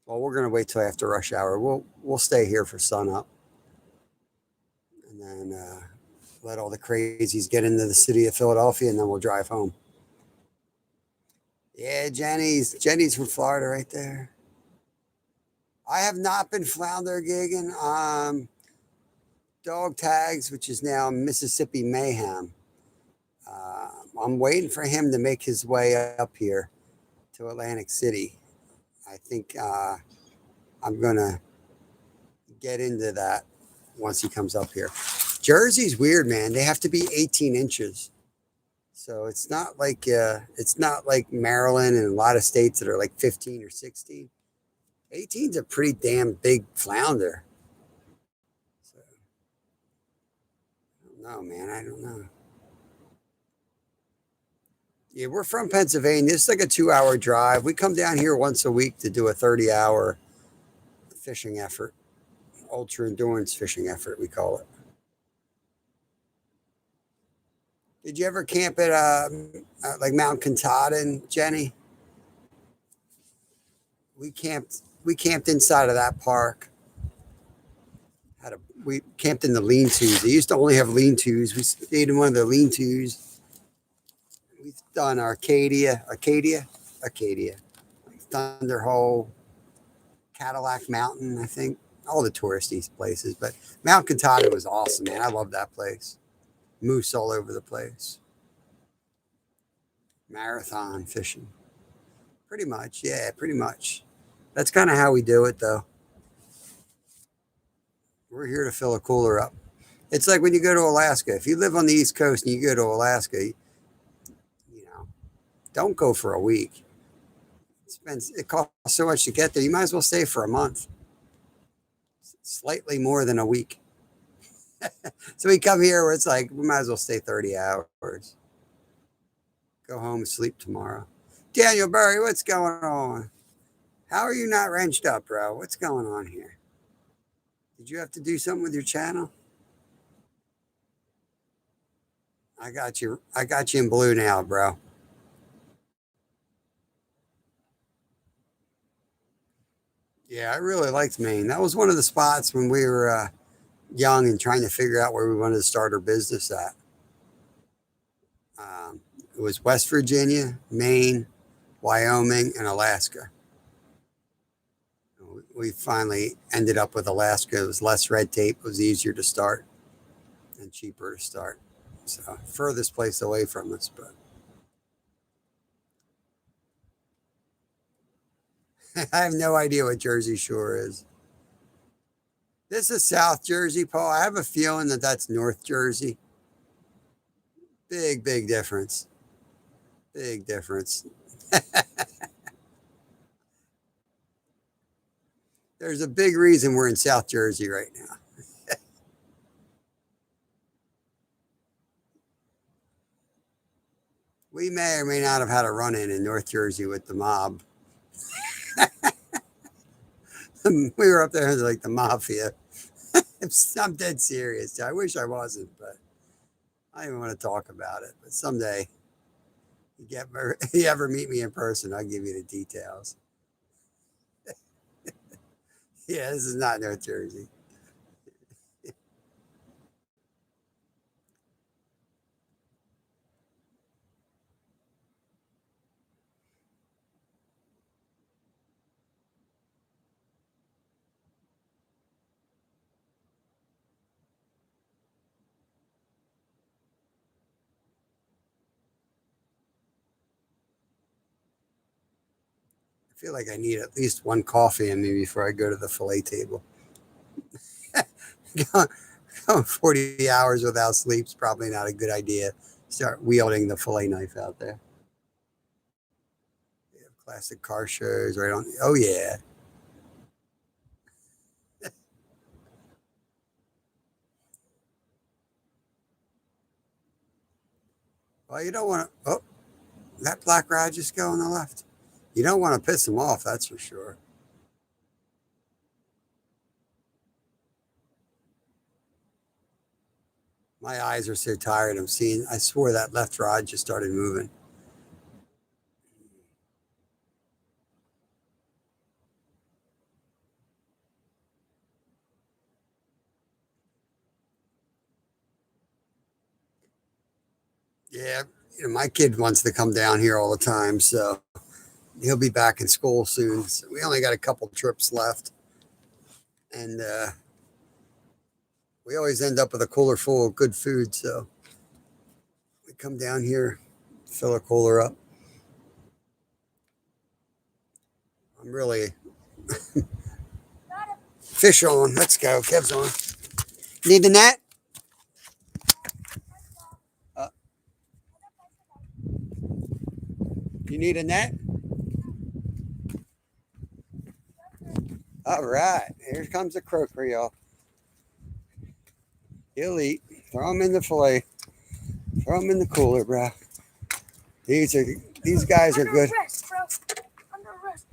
Well, we're going to wait till after rush hour. We'll stay here for sun up, and then let all the crazies get into the city of Philadelphia, and then we'll drive home. Yeah, Jenny's from Florida right there. I have not been flounder gigging. Dog Tags, which is now Mississippi Mayhem. I'm waiting for him to make his way up here to Atlantic City. I think I'm going to get into that once he comes up here. Jersey's weird, man. They have to be 18 inches. So it's not like Maryland and a lot of states that are like 15 or 16. 18's a pretty damn big flounder. So I don't know, man. I don't know. Yeah, we're from Pennsylvania. It's like a 2-hour drive. We come down here once a week to do a 30-hour fishing effort. Ultra endurance fishing effort, we call it. Did you ever camp at like Mount Katahdin, Jenny? We camped inside of that park. We camped in the lean-tos. They used to only have lean-tos. We stayed in one of the lean-tos. We've done Acadia, Thunderhole, Cadillac Mountain, I think. All the touristy places. But Mount Katahdin was awesome, man. I love that place. Moose all over the place. Marathon fishing. Pretty much, yeah, pretty much. That's kind of how we do it, though. We're here to fill a cooler up. It's like when you go to Alaska. If you live on the East Coast and you go to Alaska, don't go for a week. It costs so much to get there. You might as well stay for a month. Slightly more than a week. So we come here where it's like, we might as well stay 30 hours. Go home and sleep tomorrow. Daniel Berry, what's going on? How are you not wrenched up, bro? What's going on here? Did you have to do something with your channel? I got you. I got you in blue now, bro. Yeah, I really liked Maine. That was one of the spots when we were young and trying to figure out where we wanted to start our business at. It was West Virginia, Maine, Wyoming, and Alaska. We finally ended up with Alaska. It was less red tape. It was easier to start and cheaper to start. So furthest place away from us, but I have no idea what Jersey Shore is. This is South Jersey, Paul. I have a feeling that that's North Jersey. Big, big difference. Big difference. There's a big reason we're in South Jersey right now. We may or may not have had a run in North Jersey with the mob. We were up there like the mafia. I'm dead serious. I wish I wasn't, but I don't even want to talk about it. But someday, you ever meet me in person, I'll give you the details. Yeah, this is not North Jersey. I feel like I need at least one coffee in me before I go to the fillet table. Going 40 hours without sleep is probably not a good idea. Start wielding the fillet knife out there. We have classic car shows right on. Oh, yeah. Well, you don't want to. Oh, that black rod just go on the left. You don't want to piss them off, that's for sure. My eyes are so tired. I'm seeing. I swore that left rod just started moving. Yeah, my kid wants to come down here all the time, so he'll be back in school soon. So we only got a couple trips left, and we always end up with a cooler full of good food. So we come down here, fill a cooler up. I'm really fish on. Let's go. Kev's on. Need the net? Uh, you need a net? All right. Here comes the croaker, y'all. He'll eat. Throw him in the fillet. Throw him in the cooler, bro. These guys are good. Rest, bro. Under rest.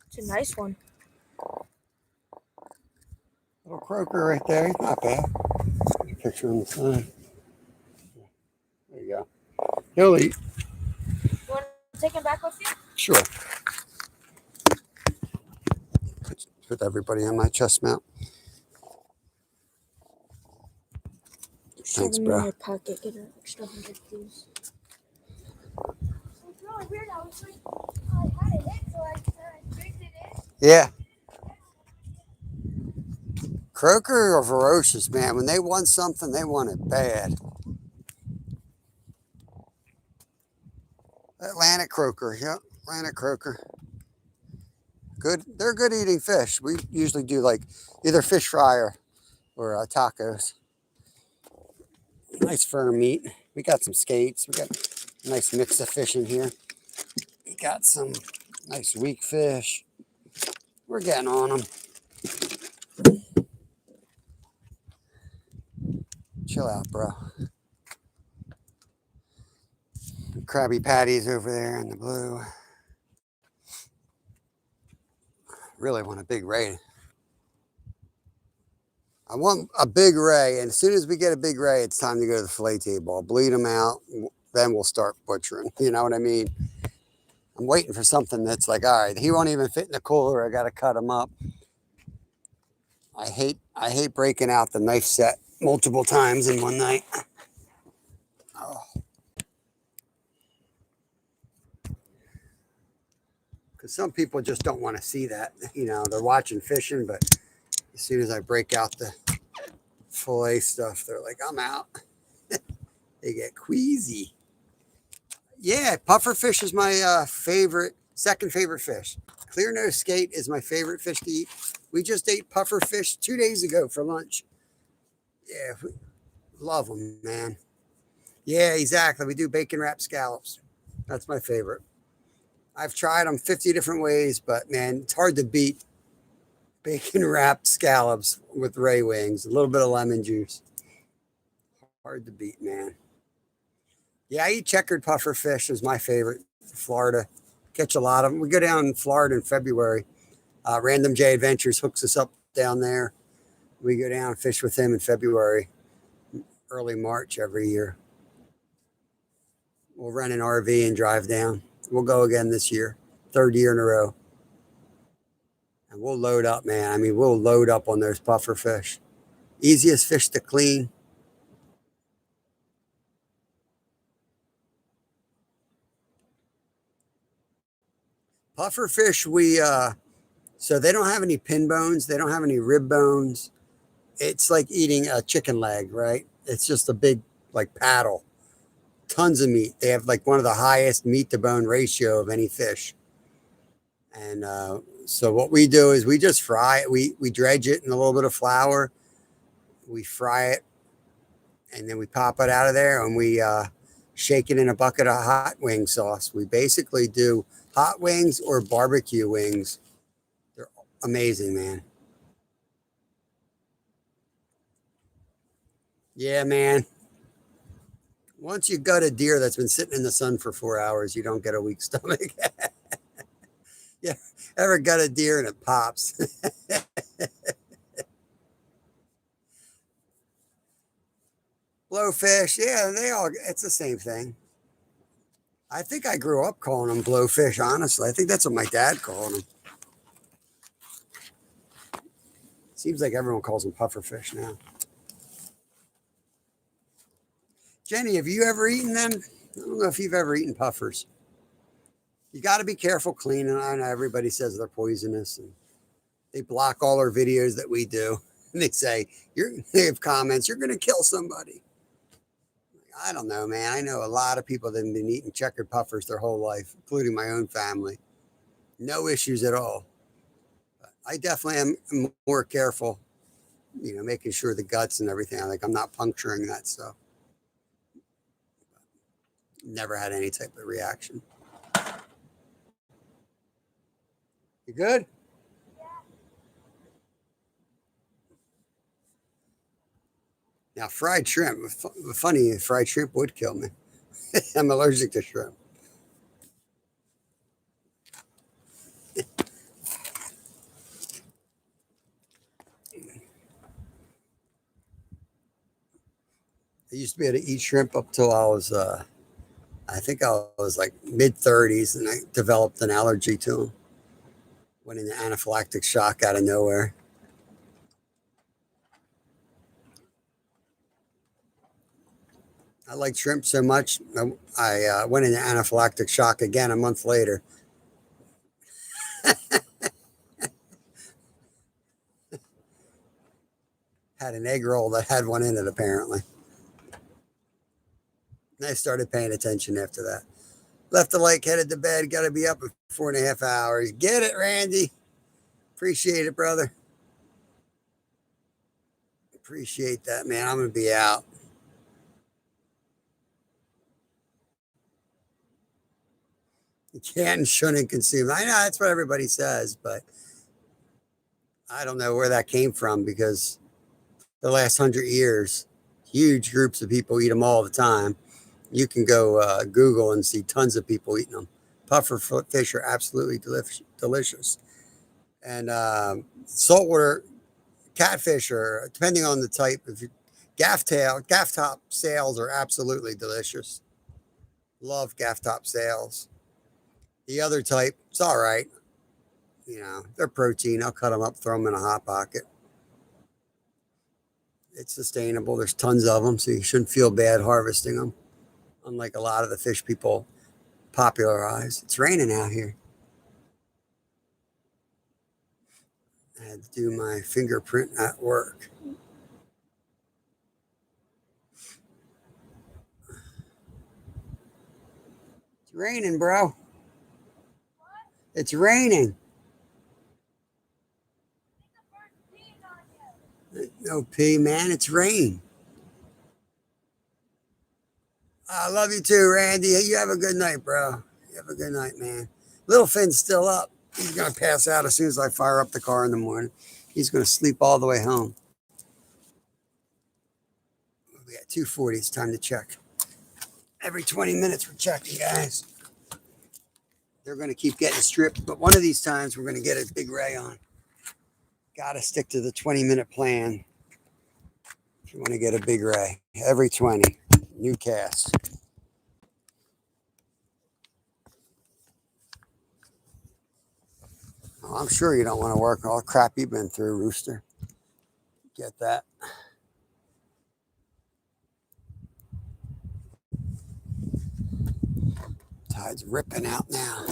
It's a nice one. Little croaker right there. He's not bad. Picture on the side. There you go. He'll eat. You want to take him back with you? Sure. Put everybody on my chest mount. Thanks, bro. In your pocket. Get an extra 100, please. It's really weird how it's like, I had it hit, so I drifted it. Yeah. Croaker are ferocious, man. When they want something, they want it bad. Atlantic croaker, yep, Atlantic croaker. Good. They're good eating fish. We usually do like either fish fry or tacos. Nice firm meat. We got some skates. We got a nice mix of fish in here. We got some nice weak fish. We're getting on them. Chill out, bro. Krabby Patties over there in the blue. Really want a big ray. I want a big ray, and as soon as we get a big ray, it's time to go to the fillet table. I'll bleed them out, then we'll start butchering. You know what I mean? I'm waiting for something that's like, all right, he won't even fit in the cooler. I got to cut him up. I hate breaking out the knife set multiple times in one night. Oh, because some people just don't want to see that. You know, they're watching fishing, but as soon as I break out the fillet stuff, they're like, I'm out. They get queasy. Yeah, puffer fish is my second favorite fish. Clear nose skate is my favorite fish to eat. We just ate puffer fish 2 days ago for lunch. Yeah, love them, man. Yeah, exactly. We do bacon wrapped scallops. That's my favorite. I've tried them 50 different ways, but man, it's hard to beat bacon wrapped scallops with ray wings, a little bit of lemon juice. Hard to beat, man. Yeah, I eat checkered puffer fish is my favorite. Florida, catch a lot of them. We go down in Florida in February. Random J Adventures hooks us up down there. We go down and fish with him in February, early March every year. We'll rent an RV and drive down. We'll go again this year, third year in a row. And we'll load up, man. I mean, we'll load up on those puffer fish. Easiest fish to clean. Puffer fish, so they don't have any pin bones. They don't have any rib bones. It's like eating a chicken leg, right? It's just a big, like, paddle. Tons of meat. They have like one of the highest meat to bone ratio of any fish. And so what we do is we just fry it. We dredge it in a little bit of flour. We fry it, and then we pop it out of there, and we shake it in a bucket of hot wing sauce. We basically do hot wings or barbecue wings. They're amazing, man. Yeah, man. Once you gut a deer that's been sitting in the sun for 4 hours, you don't get a weak stomach. Yeah, ever gut a deer and it pops? Blowfish, yeah, it's the same thing. I think I grew up calling them blowfish, honestly. I think that's what my dad called them. Seems like everyone calls them pufferfish now. Jenny, have you ever eaten them? I don't know if you've ever eaten puffers. You got to be careful cleaning. I know everybody says they're poisonous, and they block all our videos that we do. And they say, they have comments, you're going to kill somebody. I don't know, man. I know a lot of people that have been eating checkered puffers their whole life, including my own family. No issues at all. But I definitely am more careful, making sure the guts and everything. Like I'm not puncturing that stuff. Never had any type of reaction. You good? Now, fried shrimp. Funny, fried shrimp would kill me. I'm allergic to shrimp. I used to be able to eat shrimp up till I was, I think I was like mid-30s, and I developed an allergy to them. Went into anaphylactic shock out of nowhere. I liked shrimp so much, I went into anaphylactic shock again a month later. Had an egg roll that had one in it, apparently. And I started paying attention after that. Left the lake, headed to bed, got to be up in 4.5 hours. Get it, Randy. Appreciate it, brother. Appreciate that, man. I'm going to be out. You can and shouldn't consume. I know that's what everybody says, but I don't know where that came from because the last 100 years, huge groups of people eat them all the time. You can go Google and see tons of people eating them. Puffer fish are absolutely delicious. And saltwater catfish, or depending on the type, if you gaff top sails are absolutely delicious. Love gaff top sails. The other type, it's all right. You know, they're protein. I'll cut them up, throw them in a hot pocket. It's sustainable. There's tons of them, so you shouldn't feel bad harvesting them. Unlike a lot of the fish people popularize. It's raining out here. I had to do my fingerprint at work. It's raining, bro. It's raining. No pee, man. It's rain. I love you too, Randy. You have a good night, bro. You have a good night, man. Little Finn's still up. He's going to pass out as soon as I fire up the car in the morning. He's going to sleep all the way home. We got 2:40. It's time to check. Every 20 minutes we're checking, guys. They're going to keep getting stripped, but one of these times we're going to get a big ray on. Got to stick to the 20-minute plan if you want to get a big ray. Every 20. New cast. Oh, I'm sure you don't want to work all the crap you've been through, Rooster. Get that. Tide's ripping out now.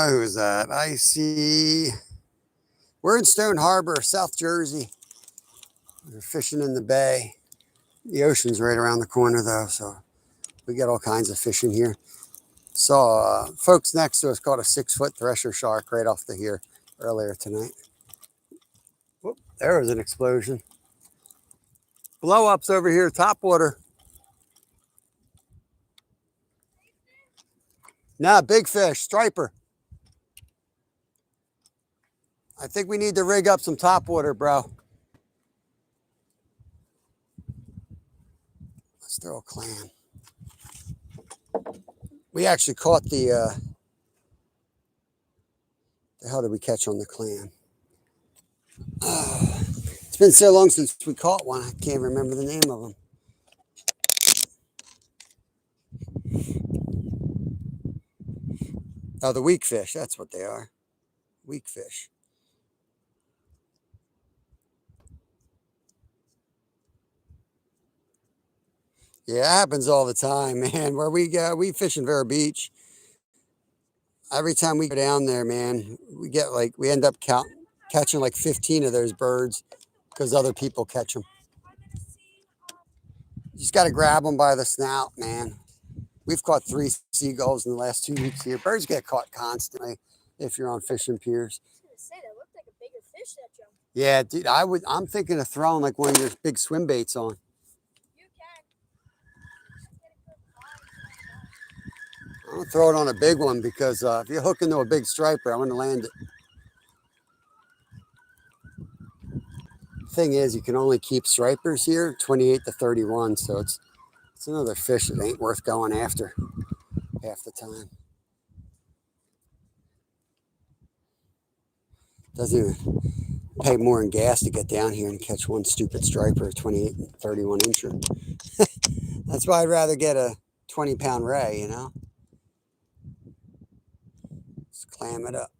Who's that? I see. We're in Stone Harbor, South Jersey. We're fishing in the bay. The ocean's right around the corner, though, so we get all kinds of fish in here. Saw folks next to us caught a 6-foot thresher shark right off the here earlier tonight. Whoop, there was an explosion. Blow ups over here, top water. Nah, big fish, striper. I think we need to rig up some top water, bro. Let's throw a clam. We actually caught the hell did we catch on the clam? It's been so long since we caught one, I can't remember the name of them. Oh, the weak fish, that's what they are. Weak fish. Yeah, it happens all the time, man. Where we go, we fish in Vero Beach. Every time we go down there, man, we end up catching like 15 of those birds because other people catch them. You just got to grab them by the snout, man. We've caught 3 seagulls in the last 2 weeks here. Birds get caught constantly if you're on fishing piers. I was gonna say that looked like a bigger fish that jumped. Yeah, dude, I'm thinking of throwing like one of your big swim baits on. You can. I'm gonna throw it on a big one because if you hook into a big striper, I'm gonna land it. Thing is, you can only keep stripers here 28 to 31, so it's another fish that ain't worth going after half the time. Doesn't even pay more in gas to get down here and catch one stupid striper, 28 and 31 incher. That's why I'd rather get a 20-pound ray, you know. Just clam it up.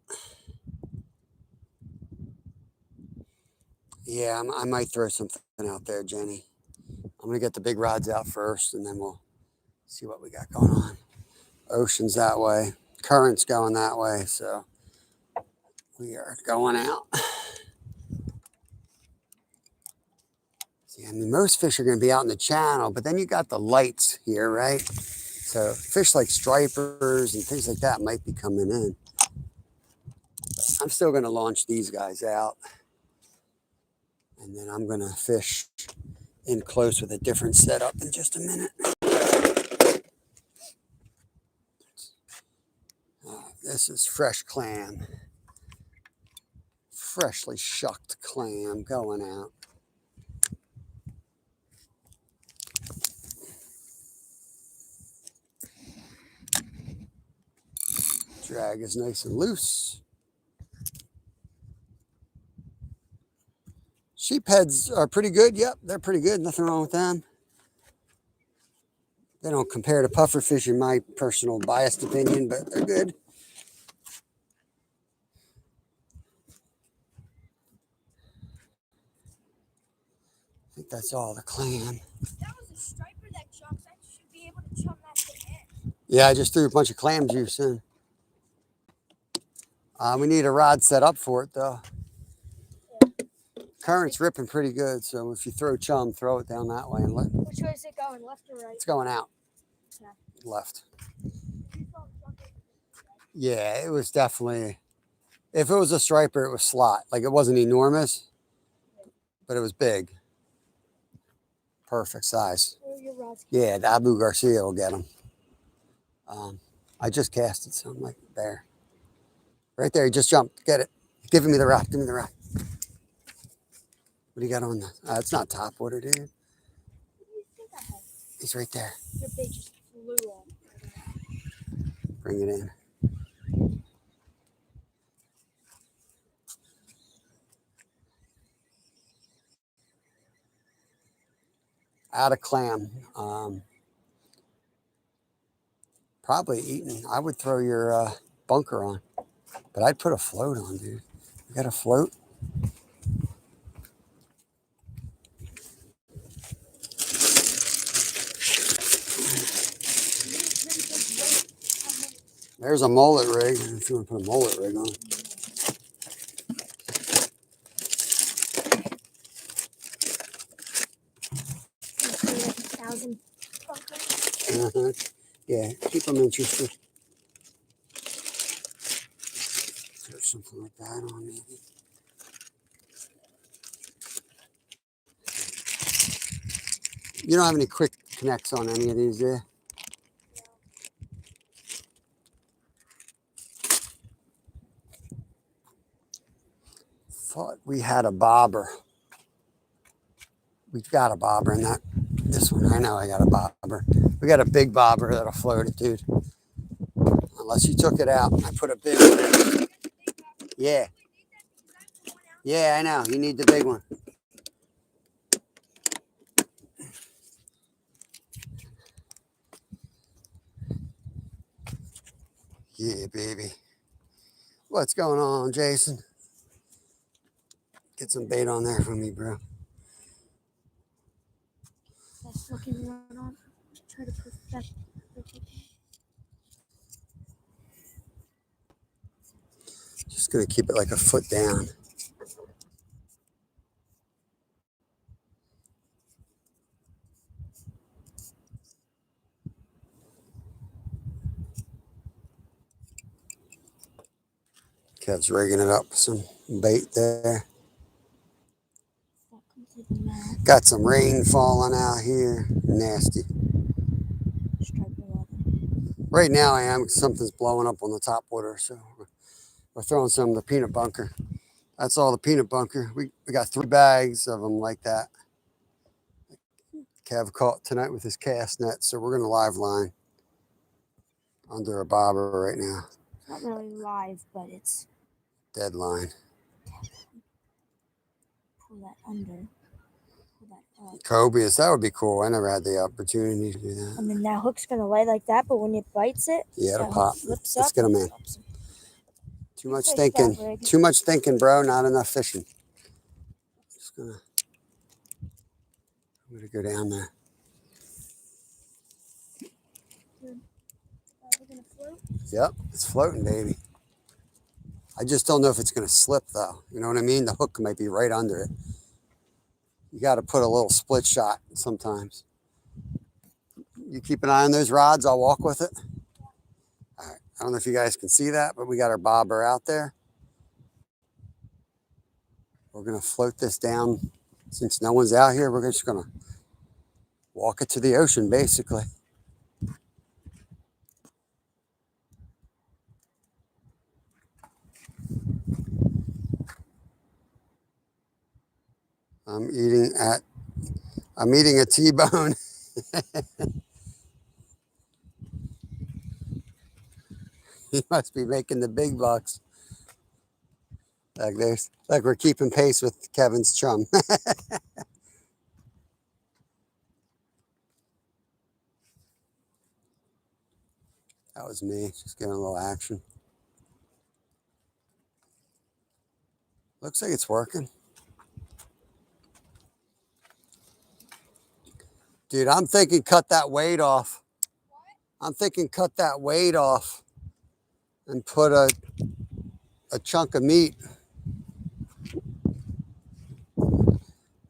Yeah, I might throw something out there, Jenny. I'm gonna get the big rods out first, and then we'll see what we got going on. Ocean's that way, current's going that way, so we are going out. See, I mean, most fish are gonna be out in the channel, but then you got the lights here, right? So fish like stripers and things like that might be coming in. But I'm still gonna launch these guys out. And then I'm going to fish in close with a different setup in just a minute. This is fresh clam. Freshly shucked clam going out. Drag is nice and loose. Sheep heads are pretty good. Yep, they're pretty good. Nothing wrong with them. They don't compare to pufferfish in my personal biased opinion, but they're good. I think that's all the clam. That was a striper that jumps. I should be able to chum that thing in. Yeah, I just threw a bunch of clam juice in. We need a rod set up for it, though. Current's ripping pretty good, so if you throw chum, throw it down that way and let. Which way is it going, left or right? It's going out. Yeah. Left. You saw it jump in. Yeah, it was definitely. If it was a striper, it was slot. Like it wasn't enormous, but it was big. Perfect size. Where are your rods? Yeah, the Abu Garcia will get them. I just casted something like there. Right there, he just jumped. Get it. Give me the rock. Give me the rock. What do you got on the? It's not topwater, dude. What do you think I had? He's right there. Your bait just flew off. Bring it in. Out of clam. Probably eating. I would throw your bunker on, but I'd put a float on, dude. You got a float? There's a mullet rig, if you want to put a mullet rig on. Yeah, keep them interested. Throw something like that on, maybe. You don't have any quick connects on any of these, do you? Thought we had a bobber. We've got a bobber in that. This one, I know I got a bobber. We got a big bobber that'll float it, dude. Unless you took it out. I put a big one. Yeah. Yeah, I know. You need the big one. Yeah, baby. What's going on, Jason? Get some bait on there for me, bro. Best looking one on. Try to perfect. Just gonna keep it like a foot down. Kev's rigging it up with some bait there. Got some rain falling out here. Nasty. Right now I am. Something's blowing up on the top water, so we're throwing some of the peanut bunker. That's all the peanut bunker. We got 3 bags of them like that. Kev caught tonight with his cast net, so we're gonna live line under a bobber right now. It's not really live, but it's dead line. Pull that under. Pull that up. Cobias, that would be cool. I never had the opportunity to do that. And then that hook's gonna lay like that, but when it bites it, yeah, it'll pop. Flips Let's up, get them in. Too much thinking. Too much thinking, bro. Not enough fishing. I'm gonna go down there. Gonna float? Yep, it's floating, baby. I just don't know if it's gonna slip though. You know what I mean? The hook might be right under it. You got to put a little split shot sometimes. You keep an eye on those rods. I'll walk with it. All right. I don't know if you guys can see that, but we got our bobber out there. We're gonna float this down. Since no one's out here, we're just gonna walk it to the ocean, basically. I'm eating a T-bone. He must be making the big bucks. Like we're keeping pace with Kevin's chum. That was me, just giving a little action. Looks like it's working. Dude, I'm thinking cut that weight off. I'm thinking cut that weight off and put a chunk of meat.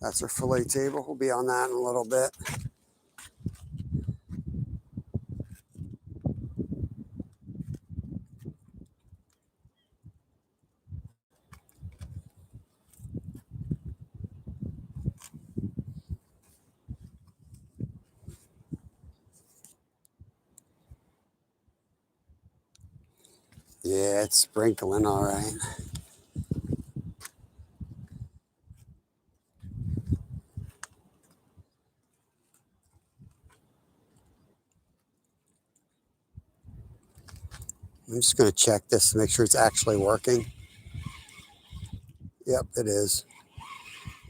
That's our fillet table. We'll be on that in a little bit. Yeah, it's sprinkling all right. I'm just going to check this to make sure it's actually working. Yep, it is.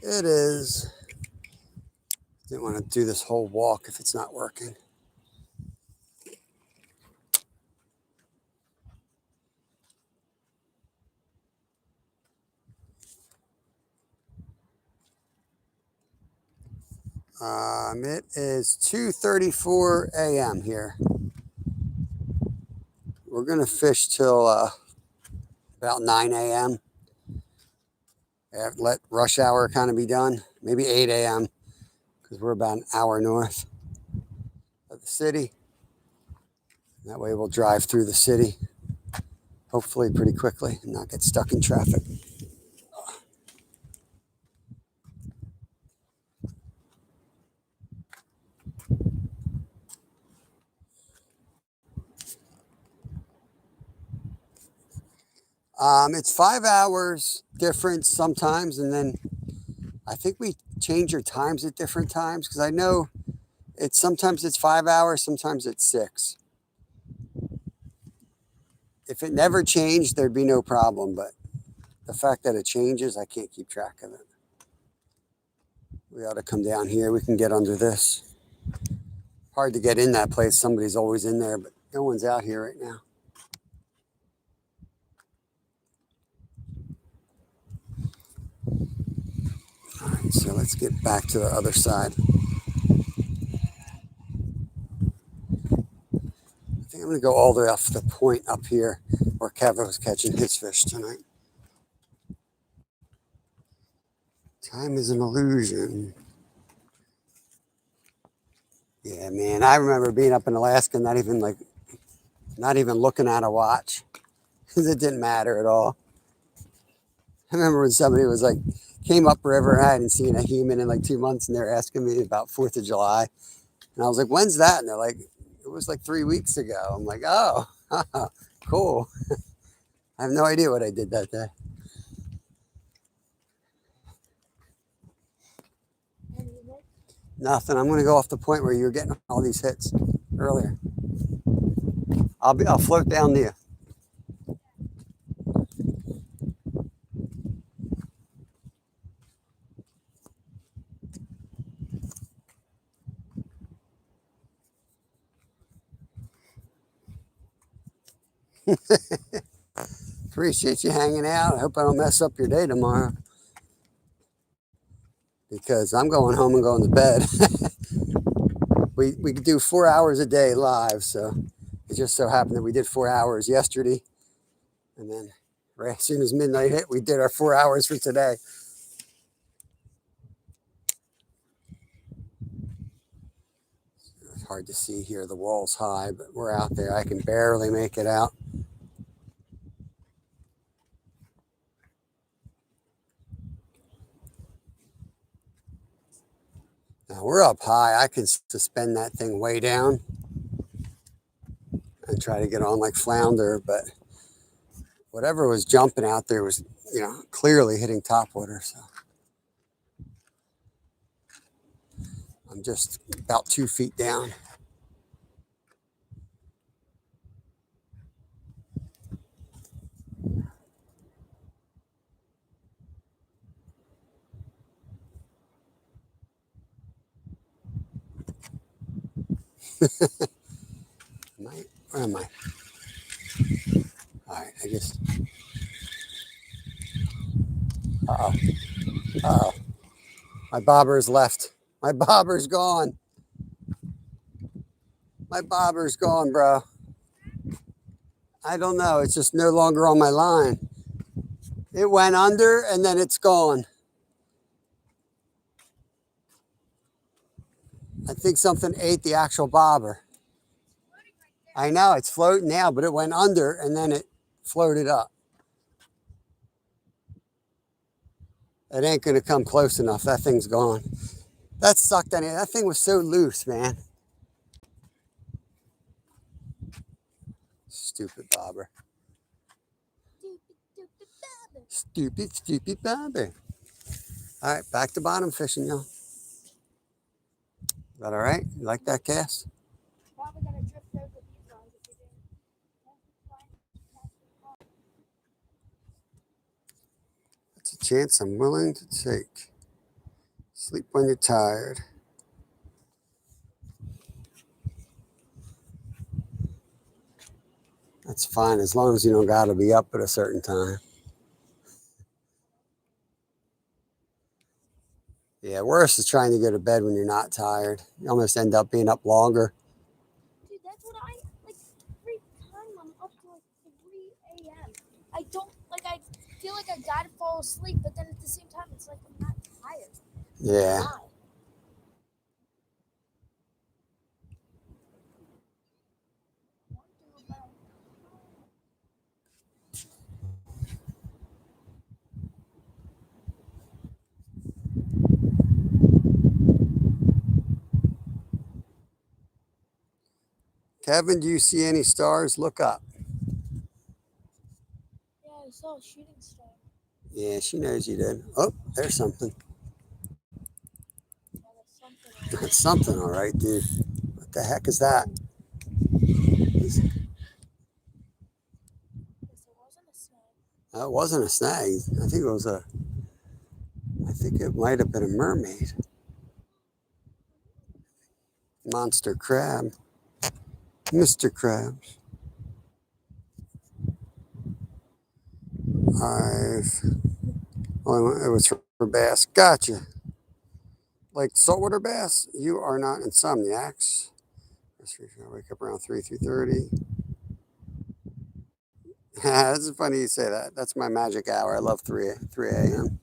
It is. Didn't want to do this whole walk if it's not working. It is 2:34 a.m. here. We're going to fish till about 9 a.m. Let rush hour kind of be done. Maybe 8 a.m. because we're about an hour north of the city. That way we'll drive through the city, hopefully pretty quickly, and not get stuck in traffic. It's 5 hours difference sometimes, and then I think we change your times at different times because I know sometimes it's 5 hours, sometimes it's 6. If it never changed, there'd be no problem, but the fact that it changes, I can't keep track of it. We ought to come down here. We can get under this. Hard to get in that place. Somebody's always in there, but no one's out here right now. All right, so let's get back to the other side. I think I'm going to go all the way off the point up here where Kevin was catching his fish tonight. Time is an illusion. Yeah, man, I remember being up in Alaska, not even looking at a watch because it didn't matter at all. I remember when somebody was like, came upriver, I hadn't seen a human in like 2 months, and they're asking me about 4th of July. And I was like, when's that? And they're like, it was like 3 weeks ago. I'm like, oh, cool. I have no idea what I did that day. Nothing. I'm going to go off the point where you were getting all these hits earlier. I'll float down to you. Appreciate you hanging out. I hope I don't mess up your day tomorrow because I'm going home and going to bed. we do 4 hours a day live, so it just so happened that we did 4 hours yesterday, and then right as soon as midnight hit, we did our 4 hours for today. It's hard to see here. The wall's high, but we're out there. I can barely make it out. Now we're up high. I can suspend that thing way down and try to get on like flounder, but whatever was jumping out there was, clearly hitting topwater. So I'm just about 2 feet down. Where am I? All right, I just. Uh-oh. Uh-oh. My bobber's left. My bobber's gone. My bobber's gone, bro. I don't know. It's just no longer on my line. It went under and then it's gone. I think something ate the actual bobber. I know it's floating now, but it went under and then it floated up. It ain't going to come close enough. That thing's gone. That sucked on it. That thing was so loose, man. Stupid bobber. Stupid, stupid bobber. All right, back to bottom fishing, y'all. Is that all right? You like that cast? Probably gonna drift over these lines if you didn't. That's a chance I'm willing to take. Sleep when you're tired. That's fine as long as you don't got to be up at a certain time. Yeah, worse is trying to go to bed when you're not tired. You almost end up being up longer. Dude, that's what I like. Every time I'm up to like 3 a.m. I don't like. I feel like I gotta fall asleep, but then at the same time, it's like I'm not tired. Yeah. Why? Kevin, do you see any stars? Look up. Yeah, I saw a shooting star. Yeah, she knows you did. Oh, there's something. Yeah, that's something. That's something, all right, dude. What the heck is that? Yes, it wasn't a snake. That wasn't a snag. I think it was a. I think it might have been a mermaid. Monster crab. Mr. Krabs. It was for bass. Gotcha. Like saltwater bass, you are not insomniacs. I wake up around 3:30. It's funny you say that. That's my magic hour. I love 3 a.m.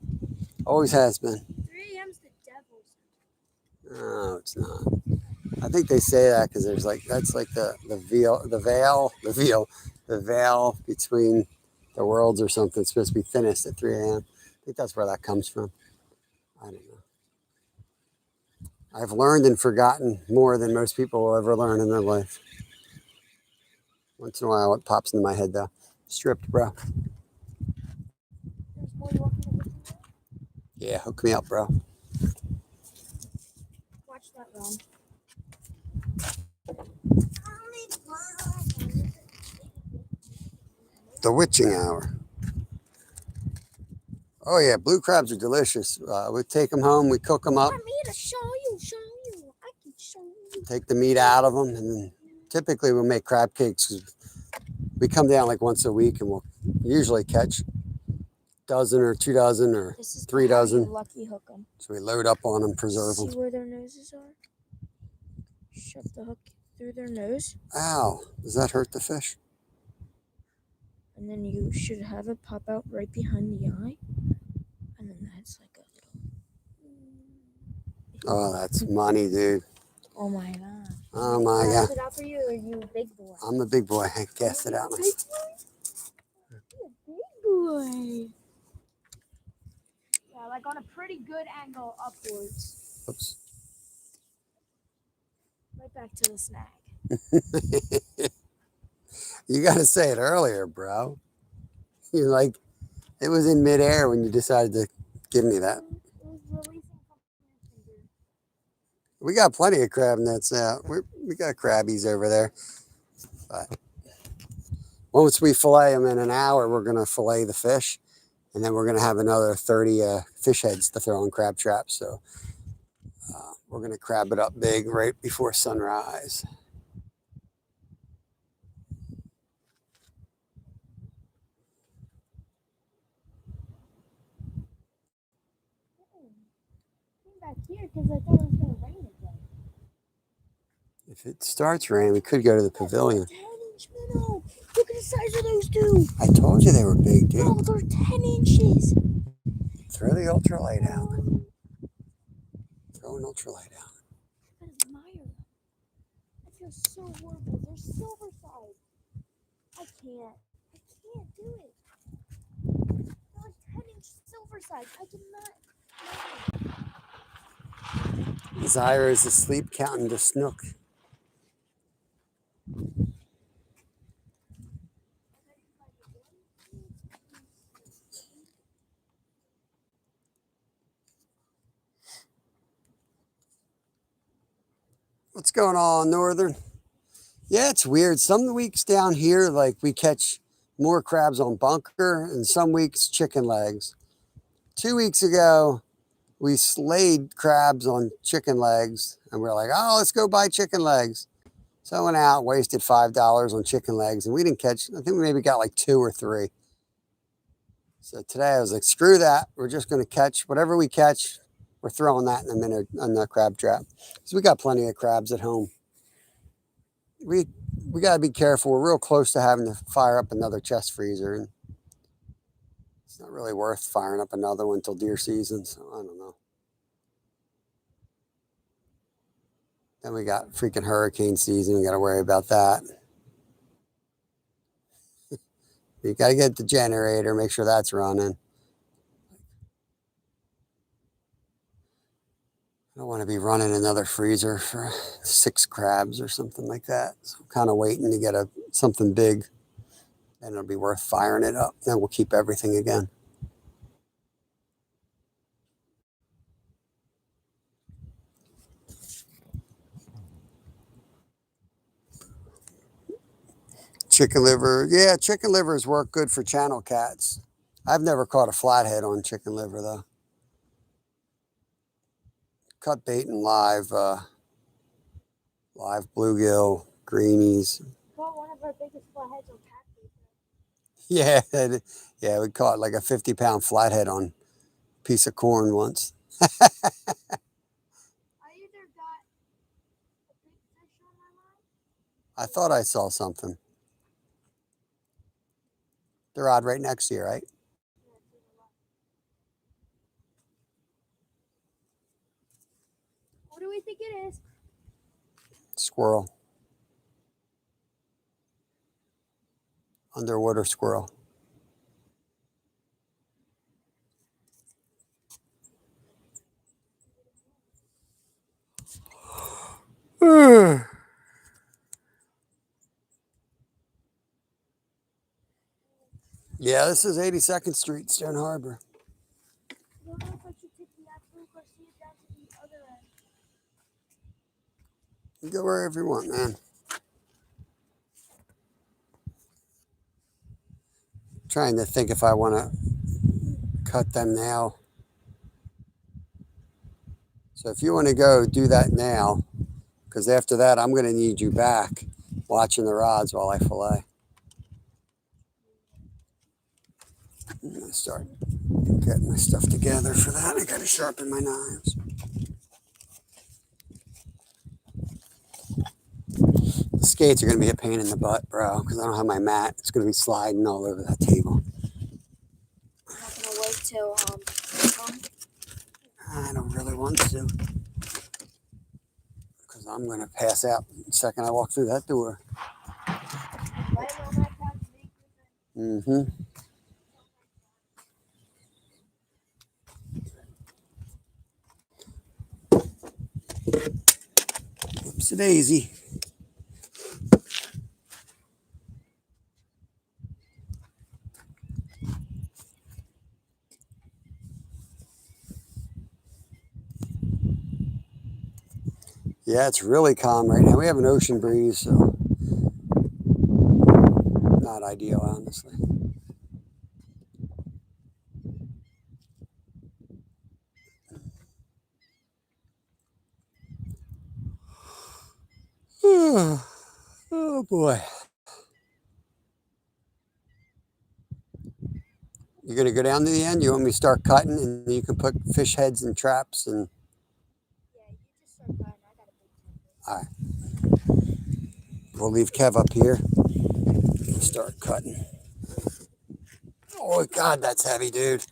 Always has been. 3 a.m.'s the devil's. No, it's not. I think they say that because there's like that's like the veil between the worlds or something. It's supposed to be thinnest at 3 a.m. I think that's where that comes from. I don't know. I've learned and forgotten more than most people will ever learn in their life. Once in a while, it pops into my head though. Stripped, bro. There's more you want me to listen to? Yeah, hook me up, bro. Watch that run. The witching hour. Oh yeah, blue crabs are delicious. We take them home, we cook them up, Want me to show you? I can show you. take the meat out of them, and then typically we'll make crab cakes. 'Cause we come down like once a week, and we'll usually catch a dozen or 2 dozen or This is 3 how you dozen. lucky hook them. So we load up on them, preserve See them. where their noses are? Shove the hook through their nose, Ow! Does that hurt the fish? and then you should have it pop out right behind the eye, and then that's like a little. Oh, that's money, dude. Oh my god! Oh my Cast god. it out for you, or you a big boy? I'm a big boy. I cast it out. Big boy. Yeah, like on a pretty good angle upwards. Oops. Right back to the snag. You got to say it earlier, bro. You're like, it was in midair when you decided to give me that. It was releasing from your finger. We got plenty of crab nets out. We got crabbies over there. But once we fillet them in an hour, we're going to fillet the fish. And then we're going to have another 30 fish heads to throw in crab traps. So we're going to crab it up big right before sunrise. Back here because I thought it was going to rain again. If it starts raining, we could go to the pavilion. 10-inch minnow. Look at the size of those two. I told you they were big, dude. No, they're 10 inches. Throw the ultralight out. Throw an ultralight out. I admire them. I feel so horrible. They're silver size. I can't do it. They're like 10-inch silver size. I cannot. Zyra is asleep counting the snook. What's going on, Northern? Yeah, it's weird. Some weeks down here, like we catch more crabs on bunker, and some weeks chicken legs. 2 weeks ago, we slayed crabs on chicken legs, and we're like, oh, let's go buy chicken legs. So I went out, wasted $5 on chicken legs, and we didn't catch, I think we maybe got like 2 or 3. So today I was like, screw that. We're just going to catch whatever we catch. We're throwing that in a minute on the crab trap. Because we got plenty of crabs at home. We got to be careful. We're real close to having to fire up another chest freezer. And it's not really worth firing up another one until deer season. So I don't know. Then we got freaking hurricane season. We got to worry about that. You got to get the generator, make sure that's running. I don't want to be running another freezer for 6 crabs or something like that. So I'm kind of waiting to get something big, and it'll be worth firing it up. Then we'll keep everything again. Chicken liver. Yeah, chicken livers work good for channel cats. I've never caught a flathead on chicken liver, though. Cut bait and live bluegill, greenies. Caught one of our biggest flatheads on catfish. Yeah, yeah, we caught like a 50-pound flathead on a piece of corn once. I either got a big fish on my line. I thought I saw something. The rod right next to you, right? What do we think it is? Squirrel. Underwater squirrel. Yeah, this is 82nd Street, Stone Harbor. I don't know if I should take the absolute or see it down to the other end. You go wherever you want, man. Trying to think if I want to cut them now. So if you want to go, do that now. Because after that, I'm going to need you back watching the rods while I fillet. I'm going to start getting my stuff together for that. I got to sharpen my knives. The skates are going to be a pain in the butt, bro, because I don't have my mat. It's going to be sliding all over that table. I'm not gonna wait till I don't really want to. Because I'm going to pass out the second I walk through that door. right on that couch. Mm-hmm. Oopsie daisy. Yeah, it's really calm right now. We have an ocean breeze, so not ideal, honestly. Oh boy. You're gonna go down to the end? You want me to start cutting and you can put fish heads and traps and Yeah, you just start cutting. I got a big temper. all right. We'll leave Kev up here. We'll start cutting. Oh god, that's heavy, dude.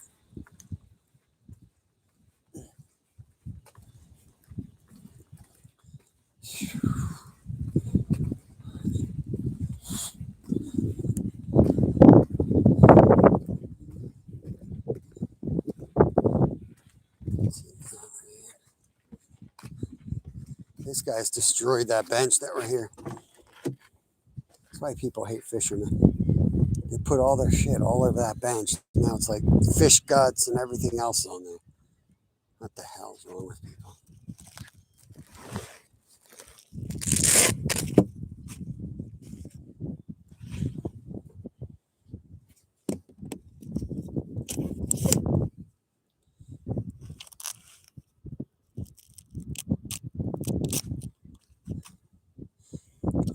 This guy's destroyed that bench that we're here. That's why people hate fishermen. They put all their shit all over that bench. Now it's like fish guts and everything else on there. What the hell's wrong with people?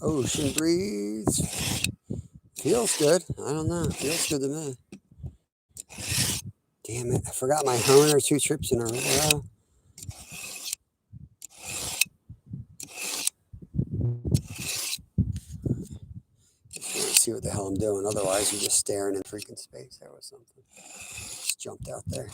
Ocean breeze. Feels good. I don't know. Feels good to me. Damn it. I forgot my honer 2 trips in a row. Let's see what the hell I'm doing. Otherwise, you're just staring in freaking space. There was something. Just jumped out there.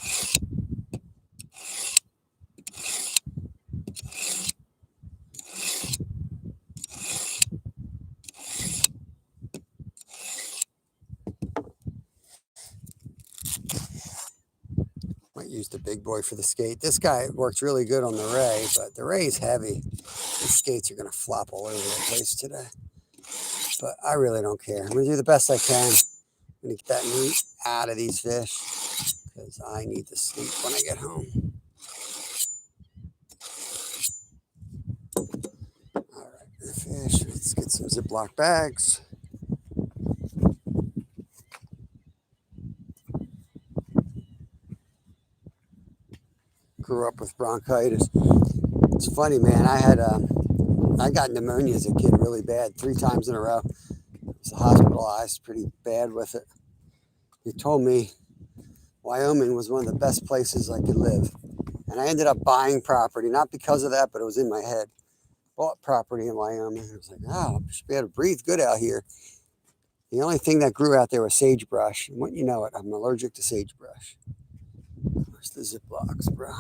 Might use the big boy for the skate. This guy works really good on the ray, but the ray's heavy. These skates are going to flop all over the place today. But I really don't care. I'm going to do the best I can. I'm going to get that meat out of these fish because I need to sleep when I get home. All right, the fish. Let's get some Ziploc bags. Grew up with bronchitis. It's funny, man. I got pneumonia as a kid really bad, 3 times in a row. I was hospitalized pretty bad with it. He told me Wyoming was one of the best places I could live. And I ended up buying property, not because of that, but it was in my head. Bought property in Wyoming. I was like, oh, I should be able to breathe good out here. The only thing that grew out there was sagebrush. And wouldn't you know it, I'm allergic to sagebrush. Where's the Ziplocs, bro?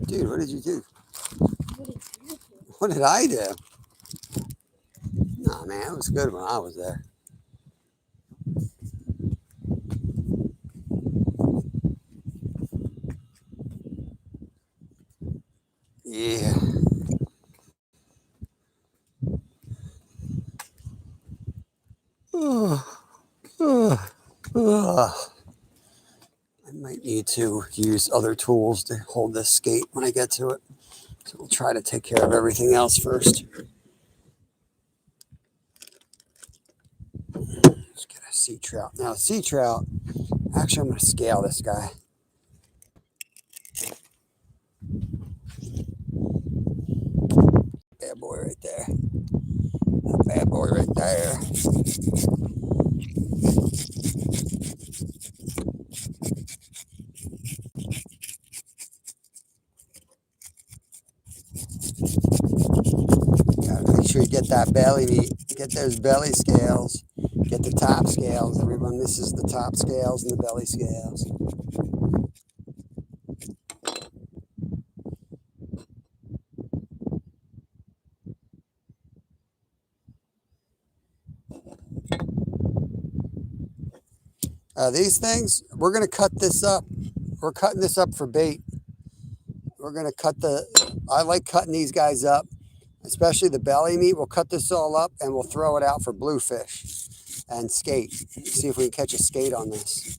Dude, what did you do? What did you do? What did I do? Nah, man, it was good when I was there. Yeah. I might need to use other tools to hold this skate when I get to it. So we'll try to take care of everything else first. Let's get a sea trout. Now, sea trout, actually, I'm going to scale this guy. Bad boy right there. That bad boy right there. Gotta make sure you get that belly meat. Get those belly scales. Get the top scales. Everyone misses the top scales and the belly scales. These things, we're going to cut this up. We're cutting this up for bait. We're going to I like cutting these guys up, especially the belly meat. We'll cut this all up and we'll throw it out for bluefish and skate. See if we can catch a skate on this.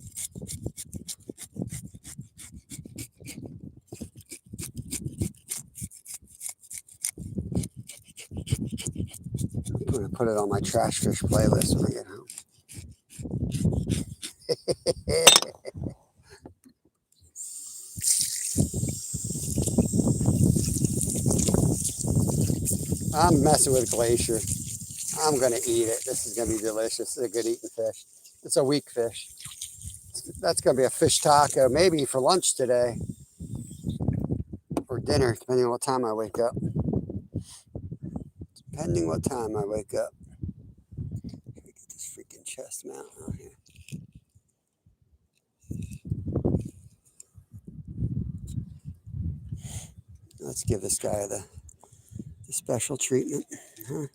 put it on my trash fish playlist when I get home. I'm messing with Glacier. I'm going to eat it. This is going to be delicious. It's a good eating fish. It's a weak fish. That's going to be a fish taco, maybe for lunch today or dinner, depending on what time I wake up. Depending what time I wake up. Let me get this freaking chest mount out here. Let's give this guy the special treatment. Huh?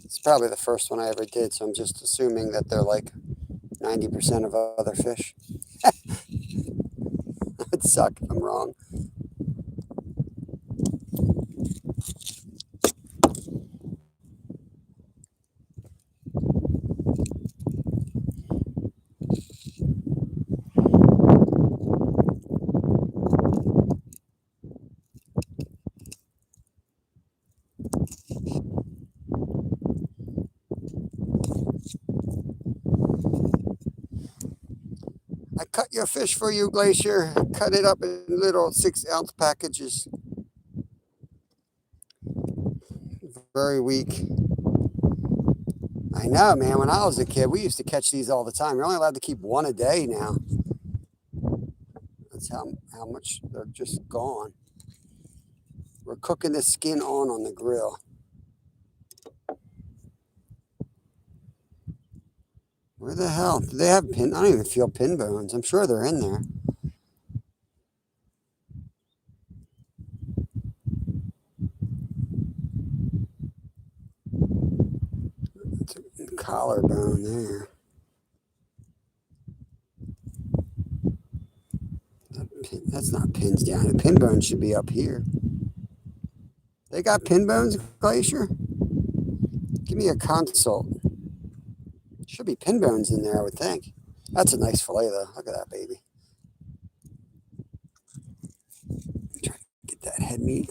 It's probably the first one I ever did, so I'm just assuming that they're like 90% of other fish. It'd suck if I'm wrong. I cut your fish for you, Glacier. Cut it up in little 6-ounce packages. Very weak. I know, man. When I was a kid, we used to catch these all the time. You're only allowed to keep one a day now. That's how much they're just gone. We're cooking the skin on the grill. Where the hell? Do they have pin? I don't even feel pin bones. I'm sure they're in there. It's a collarbone there. That's not pins down. The pin bone should be up here. They got pin bones, Glacier? Give me a consult. Should be pin bones in there, I would think. That's a nice fillet, though. Look at that baby. Try to get that head meat.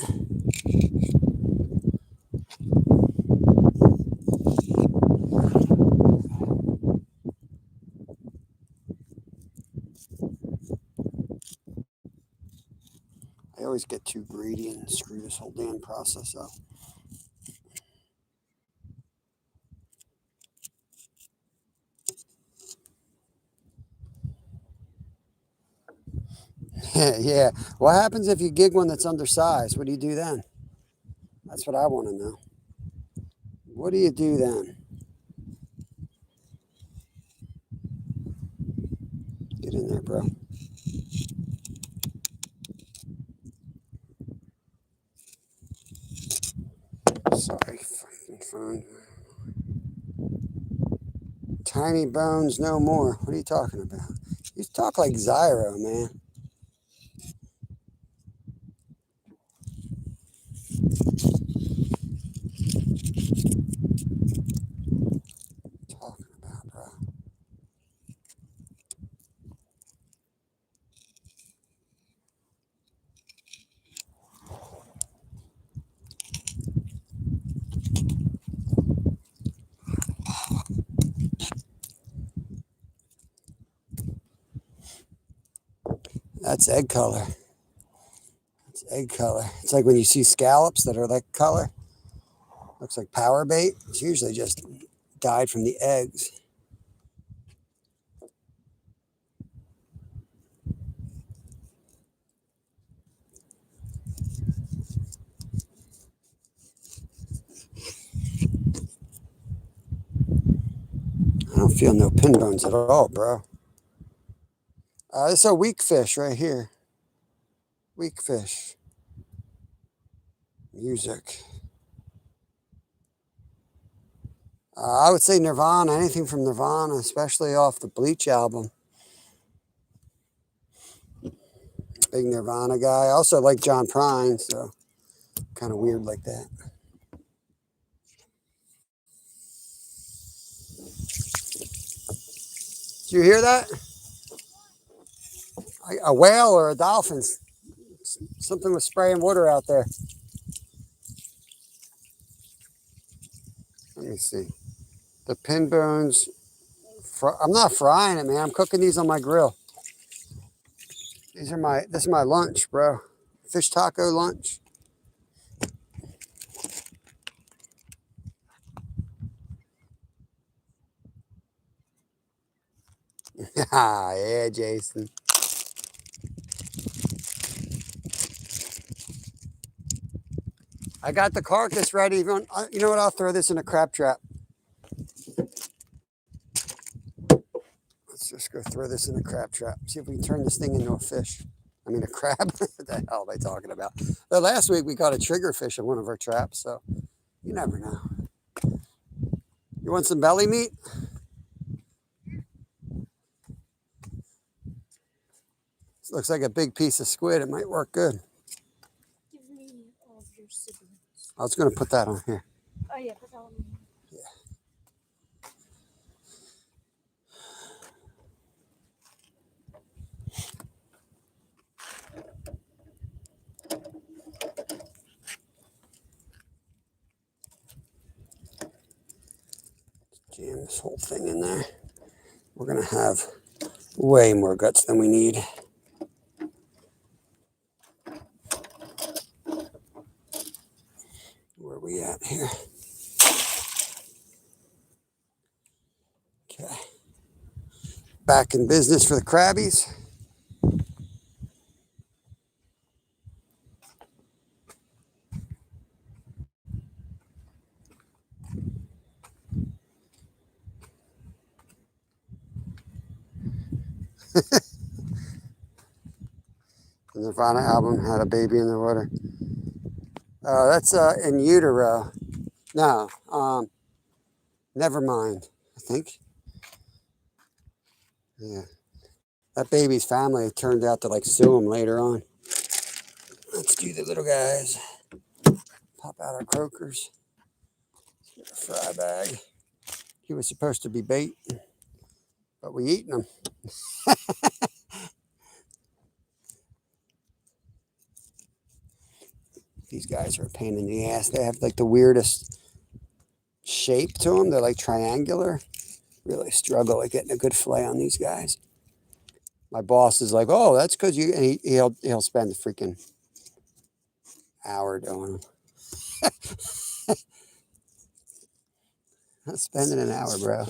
I always get too greedy and screw this whole damn process up. Yeah. What happens if you gig one that's undersized? What do you do then? That's what I want to know. What do you do then? Get in there, bro. Sorry, fucking phone. Tiny bones, no more. What are you talking about? You talk like Zyro, man. Talking about, bro. That's egg color. It's egg color. It's like when you see scallops that are that color. Looks like power bait. It's usually just dyed from the eggs. I don't feel no pin bones at all, bro. It's a weak fish right here. Weak fish. Music. I would say Nirvana, anything from Nirvana, especially off the Bleach album. Big Nirvana guy. I also like John Prine, so kind of weird like that. Did you hear that? A whale or a dolphin? Something was spraying water out there. Let me see. The pin bones. I'm not frying it, man. I'm cooking these on my grill. This is my lunch, bro. Fish taco lunch. Yeah, Jason. I got the carcass ready. You know what? I'll throw this in a crab trap. Let's just go throw this in a crab trap. See if we can turn this thing into a fish. I mean, a crab. What the hell am I talking about? But last week we caught a trigger fish in one of our traps, so you never know. You want some belly meat? This looks like a big piece of squid. It might work good. Give me all of your siblings. I was going to put that on here. Oh yeah, put that one. Yeah. Jam this whole thing in there. We're going to have way more guts than we need. Where are we at here? Okay. Back in business for the crabbies. The Nirvana album had a baby in the water. That's in utero. No, never mind. I think. Yeah, that baby's family turned out to like sue him later on. Let's do the little guys. Pop out our croakers. Get a fry bag. He was supposed to be bait, but we eating them. These guys are a pain in the ass. They have like the weirdest shape to them. They're like triangular. Really struggle at getting a good fillet on these guys. My boss is like, "Oh, that's because you." And he'll spend a freaking hour doing them. Not spending an hour, bro.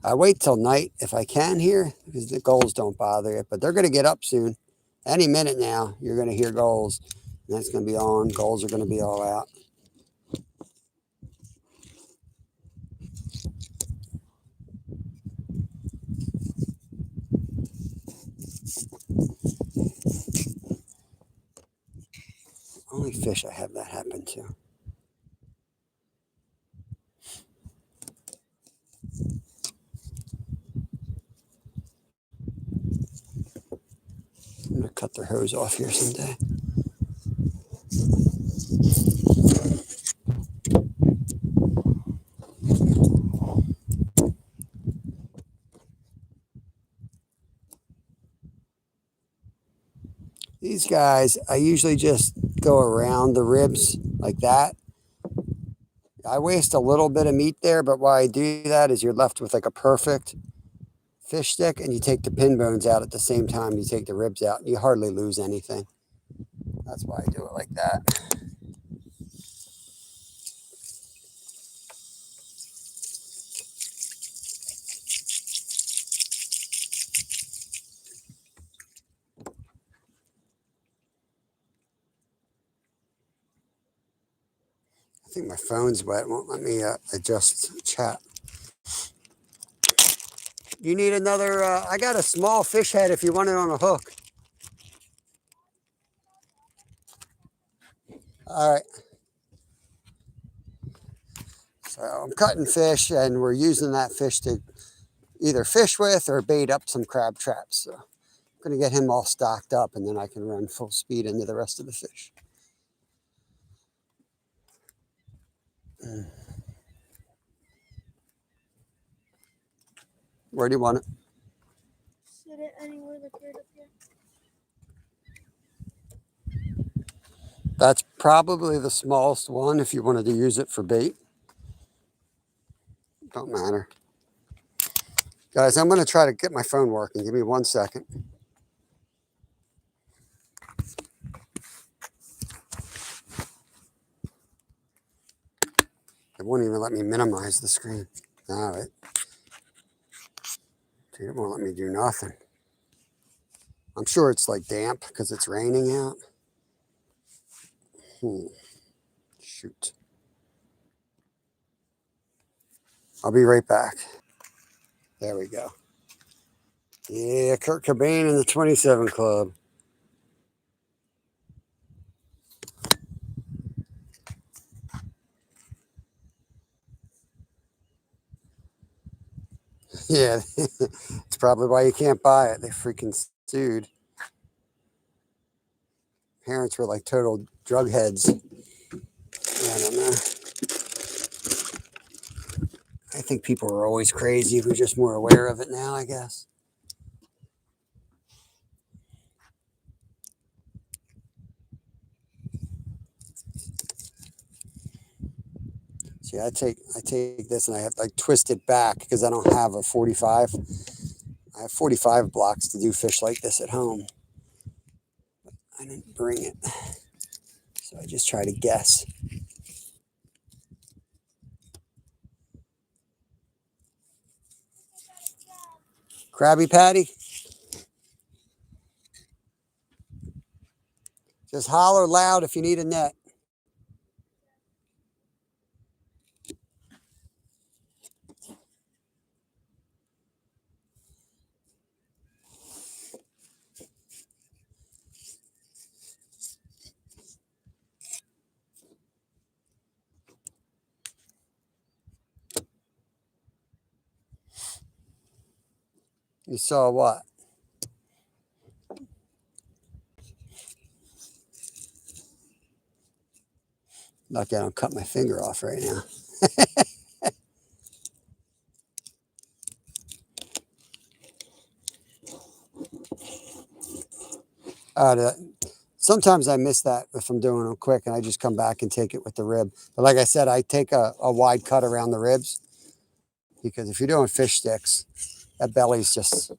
I wait till night if I can here because the gulls don't bother it, but they're going to get up soon. Any minute now, you're going to hear gulls, and that's going to be on. Gulls are going to be all out. Only fish I have that happen to. I'm going to cut their hose off here someday. These guys, I usually just go around the ribs like that. I waste a little bit of meat there, but why I do that is you're left with like a perfect fish stick, and you take the pin bones out at the same time you take the ribs out, and you hardly lose anything. That's why I do it like that. I think my phone's wet. It won't let me adjust chat. You need another, I got a small fish head if you want it on a hook. All right. So I'm cutting fish, and we're using that fish to either fish with or bait up some crab traps. So I'm going to get him all stocked up, and then I can run full speed into the rest of the fish. Where do you want it? Sit it anywhere like right up here. That's probably the smallest one if you wanted to use it for bait. Don't matter. Guys, I'm going to try to get my phone working. Give me 1 second. It won't even let me minimize the screen. All right. Dude, it won't let me do nothing. I'm sure it's like damp because it's raining out. Shoot. I'll be right back. There we go. Yeah, Kurt Cobain and the 27 Club. Yeah, it's probably why you can't buy it. They freaking sued. Parents were like total drug heads. I don't know. I think people are always crazy. We're just more aware of it now, I guess. See, I take this and I twist it back because I don't have a 45. I have 45 blocks to do fish like this at home. I didn't bring it, so I just try to guess. Krabby Patty? Just holler loud if you need a net. You saw what? Lucky I don't cut my finger off right now. Uh, Sometimes I miss that if I'm doing them quick and I just come back and take it with the rib. But like I said, I take a wide cut around the ribs because if you're doing fish sticks, that belly's just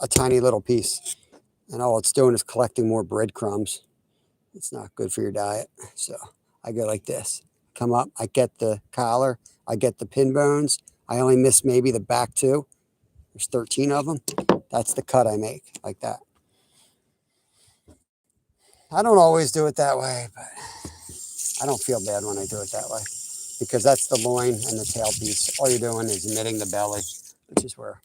a tiny little piece. And all it's doing is collecting more breadcrumbs. It's not good for your diet. So I go like this. Come up, I get the collar, I get the pin bones. I only miss maybe the back two. There's 13 of them. That's the cut I make, like that. I don't always do it that way, but I don't feel bad when I do it that way because that's the loin and the tail piece. All you're doing is knitting the belly, which is where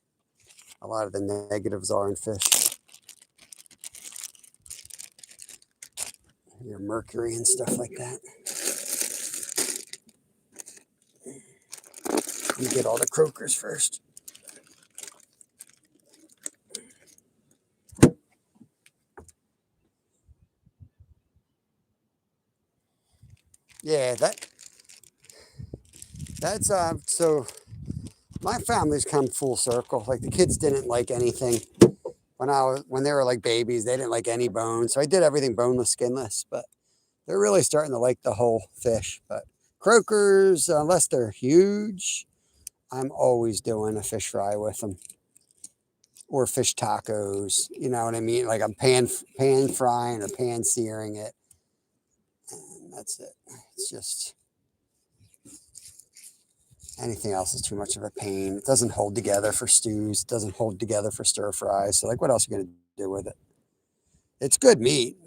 a lot of the negatives are in fish. Your mercury and stuff like that. You get all the croakers first. Yeah, that's so my family's come full circle. Like the kids didn't like anything when they were like babies, they didn't like any bones. So I did everything boneless, skinless, but they're really starting to like the whole fish. But croakers, unless they're huge, I'm always doing a fish fry with them or fish tacos. You know what I mean? Like I'm pan frying or pan searing it. And that's it. It's just anything else is too much of a pain. It doesn't hold together for stews. It doesn't hold together for stir fries. So like, what else are you gonna do with it? It's good meat,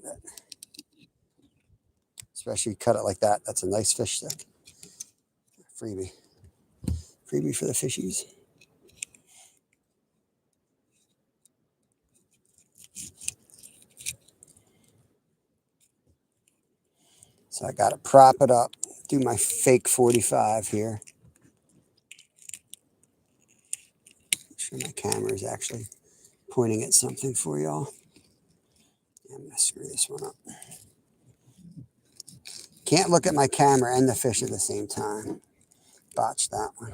especially you cut it like that. That's a nice fish stick. Freebie, freebie for the fishies. So I got to prop it up, do my fake 45 here. Make sure my camera is actually pointing at something for y'all. I'm going to screw this one up. Can't look at my camera and the fish at the same time. Botched that one.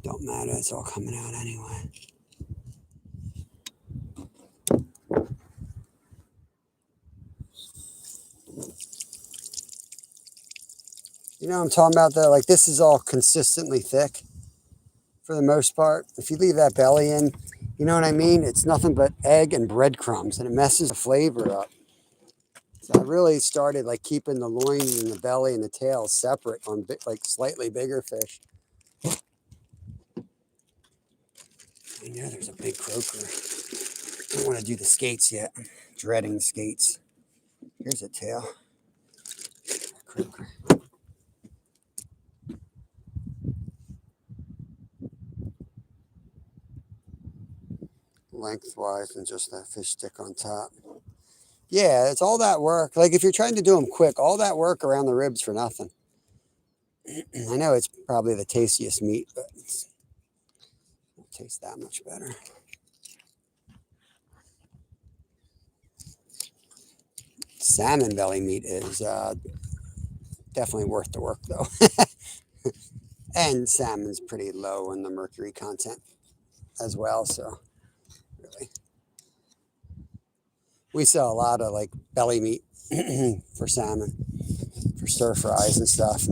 Don't matter, it's all coming out anyway. You know what I'm talking about though? Like this is all consistently thick for the most part. If you leave that belly in, you know what I mean? It's nothing but egg and breadcrumbs and it messes the flavor up. So I really started like keeping the loin and the belly and the tail separate on like slightly bigger fish. I know there's a big croaker. I don't want to do the skates yet. I'm dreading the skates. Here's a tail. Croaker. Lengthwise and just that fish stick on top. Yeah, it's all that work. Like if you're trying to do them quick, all that work around the ribs for nothing. I know it's probably the tastiest meat, but it won't taste that much better. Salmon belly meat is definitely worth the work though. And salmon's pretty low in the mercury content as well, so really. We sell a lot of like belly meat for salmon, for stir fries and stuff.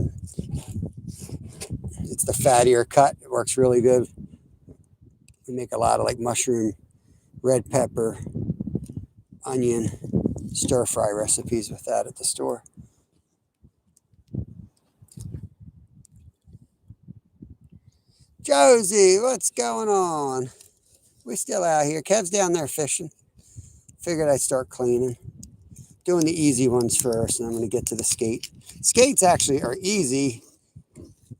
It's the fattier cut. It works really good. We make a lot of like mushroom, red pepper, onion, stir fry recipes with that at the store. Josie, what's going on? We still out here. Kev's down there fishing. Figured I'd start cleaning. Doing the easy ones first, and I'm going to get to the skate. Skates actually are easy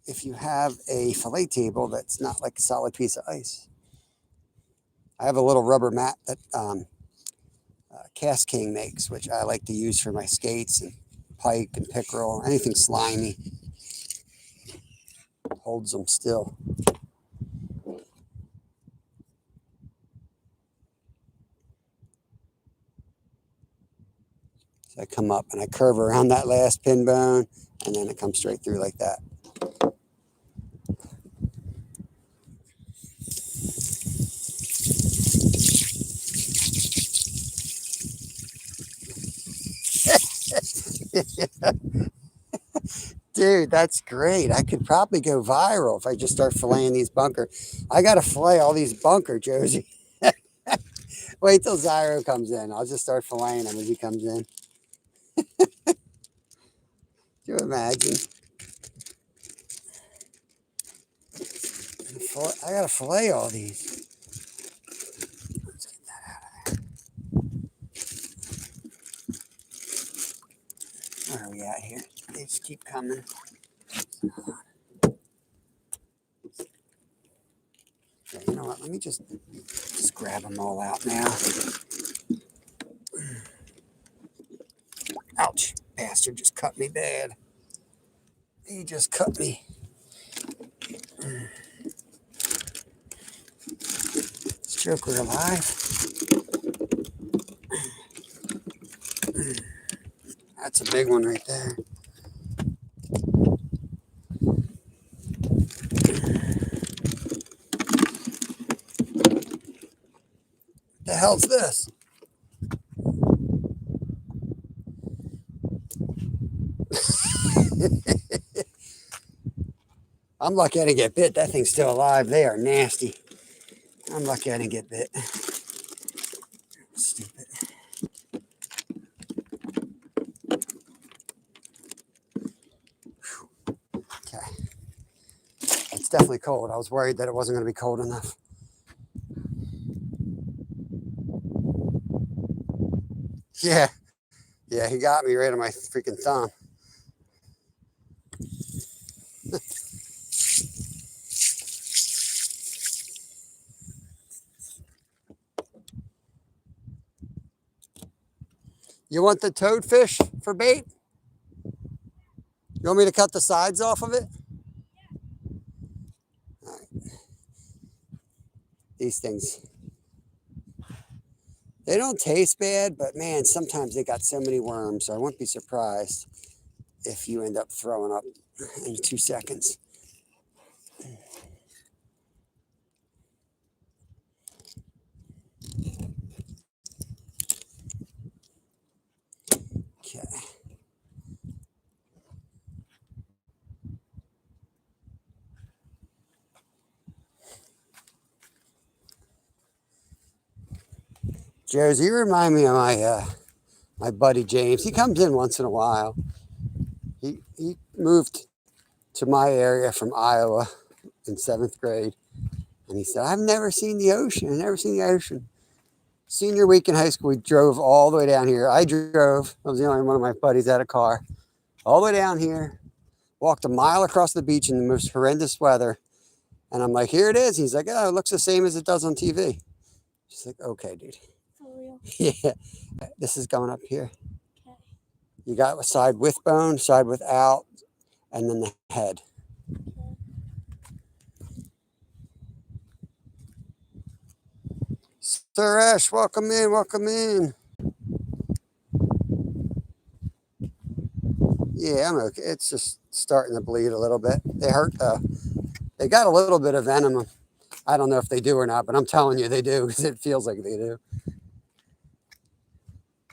if you have a fillet table that's not like a solid piece of ice. I have a little rubber mat that Cast King makes, which I like to use for my skates and pike and pickerel, anything slimy. Holds them still. So I come up and I curve around that last pin bone, and then it comes straight through like that. Dude, that's great. I could probably go viral if I just start filleting these bunker. I got to fillet all these bunker, Josie. Wait till Zyro comes in. I'll just start filleting him as he comes in. Can you imagine? I got to fillet all these. Let's get that out of there. Where are we at here? They just keep coming. Okay, you know what? Let me just grab them all out now. Ouch. Bastard just cut me bad. He just cut me. Is Joker alive? That's a big one right there. The hell's this? I'm lucky I didn't get bit. That thing's still alive. They are nasty. I'm lucky I didn't get bit. Stupid. Okay. It's definitely cold. I was worried that it wasn't going to be cold enough. Yeah. Yeah, he got me right on my freaking thumb. You want the toadfish for bait? You want me to cut the sides off of it? All right. These things, they don't taste bad, but man, sometimes they got so many worms. So I wouldn't be surprised if you end up throwing up in 2 seconds. Okay. Josie, you remind me of my buddy James. He comes in once in a while. He moved to my area from Iowa in 7th grade. And he said, I've never seen the ocean. I've never seen the ocean. Senior week in high school, we drove all the way down here. I drove. I was the only one of my buddies had a car. All the way down here. Walked a mile across the beach in the most horrendous weather. And I'm like, here it is. He's like, oh, it looks the same as it does on TV. She's like, okay, dude. For real? Yeah. This is going up here. Okay. You got a side with bone, side without, and then the head. Suresh, welcome in, welcome in. Yeah, I'm okay. It's just starting to bleed a little bit. They hurt though. They got a little bit of venom. I don't know if they do or not, but I'm telling you they do because it feels like they do.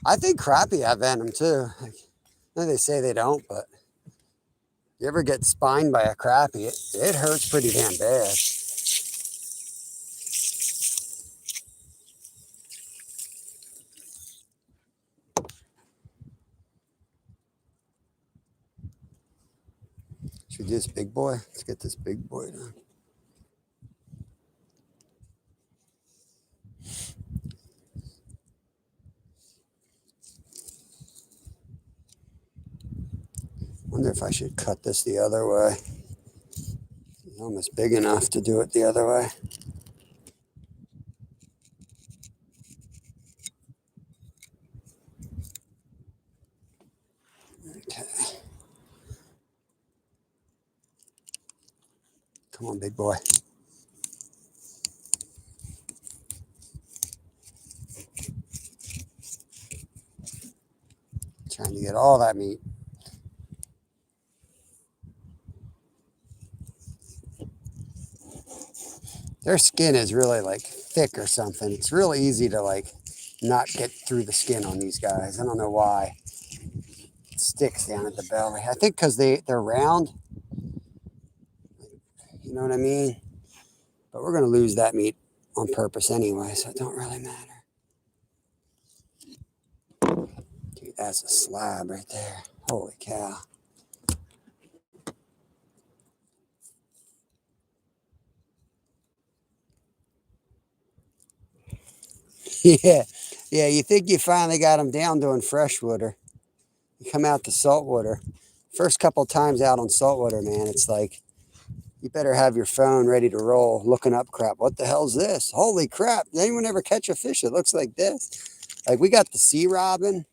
I think crappie have venom too. Like, I know they say they don't, but you ever get spined by a crappie, it hurts pretty damn bad. Should we do this big boy? Let's get this big boy done. Wonder if I should cut this the other way. It's almost big enough to do it the other way. Okay. Come on, big boy. Trying to get all that meat. Their skin is really like thick or something. It's real easy to like not get through the skin on these guys. I don't know why. It sticks down at the belly. I think because they're round. You know what I mean? But we're going to lose that meat on purpose anyway, so it don't really matter. Dude, that's a slab right there. Holy cow. Yeah. Yeah, you think you finally got them down doing freshwater. You come out to saltwater. First couple times out on saltwater, man, it's like you better have your phone ready to roll, looking up crap. What the hell's this? Holy crap. Did anyone ever catch a fish that looks like this? Like we got the sea robin.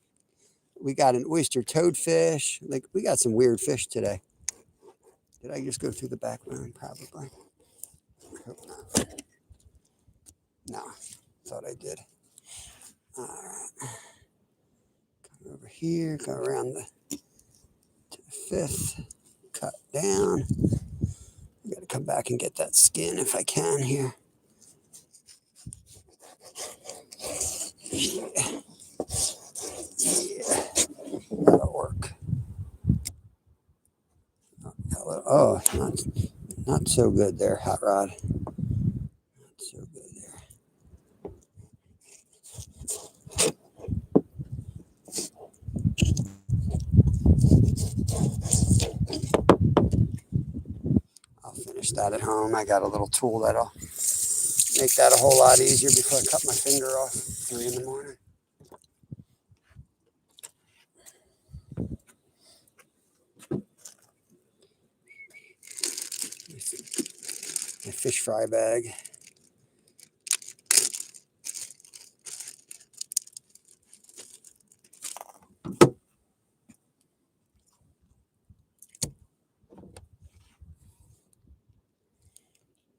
We got an oyster toadfish. Like we got some weird fish today. Did I just go through the back room? Probably. Hope not. No, thought I did. All right. Come over here, go around to the fifth, cut down. I gotta come back and get that skin if I can here. Yeah. Yeah, that'll work. Oh, not so good there, Hot Rod. Not so good there. I'll finish that at home. I got a little tool that'll make that a whole lot easier before I cut my finger off 3 in the morning. a fish fry bag.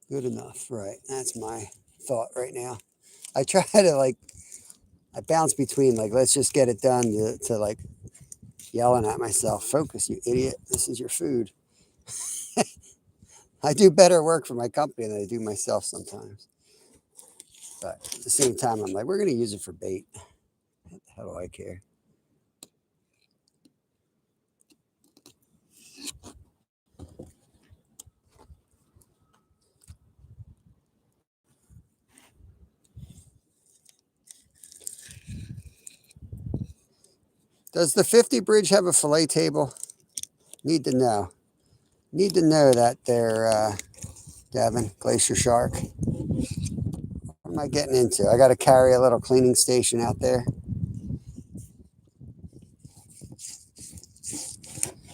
Good enough, right? That's my thought right now. I try to like, I bounce between like, let's just get it done to like yelling at myself, focus, you idiot. This is your food. I do better work for my company than I do myself sometimes. But at the same time, I'm like, we're going to use it for bait. How do I care? Does the 50 bridge have a fillet table? Need to know. Need to know that there, Devin, Glacier Shark. What am I getting into? I got to carry a little cleaning station out there.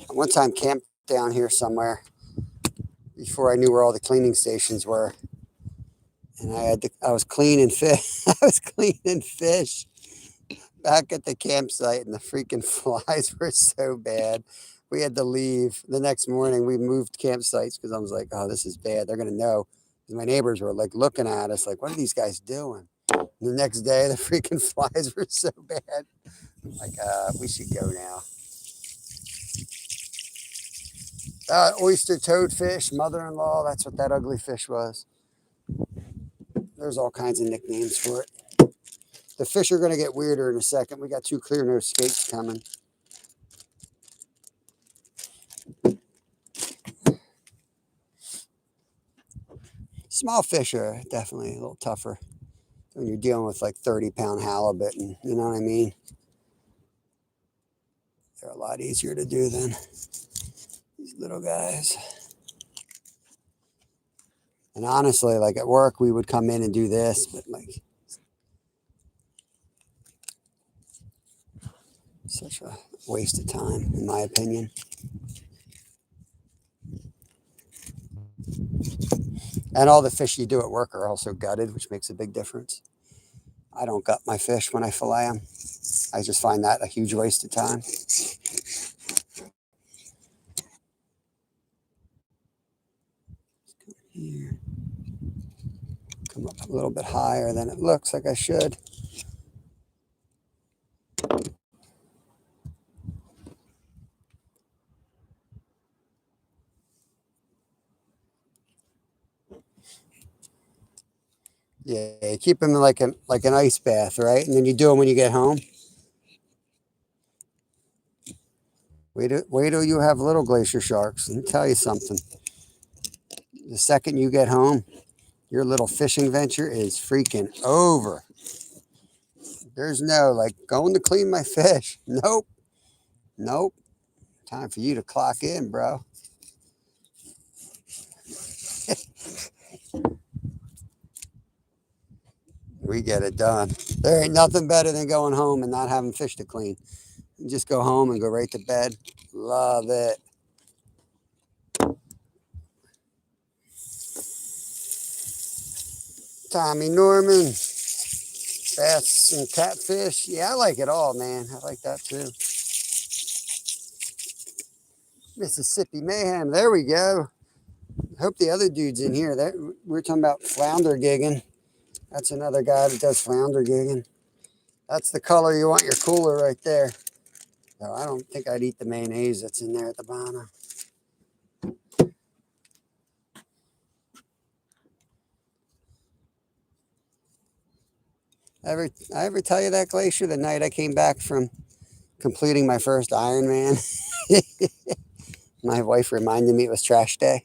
I one time camped down here somewhere before I knew where all the cleaning stations were. And I was cleaning fish. I was cleaning fish back at the campsite, and the freaking flies were so bad. We had to leave. The next morning, we moved campsites because I was like, oh, this is bad. They're going to know. My neighbors were like looking at us like, what are these guys doing? And the next day, the freaking flies were so bad. I'm like, we should go now. Oyster toadfish, mother-in-law. That's what that ugly fish was. There's all kinds of nicknames for it. The fish are going to get weirder in a second. We got 2 clear nose skates coming. Small fish are definitely a little tougher when you're dealing with like 30-pound halibut, and you know what I mean? They're a lot easier to do than these little guys. And honestly, like at work, we would come in and do this, but like such a waste of time, in my opinion. And all the fish you do at work are also gutted, which makes a big difference. I don't gut my fish when I fillet them. I just find that a huge waste of time. Here. Come up a little bit higher than it looks like I should. Yeah, you keep them like an ice bath, right? And then you do them when you get home. Wait till you have little glacier sharks. Let me tell you something. The second you get home, your little fishing venture is freaking over. There's no like going to clean my fish. Nope. Nope. Time for you to clock in, bro. We get it done. There ain't nothing better than going home and not having fish to clean. You just go home and go right to bed. Love it. Tommy Norman, bass and catfish. Yeah, I like it all, man. I like that too. Mississippi Mayhem. There we go. Hope the other dude's in here. We're talking about flounder gigging. That's another guy that does flounder gigging. That's the color you want your cooler right there. No, I don't think I'd eat the mayonnaise that's in there at the bottom. I ever tell you that, Glacier, the night I came back from completing my first Ironman? My wife reminded me it was trash day.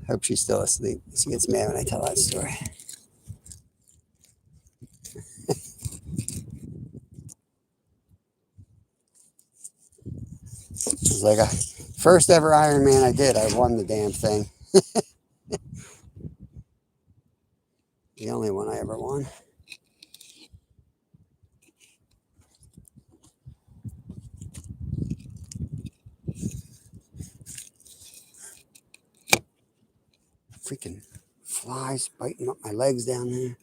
Hope she's still asleep. She gets mad when I tell that story. It was like a first ever Ironman I did. I won the damn thing. The only one I ever won. Freaking flies biting up my legs down there.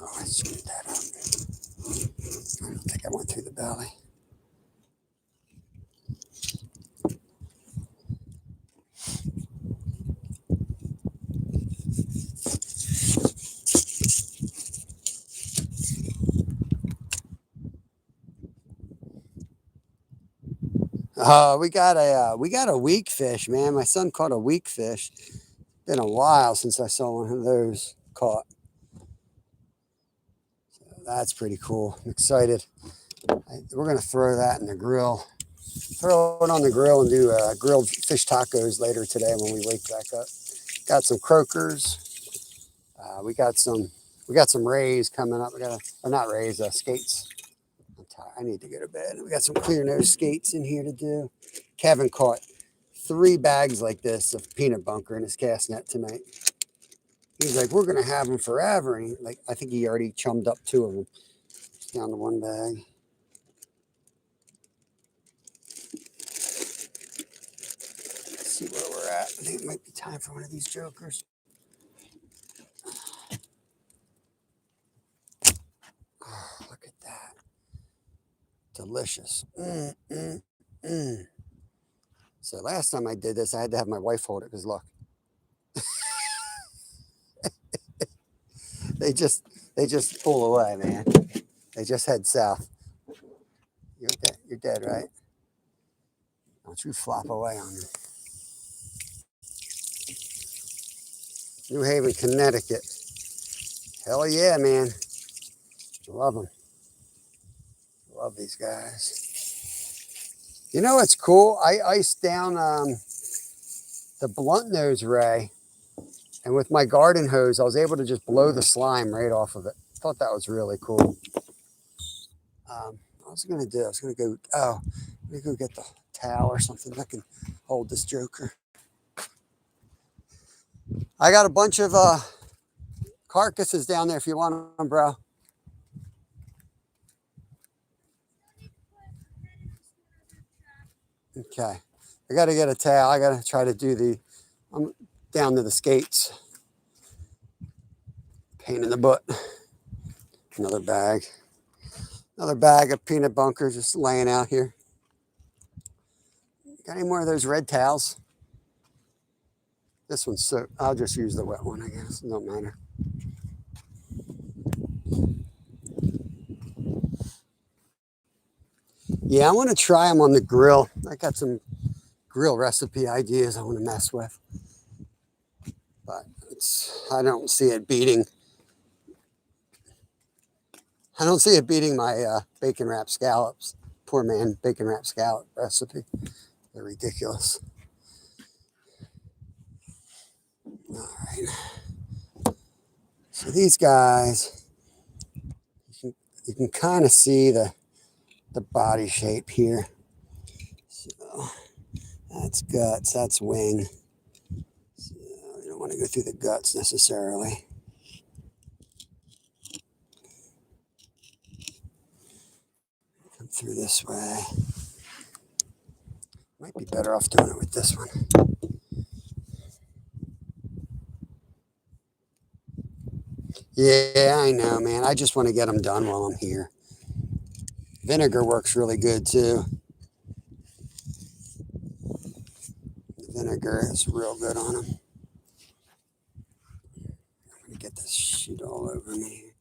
Oh, I screwed that up. I don't think I went through the belly. We got a weak fish, man. My son caught a weak fish. Been a while since I saw one of those caught. So that's pretty cool. I'm excited. We're gonna throw that in the grill. Throw it on the grill and do grilled fish tacos later today when we wake back up. Got some croakers. We got some rays coming up. Or not rays, skates. I'm tired. I need to go to bed. We got some clear nose skates in here to do. Kevin caught 3 bags like this of peanut bunker in his cast net tonight. He's like, we're gonna have them forever. And I think he already chummed up 2 of them. Down to 1 bag. Let's see where we're at. I think it might be time for one of these jokers. Oh, look at that. Delicious. So last time I did this, I had to have my wife hold it because look. They just pull away, man. They just head south. You're dead, right? Don't you flop away on me. New Haven, Connecticut. Hell yeah, man. Love them. Love these guys. You know what's cool? I iced down the blunt nose ray, and with my garden hose, I was able to just blow the slime right off of it. Thought that was really cool. What was I gonna do? I was gonna go. Oh, let me go get the towel or something that can hold this joker. I got a bunch of carcasses down there if you want them, bro. Okay. I got to get a towel. I got to try to do I'm down to the skates. Pain in the butt. Another bag. Another bag of peanut bunker just laying out here. Got any more of those red towels? This one's so, I'll just use the wet one, I guess. It don't matter. Yeah, I want to try them on the grill. I got some grill recipe ideas I want to mess with. But I don't see it beating my bacon wrapped scallops. Poor man bacon wrapped scallop recipe. They're ridiculous. All right. So these guys, you can kind of see the body shape here. So that's guts, that's wing. So you don't want to go through the guts necessarily. Come through this way. Might be better off doing it with this one. Yeah, I know, man. I just want to get them done while I'm here. Vinegar works really good too. The vinegar is real good on them. I'm going to get this shit all over me.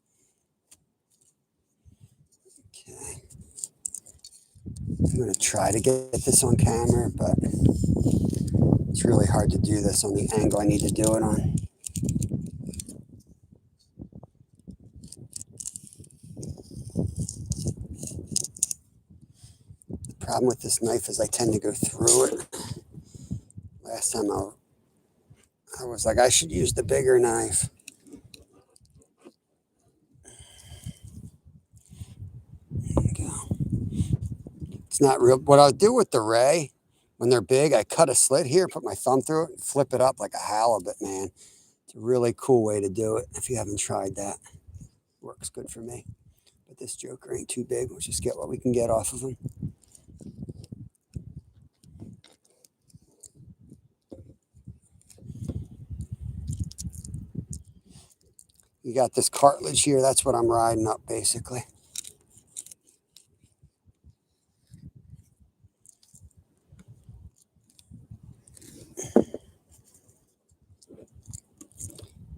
Okay. I'm going to try to get this on camera, but it's really hard to do this on the angle I need to do it on. The problem with this knife is I tend to go through it. Last time I was like, I should use the bigger knife. There you go. It's not real. What I'll do with the ray, when they're big, I cut a slit here, put my thumb through it, and flip it up like a halibut, man. It's a really cool way to do it if you haven't tried that. Works good for me. But this joker ain't too big. We'll just get what we can get off of him. You got this cartilage here. That's what I'm riding up, basically.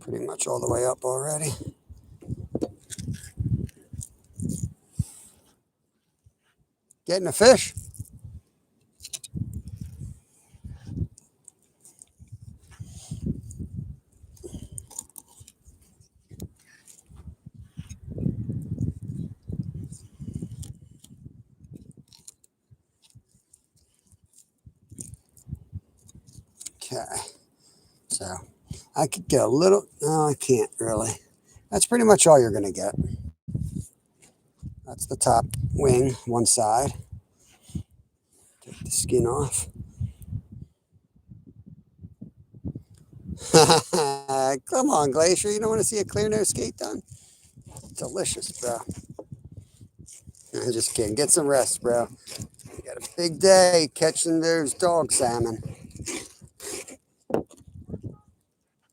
Pretty much all the way up already. Getting a fish. Okay. So I could get a little, no, I can't really. That's pretty much all you're going to get. That's the top wing, one side. Take the skin off. Come on, Glacier. You don't want to see a clear nose skate done? Delicious, bro. I'm just kidding. Get some rest, bro. You got a big day catching those dog salmon.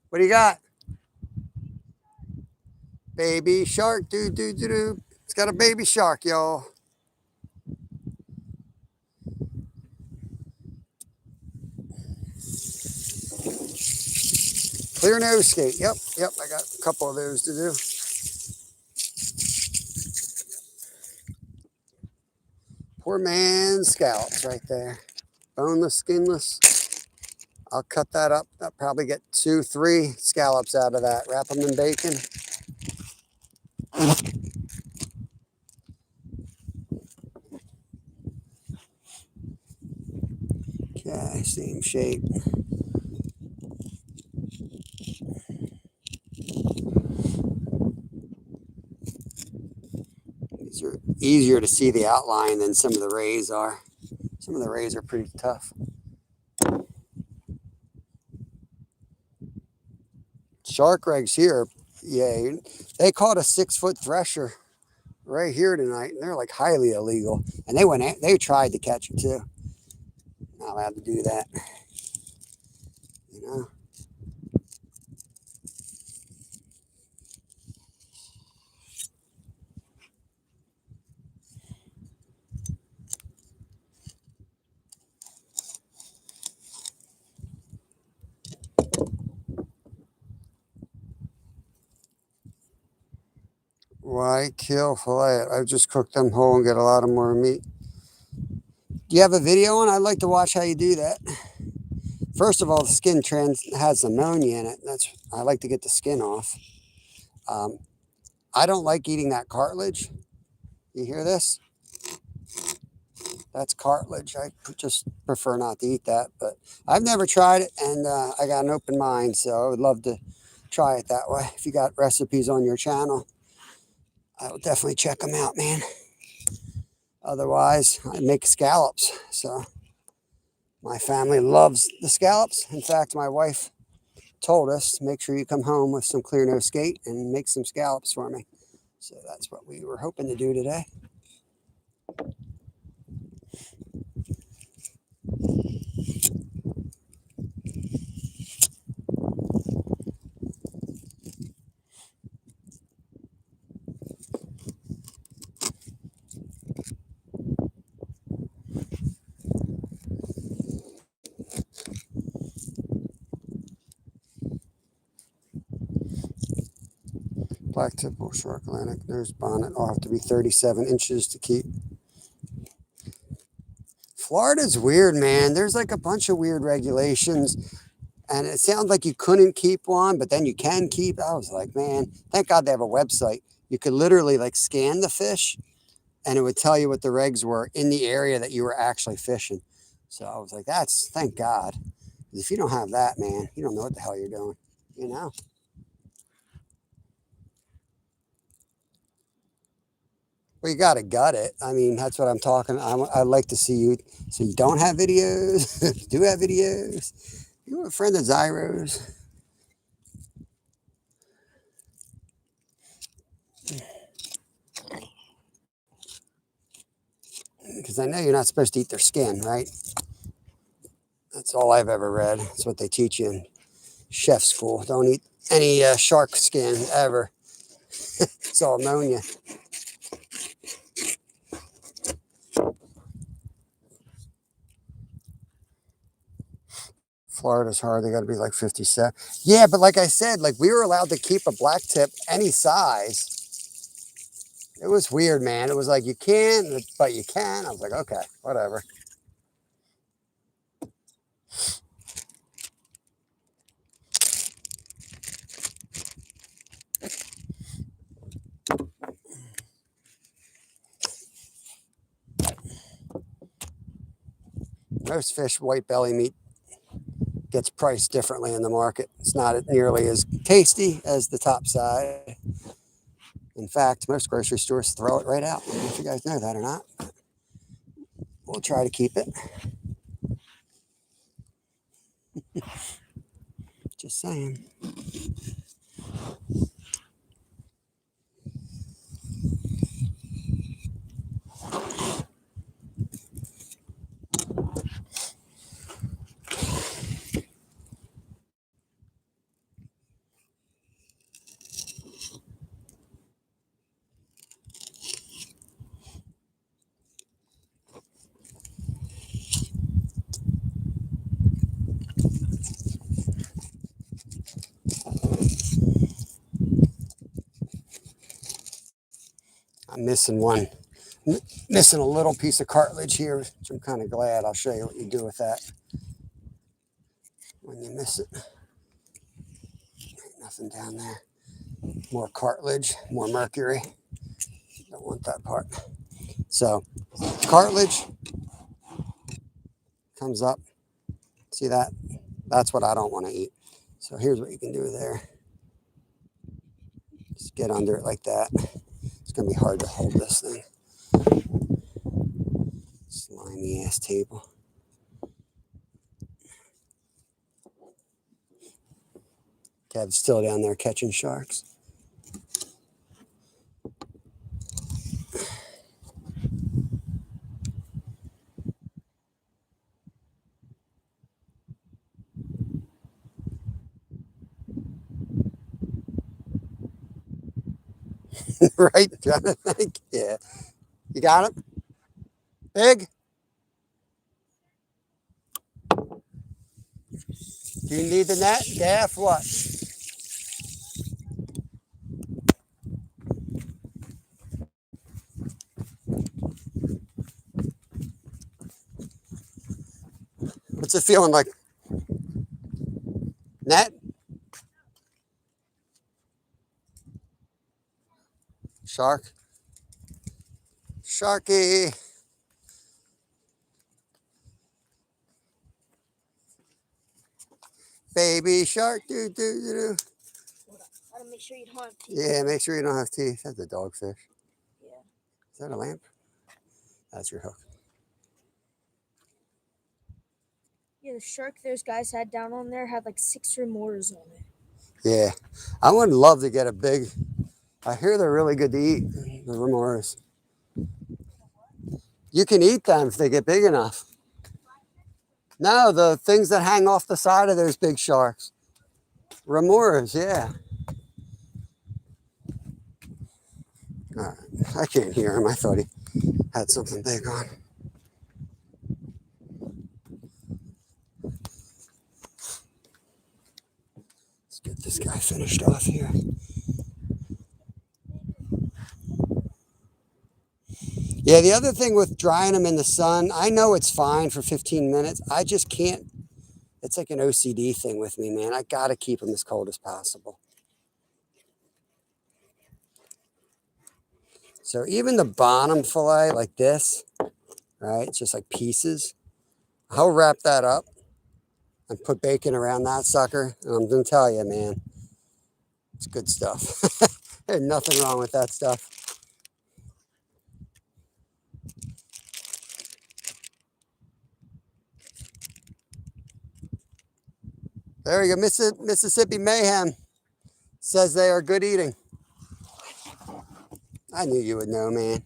What do you got? Baby shark. Do. It's got a baby shark, y'all. Clear nose skate. Yep. I got a couple of those to do. Poor man's scallops right there. Boneless, skinless. I'll cut that up. I'll probably get 2-3 scallops out of that. Wrap them in bacon. Okay, same shape. These are easier to see the outline than some of the rays are. Some of the rays are pretty tough. Shark rags here, yeah, they caught a 6-foot thresher right here tonight, and they're like highly illegal. And they tried to catch it too. Not allowed to do that, you know. Why kill fillet? I just cook them whole and get a lot of more meat. Do you have a video on? I'd like to watch how you do that. First of all, the skin has ammonia in it. I like to get the skin off. I don't like eating that cartilage. You hear this? That's cartilage. I just prefer not to eat that, but I've never tried it, and I got an open mind, so I would love to try it that way. If you got recipes on your channel, I will definitely check them out, man. Otherwise, I make scallops, so my family loves the scallops. In fact, my wife told us, make sure you come home with some clear nose skate and make some scallops for me. So that's what we were hoping to do today. Black tip bullshark Atlantic nose bonnet will have to be 37 inches to keep. Florida's weird, man. There's like a bunch of weird regulations, and it sounds like you couldn't keep one, but then you can keep. I was like, man, thank God they have a website. You could literally like scan the fish, and it would tell you what the regs were in the area that you were actually fishing. So I was like, thank God. If you don't have that, man, you don't know what the hell you're doing, you know? Well, you got to gut it. I mean, that's what I'm talking. I'd like to see you. So you don't have videos? Do have videos? You a friend of Zyro's? because I know you're not supposed to eat their skin, right? That's all I've ever read. That's what they teach you in chef school. Don't eat any shark skin ever. It's all ammonia. Florida's hard. They got to be like 57. Yeah, but like I said, like we were allowed to keep a black tip any size. It was weird, man. It was like you can't, but you can. I was like, okay, whatever. Most fish, white belly meat gets priced differently in the market. It's not nearly as tasty as the top side. In fact, most grocery stores throw it right out. I don't know if you guys know that or not. We'll try to keep it. Just saying. I'm missing one. Missing a little piece of cartilage here, which I'm kind of glad. I'll show you what you do with that when you miss it. Ain't nothing down there. More cartilage, more mercury. Don't want that part. So cartilage comes up. See that? That's what I don't want to eat. So here's what you can do there. Just get under it like that. It's going to be hard to hold this thing. Slimy ass table. Kev's still down there catching sharks. Right, Jonathan? Yeah. You got it? Big? Do you need the net? Gaff, what? What's it feeling like? Net? Shark? Sharky. Baby shark. Do, do, do, do. Gotta make sure you don't have teeth. Yeah, make sure you don't have teeth. That's a dogfish. Yeah. Is that a lamp? That's your hook. Yeah, the shark those guys had down on there had like 6 remors on it. Yeah. I would love to get a big. I hear they're really good to eat, the remors. You can eat them if they get big enough. No, the things that hang off the side of those big sharks. Remors, yeah. All right. I can't hear him. I thought he had something big on. Let's get this guy finished off here. Yeah, the other thing with drying them in the sun, I know it's fine for 15 minutes. I just can't. It's like an OCD thing with me, man. I got to keep them as cold as possible. So even the bottom fillet like this, right? It's just like pieces. I'll wrap that up and put bacon around that sucker. And I'm going to tell you, man, it's good stuff. There's nothing wrong with that stuff. There you go. Mississippi Mayhem says they are good eating. I knew you would know, man.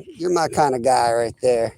You're my kind of guy right there.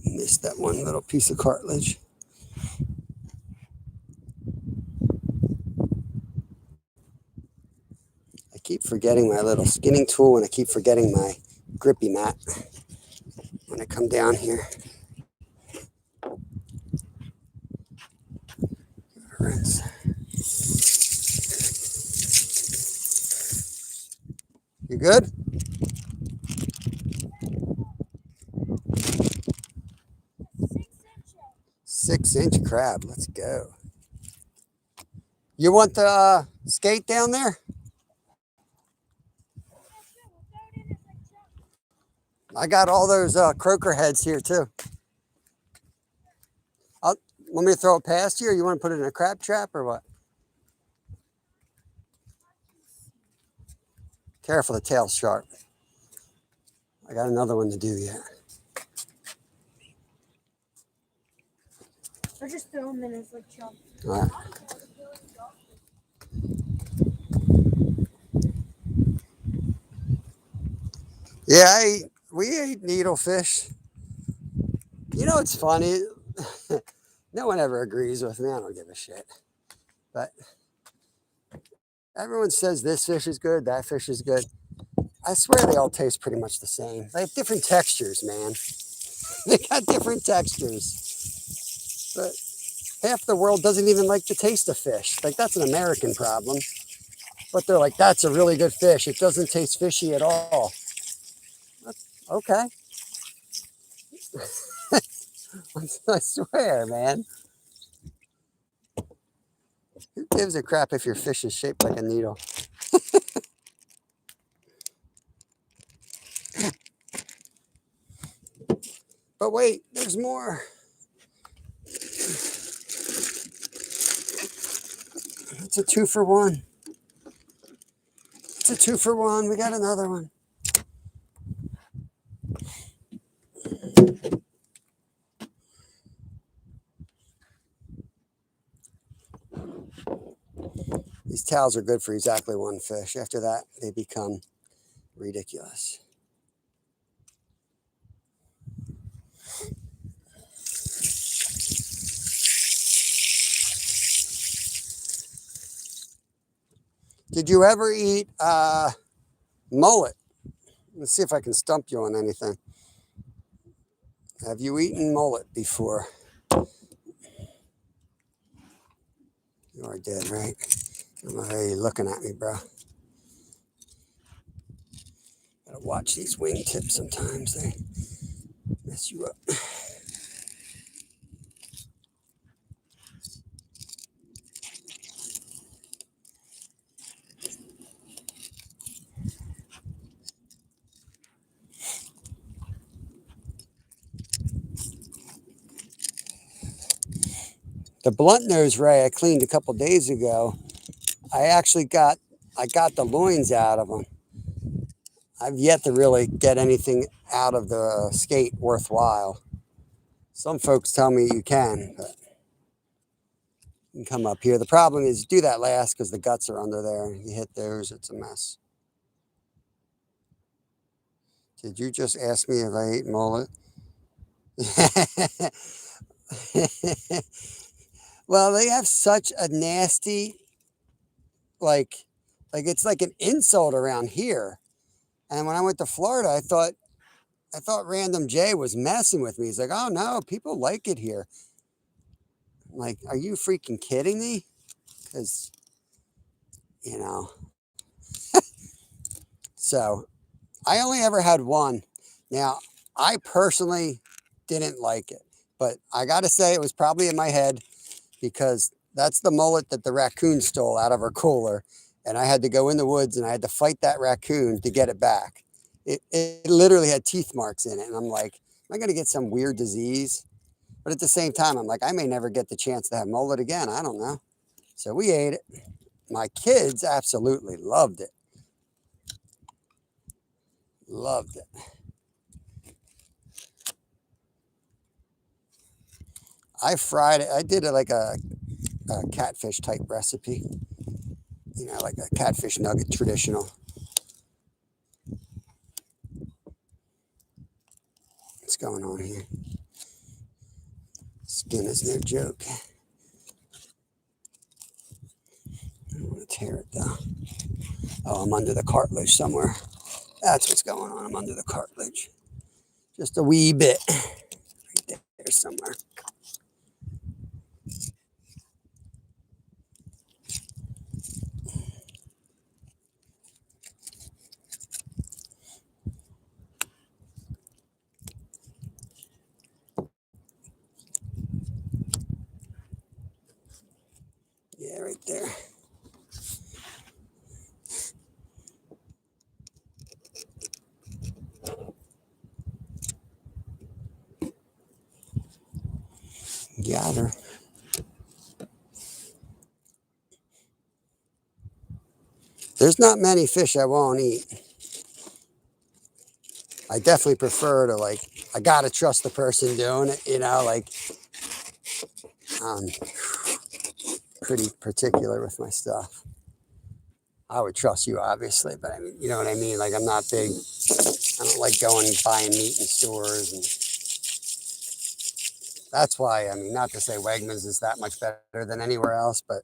Missed that one little piece of cartilage. I keep forgetting my little skinning tool, and I keep forgetting my grippy mat when I come down here. Rinse. You good? 6-inch crab. Let's go. You want the skate down there? I got all those croaker heads here too. Want me to throw it past you, or you want to put it in a crab trap, or what? Careful, the tail's sharp. I got another one to do yet. Or just throw them in as like chump. All right. Yeah, we ate needlefish. You know, it's funny. No one ever agrees with me. I don't give a shit. But everyone says this fish is good, that fish is good. I swear they all taste pretty much the same. They have different textures, man. They got different textures. But half the world doesn't even like the taste of fish. Like, that's an American problem. But they're like, that's a really good fish. It doesn't taste fishy at all. Okay. I swear, man. Who gives a crap if your fish is shaped like a needle? But wait, there's more. It's a 2-for-1. It's a 2-for-1. We got another one. These towels are good for exactly one fish. After that, they become ridiculous. Did you ever eat mullet? Let's see if I can stump you on anything. Have you eaten mullet before? You are dead, right? I don't know how you're looking at me, bro. Gotta watch these wingtips sometimes. They mess you up. The blunt nose ray I cleaned a couple days ago. I got the loins out of them. I've yet to really get anything out of the skate worthwhile. Some folks tell me you can, but you can come up here. The problem is you do that last because the guts are under there. You hit those, it's a mess. Did you just ask me if I ate mullet? Well, they have such a nasty, like, it's like an insult around here. And when I went to Florida, I thought Random Jay was messing with me. He's like, "Oh no, people like it here." I'm like, are you freaking kidding me? Because you know, so I only ever had one. Now, I personally didn't like it, but I got to say it was probably in my head because that's the mullet that the raccoon stole out of her cooler. And I had to go in the woods and I had to fight that raccoon to get it back. It literally had teeth marks in it. And I'm like, am I going to get some weird disease? But at the same time, I'm like, I may never get the chance to have mullet again. I don't know. So we ate it. My kids absolutely loved it. Loved it. I fried it. I did it like a catfish type recipe, like a catfish nugget traditional. What's going on here? Skin is no joke. I don't want to tear it though. Oh, I'm under the cartilage somewhere. That's what's going on. I'm under the cartilage. Just a wee bit. Right there somewhere. Yeah, right there. Got her. There's not many fish I won't eat. I definitely prefer to I gotta trust the person doing it, I'm pretty particular with my stuff. I would trust you, obviously, but I mean, you know what I mean? Like, I'm not big, I don't like going and buying meat in stores. And that's why, I mean, not to say Wegmans is that much better than anywhere else, but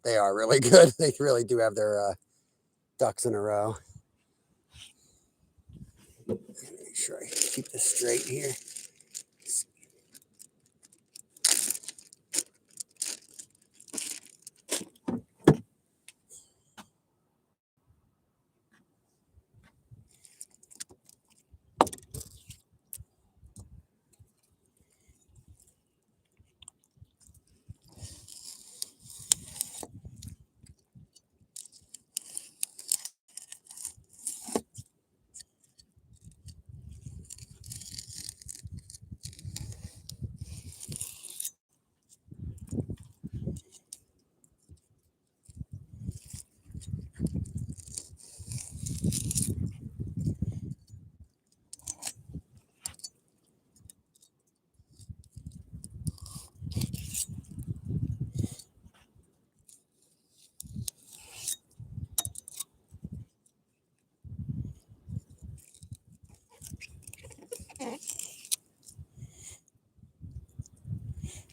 they are really good. They really do have their ducks in a row. Make sure I keep this straight here.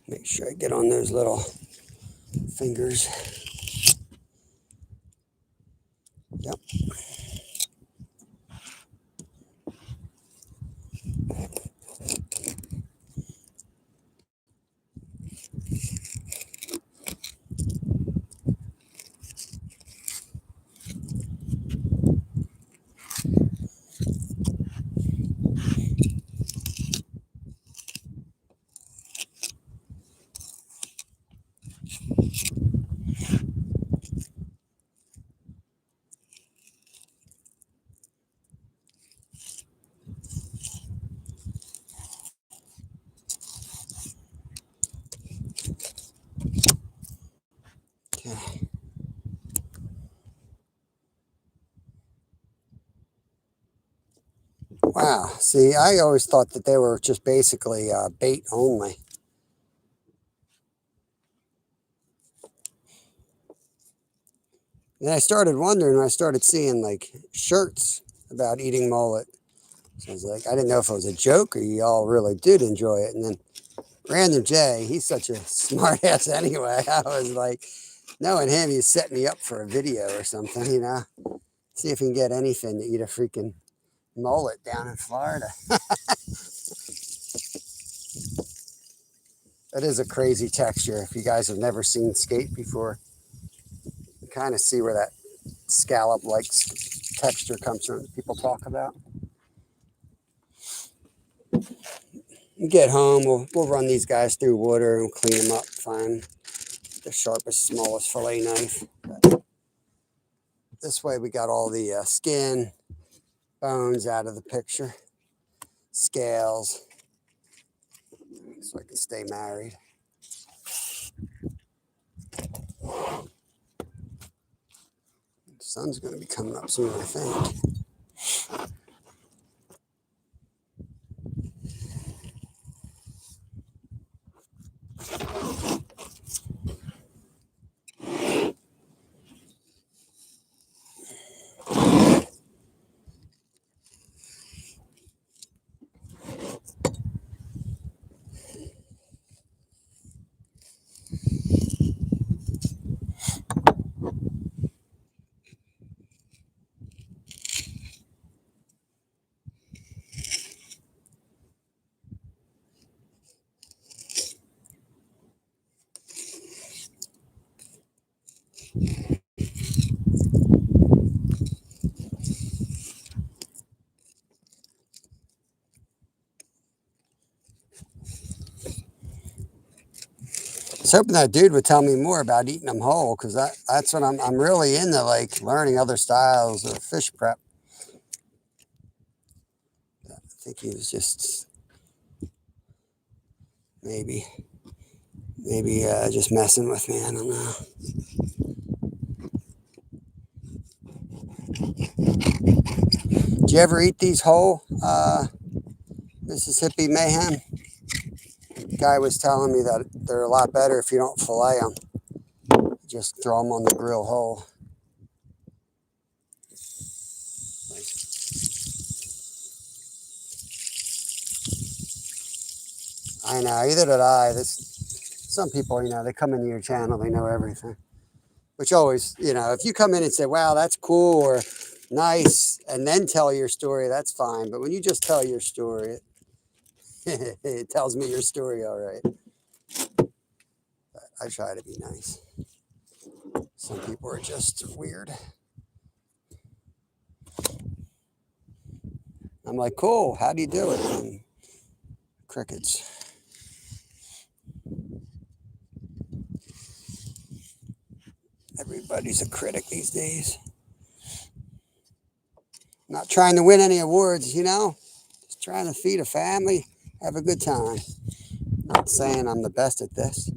Make sure I get on those little fingers. Yep. Okay. Wow. See, I always thought that they were just basically bait only. Then I started wondering when I started seeing like shirts about eating mullet. So I was like, I didn't know if it was a joke or you all really did enjoy it. And then Random Jay, he's such a smart ass anyway. I was like, knowing him, he's setting me up for a video or something, you know. See if he can get anything to eat a freaking mullet down in Florida. That is a crazy texture. If you guys have never seen skate before, you kind of see where that scallop-like texture comes from that people talk about. Get home, we'll run these guys through water and clean them up, find the sharpest, smallest fillet knife. But this way we got all the skin, bones out of the picture, scales, so I can stay married. The sun's going to be coming up soon, I think. I was hoping that dude would tell me more about eating them whole, because that's what I'm really into, like learning other styles of fish prep. I think he was just maybe just messing with me. I don't know. Did you ever eat these whole, Mississippi Mayhem? The guy was telling me that they're a lot better if you don't fillet them. Just throw them on the grill whole. I know, either did I. Some people, you know, they come into your channel, they know everything. Which always, you know, if you come in and say, wow, that's cool or nice, and then tell your story, that's fine. But when you just tell your story, it tells me your story all right. But I try to be nice. Some people are just weird. I'm like, cool, how do you do it? And crickets. Everybody's a critic these days. Not trying to win any awards, you know? Just trying to feed a family, have a good time. Not saying I'm the best at this.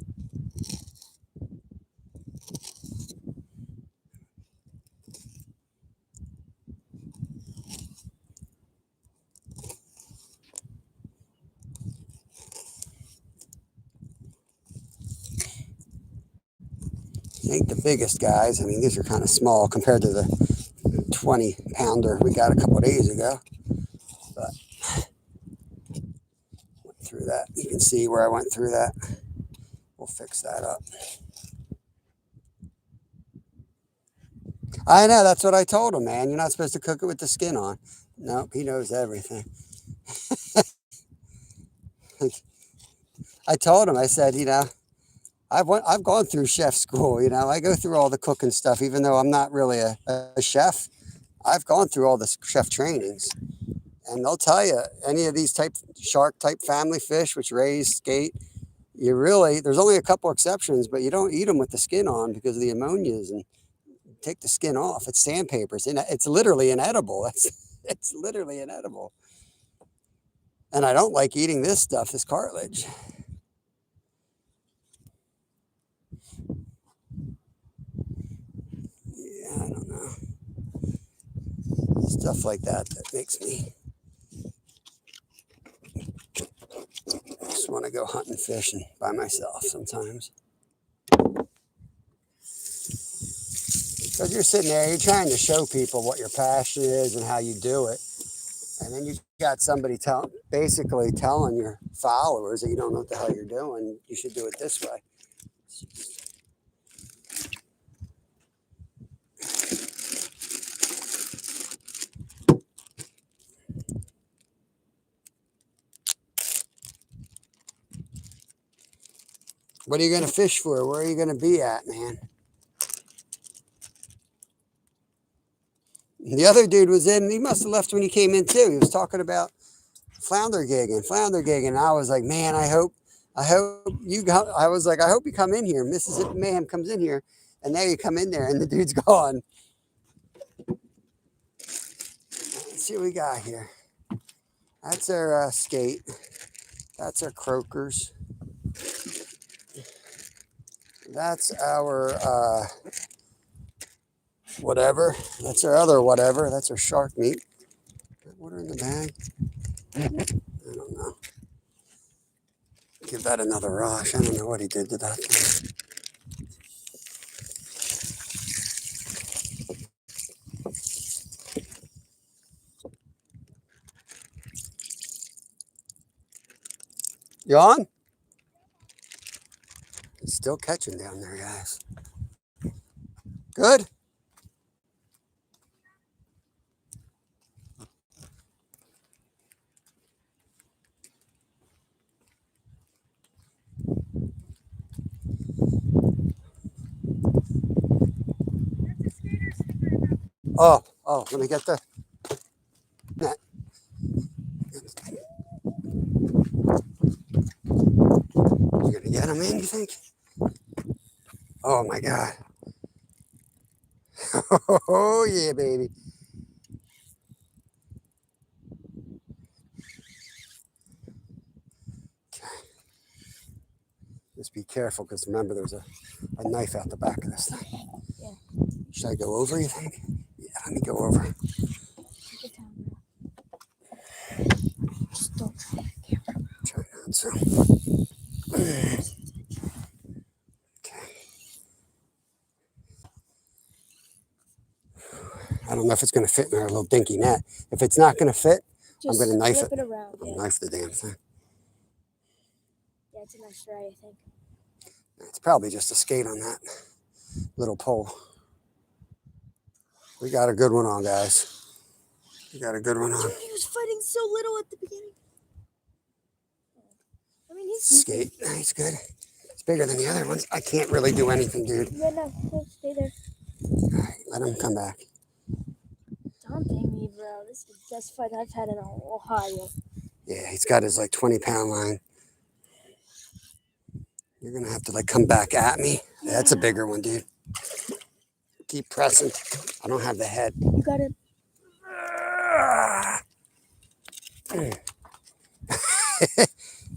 Ain't the biggest guys. I mean, these are kind of small compared to the 20-pounder we got a couple of days ago. But went through that. You can see where I went through that. We'll fix that up. I know, that's what I told him, man. You're not supposed to cook it with the skin on. Nope, he knows everything. I told him, I said, you know, I've gone through chef school, you know. I go through all the cooking stuff, even though I'm not really a chef. I've gone through all the chef trainings. And they'll tell you, any of these shark type family fish, which raise, skate, there's only a couple exceptions, but you don't eat them with the skin on because of the ammonias, and take the skin off. It's sandpaper. It's literally inedible. It's literally inedible. And I don't like eating this stuff, this cartilage. Yeah, I don't know. Stuff like that makes me just want to go hunting, fishing by myself sometimes. Because you're sitting there, you're trying to show people what your passion is and how you do it. And then you got somebody basically telling your followers that you don't know what the hell you're doing. You should do it this way. What are you going to fish for? Where are you going to be at, man? The other dude was in. He must have left when he came in too. He was talking about flounder gigging. And I was like, man, I hope you got. I was like, I hope you come in here. Mississippi Mayhem comes in here, and now you come in there, and the dude's gone. Let's see what we got here. That's our skate. That's our croakers. That's our whatever. That's our other whatever. That's our shark meat. Water in the bag. I don't know. Give that another rush. I don't know what he did to that thing. You on? It's still catching down there, guys. Good? Oh, let me get the net. You gonna get him in, you think? Oh my God. Oh yeah, baby. Okay. Just be careful, because remember there's a knife out the back of this thing. Yeah. Should I go over, you think? Yeah, let me go over. Take your time, bro. Just don't try that camera. Try not to. Okay. I don't know if it's going to fit in our little dinky net. If it's not going to fit, Just I'm going to knife flip it. around. Yeah. Knife the damn thing. Yeah, it's a nice try, I think. It's probably just a skate on that little pole. We got a good one on, guys. We got a good one on. Dude, he was fighting so little at the beginning. I mean, he's Skate. He's good. It's bigger than the other ones. I can't really do anything, dude. Yeah, no, stay there. All right, let him come back. Daunting me, bro. This is the best fight I've had in Ohio. Yeah, he's got his like 20-pound line. You're going to have to like come back at me. Yeah, that's a bigger one, dude. Keep pressing. I don't have the head. You got it.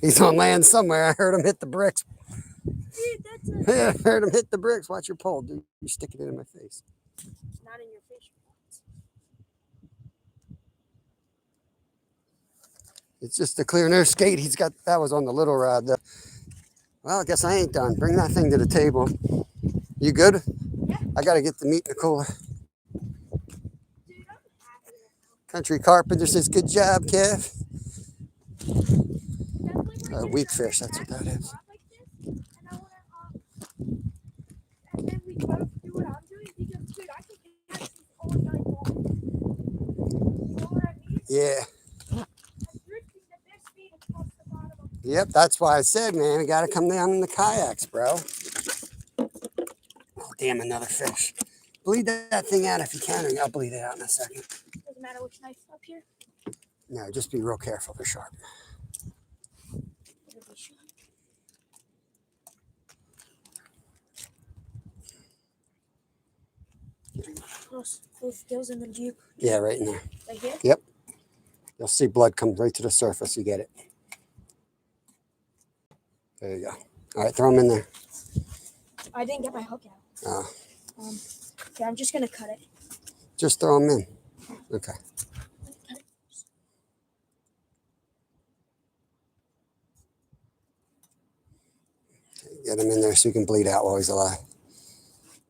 He's on land somewhere. I heard him hit the bricks. Dude, that's it. Yeah, I heard him hit the bricks. Watch your pole, dude. You're sticking it in my face. It's not in your face. It's just a clear nose skate. He's got, that was on the little rod. Well, I guess I ain't done. Bring that thing to the table. You good? Yeah. I got to get the meat in the cooler. Dude, I'm happy now. Country Carpenter says, good job, Kev. Definitely Weak fish, that's what that is. like this, and I wanna, and then we both do what I'm doing because, dude, I can catch these all night long. You know what I mean? Yeah. I'm drifting the best speed across the bottom of the Yep, that's why I said, man, I got to come down in the kayaks, bro. Oh, damn, another fish. Bleed that thing out if you can, or I'll bleed it out in a second. Doesn't matter which knife's up here. No, just be real careful. They're sharp. It'll be sharp. Close. Both skills in the Jeep. Yeah, right in there. Right here? Yep. You'll see blood come right to the surface. You get it. There you go. All right, throw them in there. I didn't get my hook out. Okay, I'm just gonna cut it. Just throw them in. Okay. Get him in there so you can bleed out while he's alive.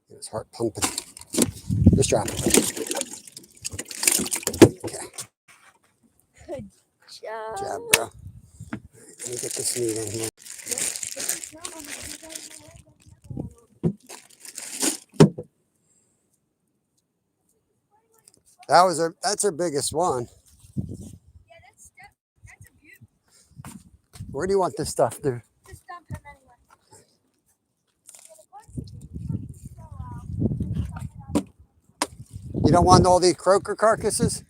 Get his heart pumping. Just drop it. Okay. job. Good job, bro. Let me get this meat in here. That's our biggest one. Yeah, that's a beaut. Where do you want this stuff to? Just dump him anyway. You don't want all the croaker carcasses?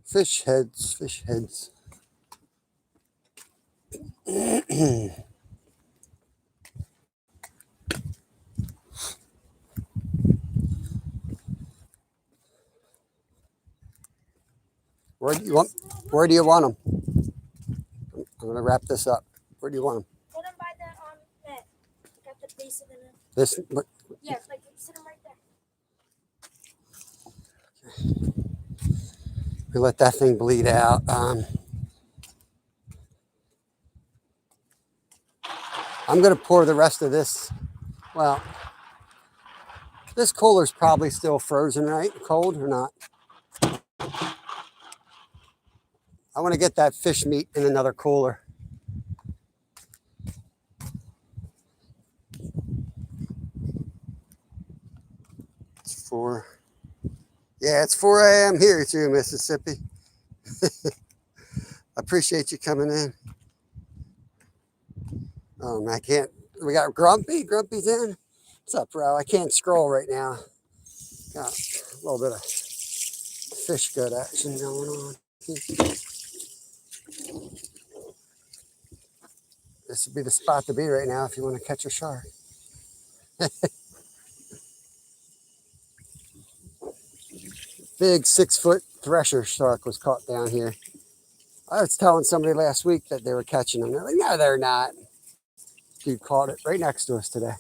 Fish heads, fish heads. Where do you want? Where do you want them? I'm gonna wrap this up. Where do you want them? Put him by the net. Like at the base of the net. This. Yeah, like sit him right there. We let that thing bleed out. I'm gonna pour the rest of this. Well, this cooler's probably still frozen, right? Cold or not? I want to get that fish meat in another cooler. It's 4. Yeah, it's 4 a.m. here too, Mississippi. Appreciate you coming in. Oh, I can't. We got Grumpy. Grumpy's in. What's up, bro? I can't scroll right now. Got a little bit of fish good action going on. This would be the spot to be right now if you want to catch a shark. Big 6-foot thresher shark was caught down here. I was telling somebody last week that they were catching them. They're like, no, they're not. Dude caught it right next to us today.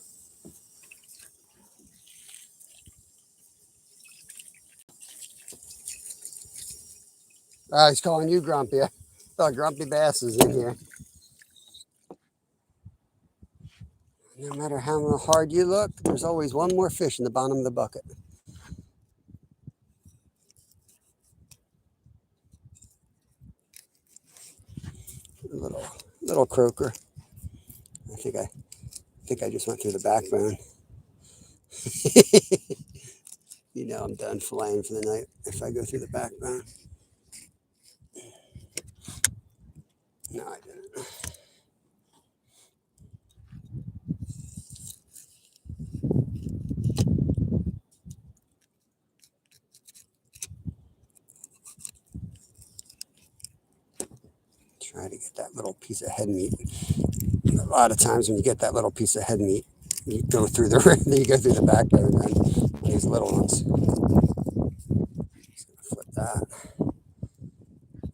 Oh, he's calling you Grumpy. I thought Grumpy Bass is in here. No matter how hard you look, there's always one more fish in the bottom of the bucket. Little croaker. I think I just went through the backbone. You know I'm done filleting for the night if I go through the backbone. No, I didn't. Try to get that little piece of head meat. A lot of times when you get that little piece of head meat, you go through the backbone and these little ones. Just gonna flip that.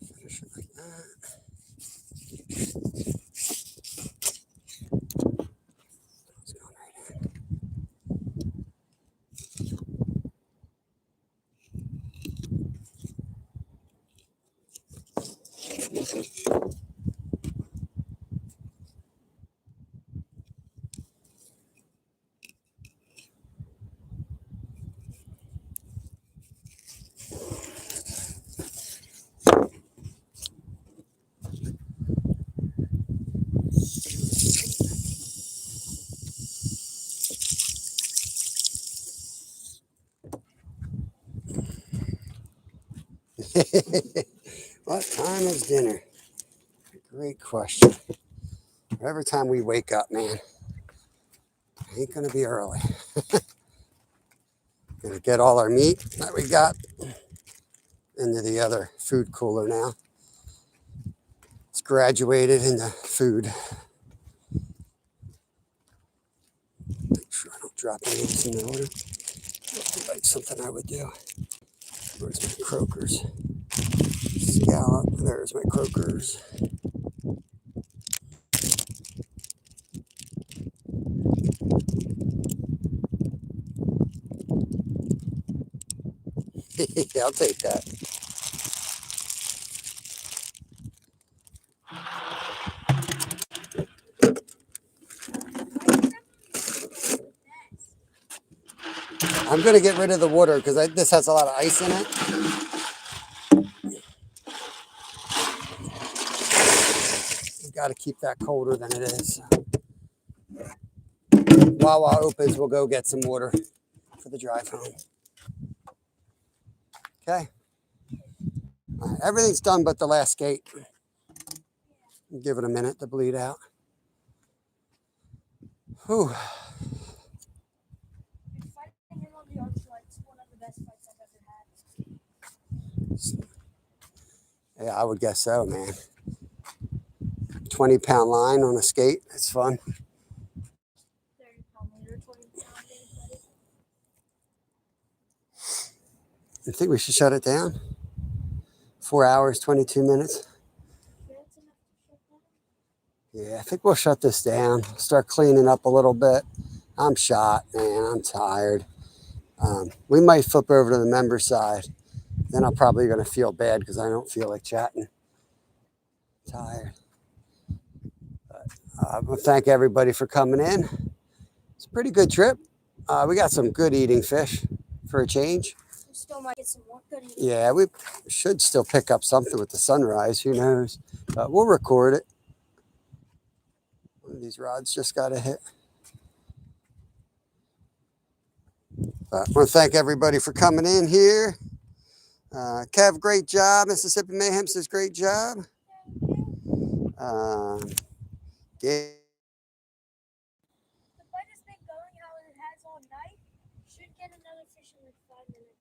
Finish it like that. It's going right in. What time is dinner? Great question. Every time we wake up, man, ain't gonna be early. Gonna get all our meat that we got into the other food cooler now. It's graduated into food. Make sure I don't drop any of this in the water. Looks like something I would do. Where's my croakers? Scallop. There's my croakers. I'll take that. I'm going to get rid of the water because this has a lot of ice in it. You got to keep that colder than it is. Wawa opens, we'll go get some water for the drive home. Okay. All right, everything's done but the last gate. Give it a minute to bleed out. Whew. Fighting him on the arclight's one of the best fights I've ever had. Yeah, I would guess so, man. 20-pound line on a skate. It's fun. 30-pound leader, 20-pound leader. I think we should shut it down. 4 hours, 22 minutes. Yeah, I think we'll shut this down. Start cleaning up a little bit. I'm shot, man. I'm tired. We might flip over to the member side. Then I'm probably going to feel bad because I don't feel like chatting. Tired. I want to thank everybody for coming in. It's a pretty good trip. We got some good eating fish for a change. We still might get some more good eating. Yeah, we should still pick up something with the sunrise. Who knows? But we'll record it. One of these rods just got a hit. But I want to thank everybody for coming in here. Kev, great job. Mississippi Mayhem says great job. Yeah. The fight has been going how it has all night. Should get another fish in like 5 minutes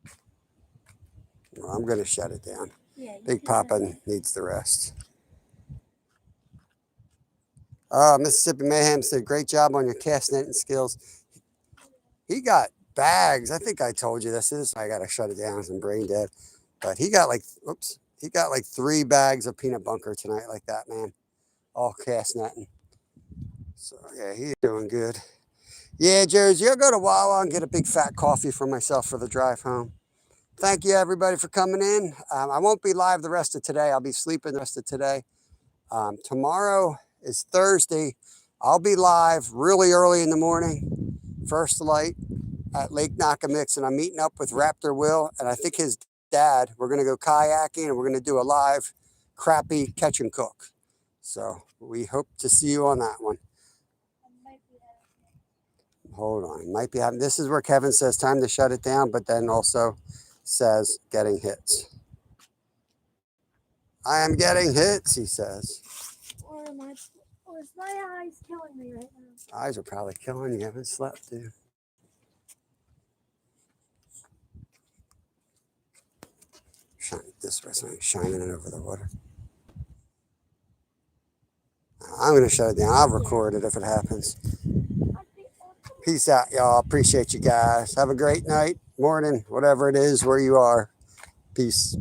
or so. Well, I'm going to shut it down. Yeah, Big can Papa needs the rest. Mississippi Mayhem said, great job on your cast netting skills. He got bags. I think I told you this. I got to shut it down. I'm brain dead. But he got like, oops, he got like 3 bags of peanut bunker tonight like that, man. All cast netting. So, yeah, he's doing good. Yeah, Josie, I'll go to Wawa and get a big fat coffee for myself for the drive home. Thank you, everybody, for coming in. I won't be live the rest of today. I'll be sleeping the rest of today. Tomorrow is Thursday. I'll be live really early in the morning, first light at Lake Nakamix, and I'm meeting up with Raptor Will, and I think his dad. We're going to go kayaking, and we're going to do a live crappie catch and cook. So we hope to see you on that one. Hold on. Might be having. This is where Kevin says time to shut it down, but then also says getting hits. I am getting hits, he says. Or is my eyes killing me right now? Eyes are probably killing you. You haven't slept, dude. Shine it this way, so I'm shining it over the water. I'm going to shut it down. I'll record it if it happens. Peace out, y'all. Appreciate you guys. Have a great night, morning, whatever it is where you are. Peace.